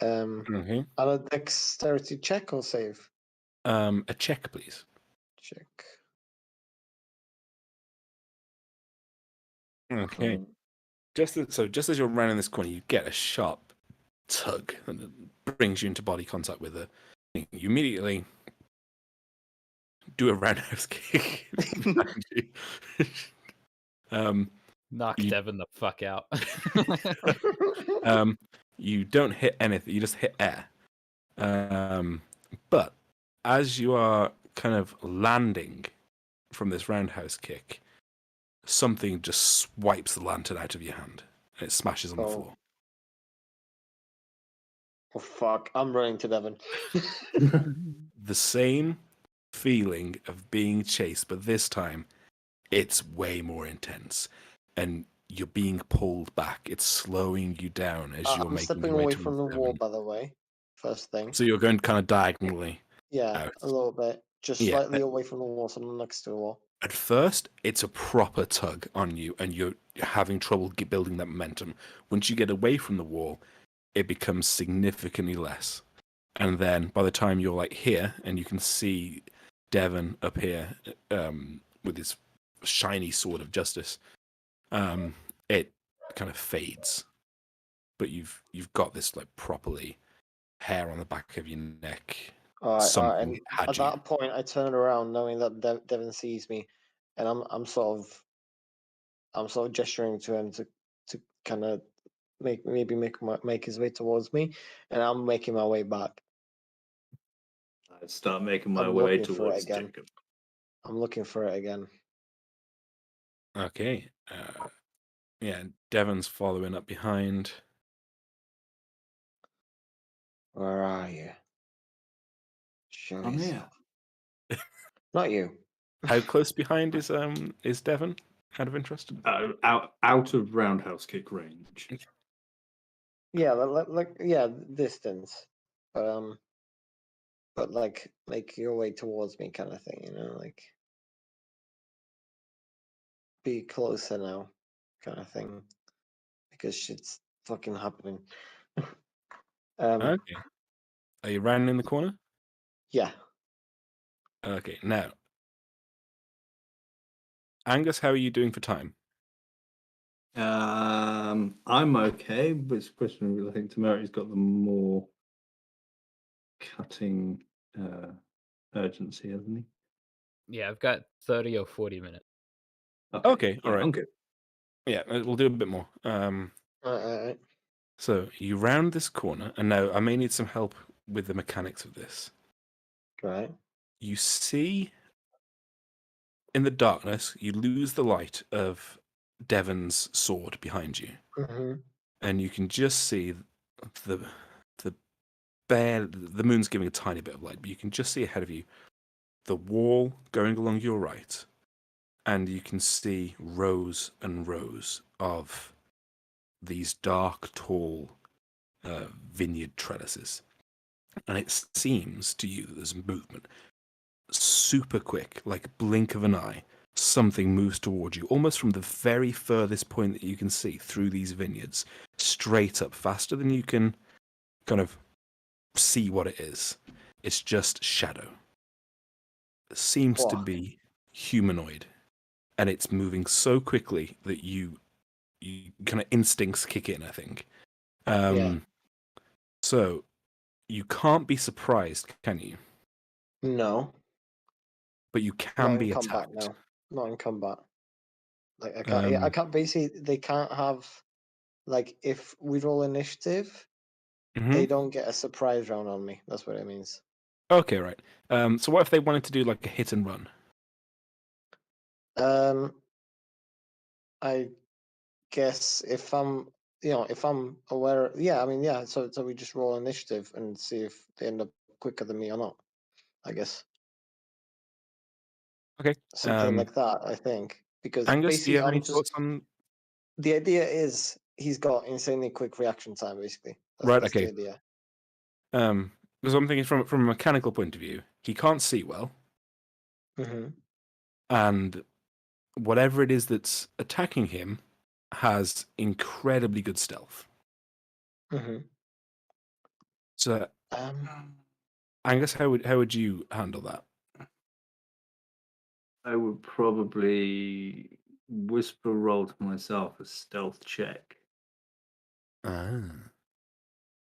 Okay. On a dexterity check or save? A check, please. Check. Okay. Just as you're rounding this corner, you get a sharp tug and it brings you into body contact with her. You immediately do a roundhouse kick behind you. Knock Devon the fuck out. You don't hit anything, you just hit air. But as you are kind of landing from this roundhouse kick, something just swipes the lantern out of your hand and it smashes on the floor. Oh fuck! I'm running to Devon. The same feeling of being chased, but this time it's way more intense, and you're being pulled back. It's slowing you down as you're I'm making stepping your way away from the towards wall, Devon. by the way. First thing. So you're going kind of diagonally. Yeah, out. a little bit. Just Yeah. slightly away from the wall, so I'm next to a wall. At first, it's a proper tug on you, and you're having trouble building that momentum. Once you get away from the wall, it becomes significantly less. And then by the time you're like here, and you can see Devon up here with his shiny sword of justice, it kind of fades. But you've got this like properly hair on the back of your neck. All right. Something And had at you. that point, I turn around, knowing that Devon sees me, and I'm sort of I'm sort of gesturing to him to kind of make his way towards me, and I'm making my way back. I start making my I'm way looking for it towards again. Jacob. I'm looking for it again. Okay. Yeah, Devon's following up behind. Where are you? Show I'm here. yourself. Not you. How close behind is Devon? Out of interest. Out of roundhouse kick range. Yeah, like yeah, distance. But like make your way towards me, kind of thing. You know, like be closer now, kind of thing. Because shit's fucking happening. Okay. Are you round in the corner? Yeah. Okay. Now, Angus, how are you doing for time? I'm okay, but it's a question of, I think Tamari's got the more cutting urgency, hasn't he? Yeah, I've got 30 or 40 minutes. Okay, all right. I'm good. Yeah, we'll do a bit more. Alright. So you round this corner, and now I may need some help with the mechanics of this. Right. You see in the darkness, you lose the light of Devon's sword behind you, Mm-hmm. and you can just see the the moon's giving a tiny bit of light, but you can just see ahead of you the wall going along your right, and you can see rows and rows of these dark, tall vineyard trellises. And it seems to you that there's movement super quick, like blink of an eye. Something moves towards you, almost from the very furthest point that you can see through these vineyards, straight up, faster than you can kind of see what it is. It's just shadow. It seems to What? be humanoid, and it's moving so quickly that you kind of instincts kick in, I think. Yeah. So you can't be surprised, can you? No. But you Not can in be combat attacked. now. Not in combat. Like I can't. I can't. Basically, they can't have. Like if we roll initiative, Mhm. they don't get a surprise round on me. That's what it means. Okay, right. So what if they wanted to do like a hit and run? I guess if I'm, if I'm aware, yeah. I mean, yeah. So we just roll initiative and see if they end up quicker than me or not. I guess Okay. something like that. I think because Angus, do you basically have any I'm just. thoughts on? The idea is he's got insanely quick reaction time. Basically, Right. that's the Okay. idea. Because I'm thinking from a mechanical point of view, he can't see well, Mm-hmm. and whatever it is that's attacking him has incredibly good stealth. Mm-hmm. So, Angus, how would you handle that? I would probably whisper roll to myself a stealth check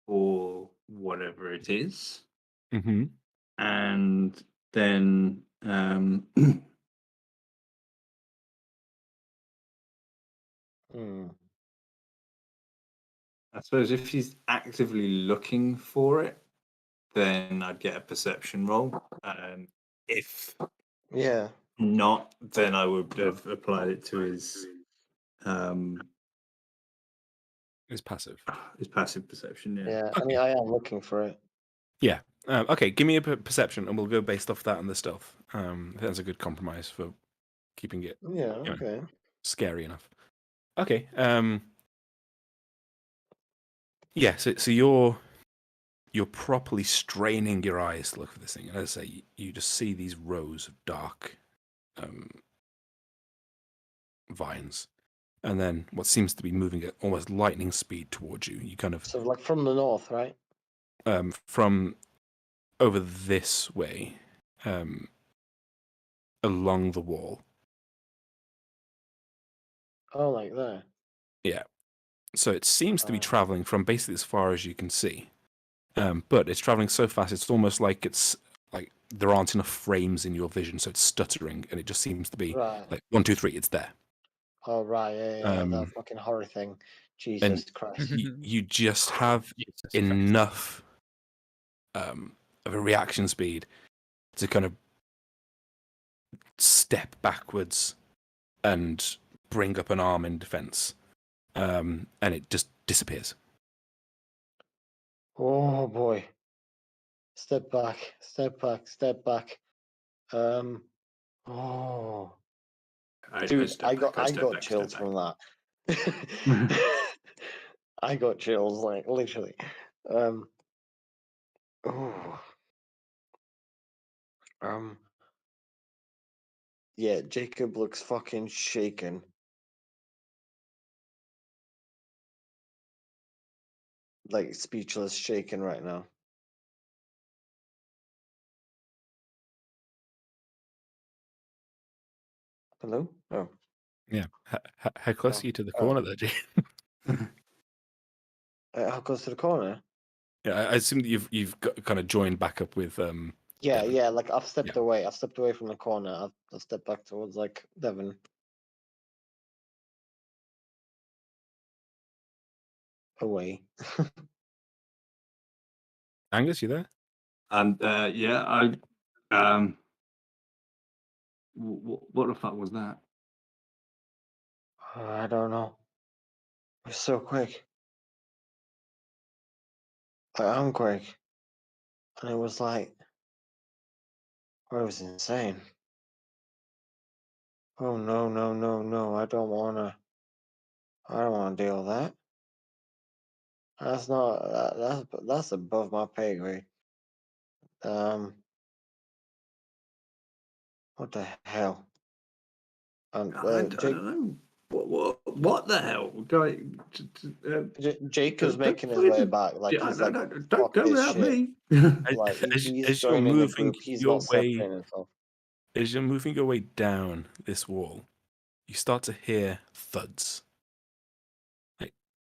or whatever it is, Mm-hmm. and then I suppose if he's actively looking for it, then I'd get a perception roll. If Yeah. not, then I would have applied it to his passive. his passive perception. Yeah. Yeah. I mean, I am looking for it. Yeah. Okay. Give me a perception, and we'll go based off that and the stealth. I think that's a good compromise for keeping it Yeah. Okay. scary enough. Okay. Yeah. So you're properly straining your eyes to look for this thing. And as I say, you just see these rows of dark vines, and then what seems to be moving at almost lightning speed towards you. You kind of So like from the north, right? from over this way, along the wall. Oh, like there. Yeah. So it seems to be traveling from basically as far as you can see. But it's traveling so fast, it's almost like it's like there aren't enough frames in your vision, so it's stuttering, and it just seems to be Right. like 1, 2, 3, it's there. Oh right, yeah, the Um, fucking horror thing. Jesus Christ. you just have Jesus Christ. enough of a reaction speed to kind of step backwards and bring up an arm in defense, and it just disappears. Oh boy. Step back, step back, step back. Oh, dude, I got chills from that. I got chills, like literally. Oh, um, yeah, Jacob looks fucking shaken. Like speechless, shaken right now. Hello? Oh, Yeah. How close Oh, are you to the oh. corner there, Jay? How close to the corner? Yeah, I assume that you've got, kind of joined back up with Yeah, Devon. yeah. Like I've stepped away. I've stepped away from the corner. I've stepped back towards like Devon. Away. Angus, you there? And yeah, what the fuck was that? I don't know. It was so quick. I'm quick, and it was like, oh, it was insane. Oh no, no, no, no! I don't wanna. I don't wanna deal with that. That's not. That's above my pay grade. What the hell? And I don't know. What the hell? Guy, Jacob's making his fully way back. Like he's like, don't fuck go this without shit. me. Like he's As you're joining the moving group. He's your not way, separating himself. as you're moving your way down this wall, you start to hear thuds, like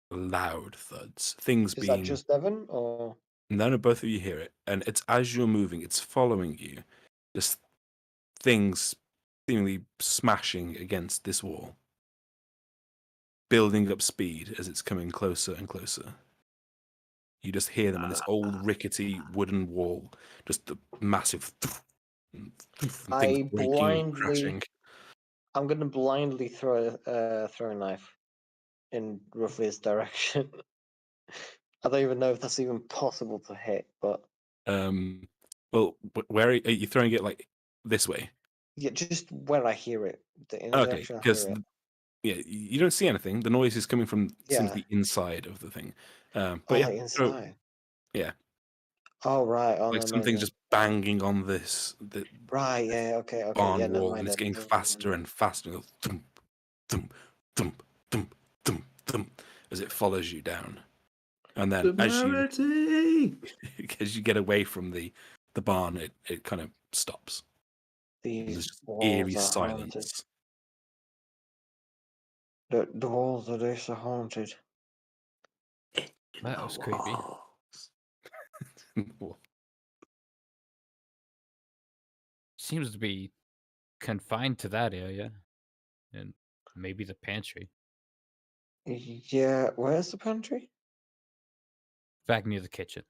loud thuds. Things Is that being just Devon or? none of both of you hear it, and it's as you're moving, it's following you. Just things seemingly smashing against this wall, building up speed as it's coming closer and closer. You just hear them on this old rickety wooden wall, just the massive and things I breaking and blindly. crashing. I'm gonna blindly throw a knife in roughly his direction. I don't even know if that's even possible to hit, but Well, where are you throwing it? Like this way? yeah, just where I hear it, in the Okay, direction I because hear it. yeah, you don't see anything. The noise is coming from seems Yeah. the inside of the thing. But Oh, yeah, like inside. yeah, Oh right. Oh like no, something's amazing. just banging on the Right. Yeah. Okay. Okay. barn Yeah. Never wall, mind and it's then. getting Never mind faster then. and faster. It goes thump, thump, thump, thump, thump, thump, as it follows you down. And then Severity! as you get away from the barn, it kind of stops. And These there's just walls eerie are haunted. silence. The walls of this are haunted. That was creepy. Seems to be confined to that area, and maybe the pantry, Yeah. Where's the pantry? back near the kitchen.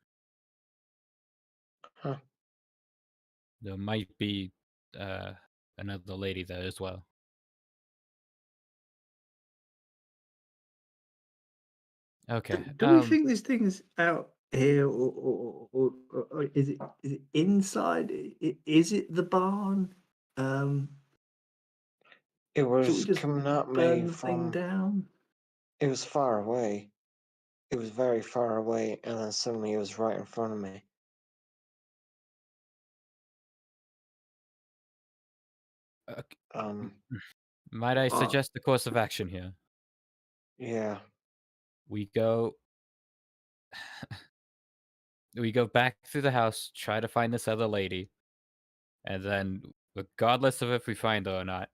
Huh. There might be another lady there as well. Okay. Do we think this thing is out here, or is it inside? Is it the barn? It Should we was just coming at me burn the thing from. down? It was far away. It was very far away, and then suddenly it was right in front of me. Might I Uh, suggest the course of action here? Yeah. We go we go back through the house, try to find this other lady, and then regardless of if we find her or not,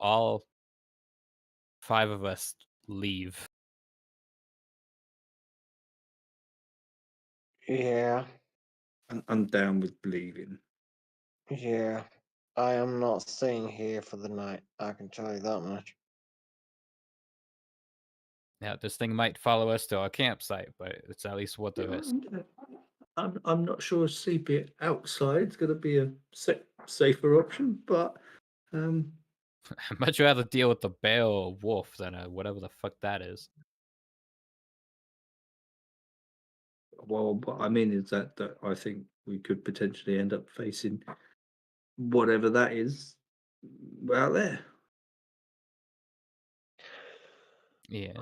all 5 of us leave. Yeah. I'm down with bleeding. Yeah. I am not staying here for the night. I can tell you that much. Now, this thing might follow us to our campsite, but it's at least worth the risk. I'm not sure sleeping it outside is going to be a safer option, but I'd much rather deal with the bear or wolf than whatever the fuck that is. well, what I mean is that I think we could potentially end up facing whatever that is out there. Yeah.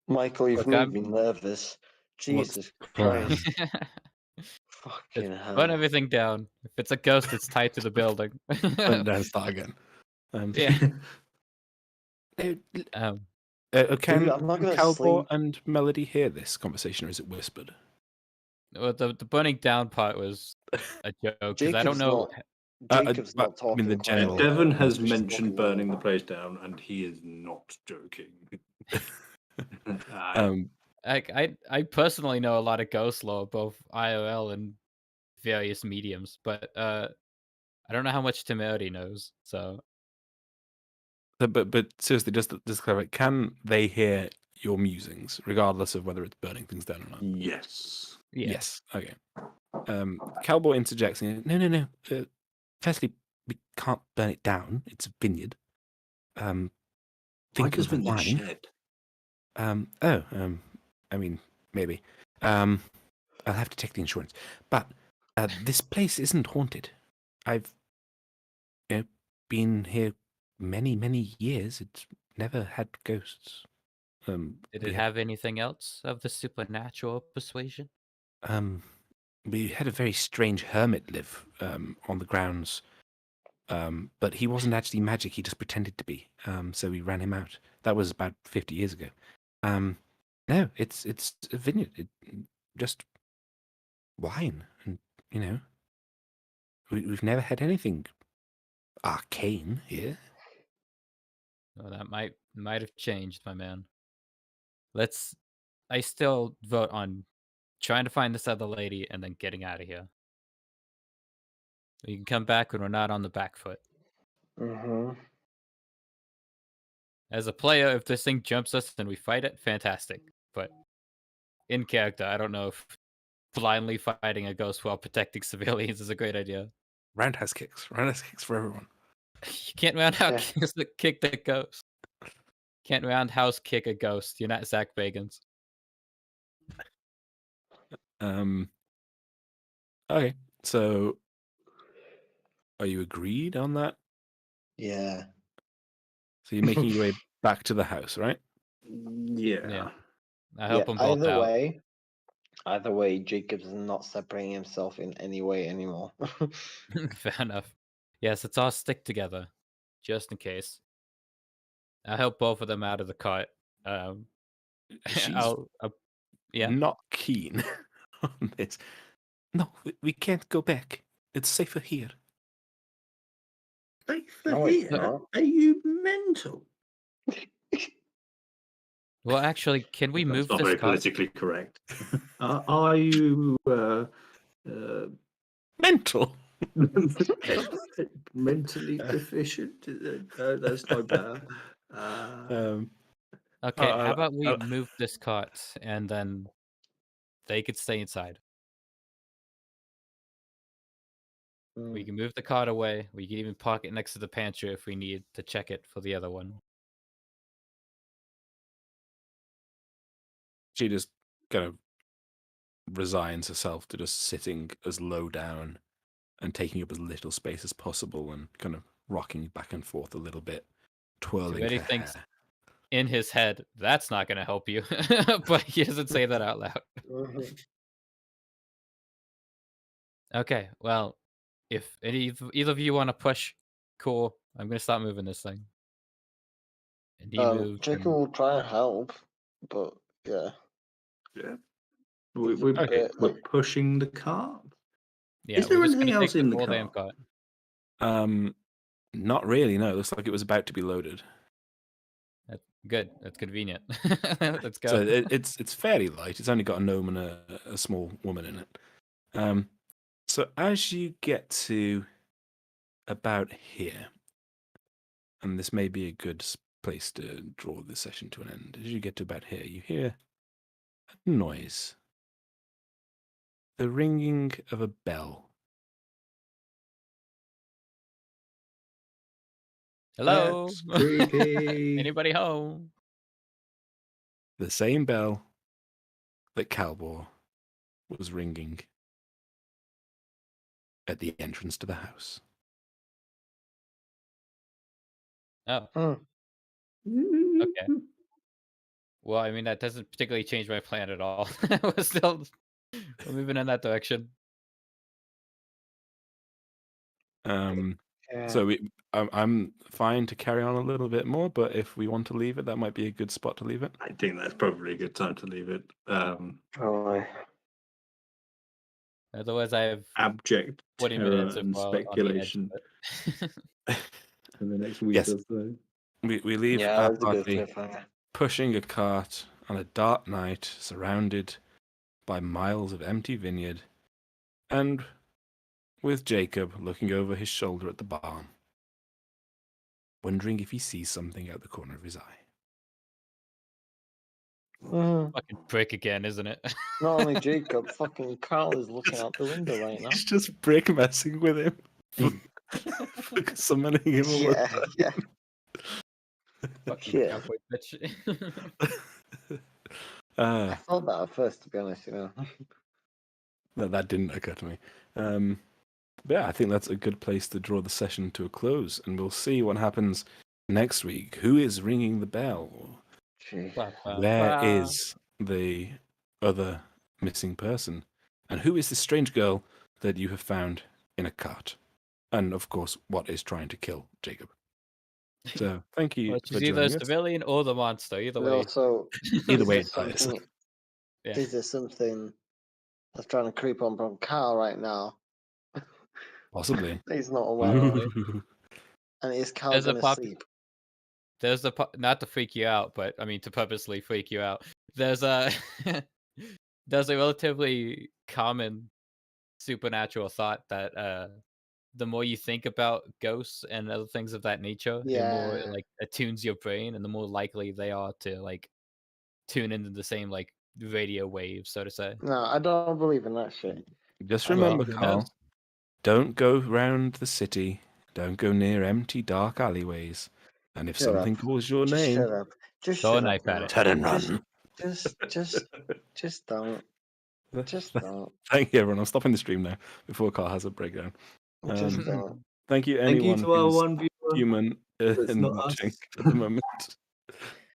Michael, you've Look, made I'm- me nervous. Jesus plan? Christ. Just Fucking burn hell. everything down. If it's a ghost, it's tied to the building. And then start again. Yeah. Can Dude, I'm not gonna Calbor sleep. and Melody hear this conversation, or is it whispered? Well, the burning down part was a joke because I don't Jacob's know. Jacob's but, not talking. I mean, the quietly. general. Devon has He's just mentioned walking burning around. the place down, and he is not joking. I personally know a lot of ghost lore, both IRL and various mediums, but I don't know how much Temerity knows. So But seriously, just clarify, can they hear your musings, regardless of whether it's burning things down or not? Yes. yeah. Yes. Okay. Calbor interjects. No. Firstly, we can't burn it down. It's a vineyard. Think of the Vineyard wine. shed. I mean, maybe. I'll have to check the insurance. But this place isn't haunted. I've been here many years. It's never had ghosts. Did it have anything else of the supernatural persuasion? We had a very strange hermit live on the grounds. But he wasn't actually magic. He just pretended to be. So we ran him out. That was about 50 years ago. No, it's a vineyard. Just wine, and we've never had anything arcane here. Well, that might have changed, my man. I still vote on trying to find this other lady and then getting out of here. We can come back when we're not on the back foot. Mm-hmm. As a player, if this thing jumps us and we fight it, fantastic. But in character, I don't know if blindly fighting a ghost while protecting civilians is a great idea. Roundhouse kicks for everyone. You can't roundhouse kick the ghost. Can't roundhouse kick a ghost. You're not Zach Bagans. Okay, so are you agreed on that? Yeah. So you're making your way back to the house, right? Yeah. I help them both either out. Either way, Jacob's not separating himself in any way anymore. Fair enough. Yes, let's all stick together, just in case. I'll help both of them out of the cart. She's yeah. not keen on this. No, we can't go back. It's safer here. No, it's not. Are you mental? Well, actually, can we move That's not this very cart? politically correct. Are you Mental? mentally deficient? That's not bad. Okay, how about we move this cart and then they could stay inside. We can move the cart away. We can even park it next to the pantry if we need to check it for the other one. She just kind of resigns herself to just sitting as low down and taking up as little space as possible and kind of rocking back and forth a little bit, twirling her thinks hair. in his head, that's not going to help you, but he doesn't say that out loud. Okay, well, if either of you want to push, cool. I'm going to start moving this thing. And he moves. Jacob will try and help, but yeah. Yeah. He's We're pushing the cart. Yeah, Is there we're just anything gonna else take in the the whole damn cart? cart. Not really. No, it looks like it was about to be loaded. That's good. That's convenient. Let's go. So it's fairly light. It's only got a gnome and a small woman in it. So as you get to about here, and this may be a good place to draw the session to an end. As you get to about here, you hear a noise. The ringing of a bell. Hello? That's creepy. Anybody home? The same bell that Calbor was ringing at the entrance to the house. Oh, Hmm. okay. Well, I mean, that doesn't particularly change my plan at all. We're moving in that direction. Yeah. So I'm fine to carry on a little bit more, but if we want to leave it, that might be a good spot to leave it. I think that's probably a good time to leave it. Probably. Otherwise, I have Abject 20 terror minutes and on the edge. speculation But... for the next week Yes. or so. We leave Yeah, our that's a good party cliffhanger. pushing a cart on a dark night, surrounded by miles of empty vineyard, and with Jacob looking over his shoulder at the barn, wondering if he sees something out the corner of his eye. Fucking prick again, isn't it? Not only Jacob, fucking Carl is looking out the window right now. He's just brick messing with him. For summoning him all the Yeah, time. yeah. Fucking Yeah. cowboy bitch. I thought that at first, to be honest, you know. That didn't occur to me. But yeah, I think that's a good place to draw the session to a close, and we'll see what happens next week. Who is ringing the bell? Gee. Where is the other missing person? And who is this strange girl that you have found in a cart? And of course, what is trying to kill Jacob? So thank you Well, for she's either a joining us. civilian or the monster. Either way. Also, Either is way, there it dies. something, Yeah. is there something that's trying to creep on from Carl right now? Possibly. He's not aware of. Ooh. And is Carl There's a going to pop- sleep? There's the not to freak you out, but I mean to purposely freak you out. There's a there's a relatively common supernatural thought that the more you think about ghosts and other things of that nature, the more it Yeah. like attunes your brain, and the more likely they are to like tune into the same like radio waves, so to say. No, I don't believe in that shit. Just I mean, remember, who knows? Carl, don't go round the city. Don't go near empty, dark alleyways. And if Shut something up. calls your Just name, shut up. Just Throw a shut up. knife at now. it. turn and Just- run. Just don't. Just don't. Thank you, everyone. I'm stopping the stream now before Carl has a breakdown. Just Um, don't. Thank you, Thank you anyone to our who's one viewer. human That's and not watching us. at the moment.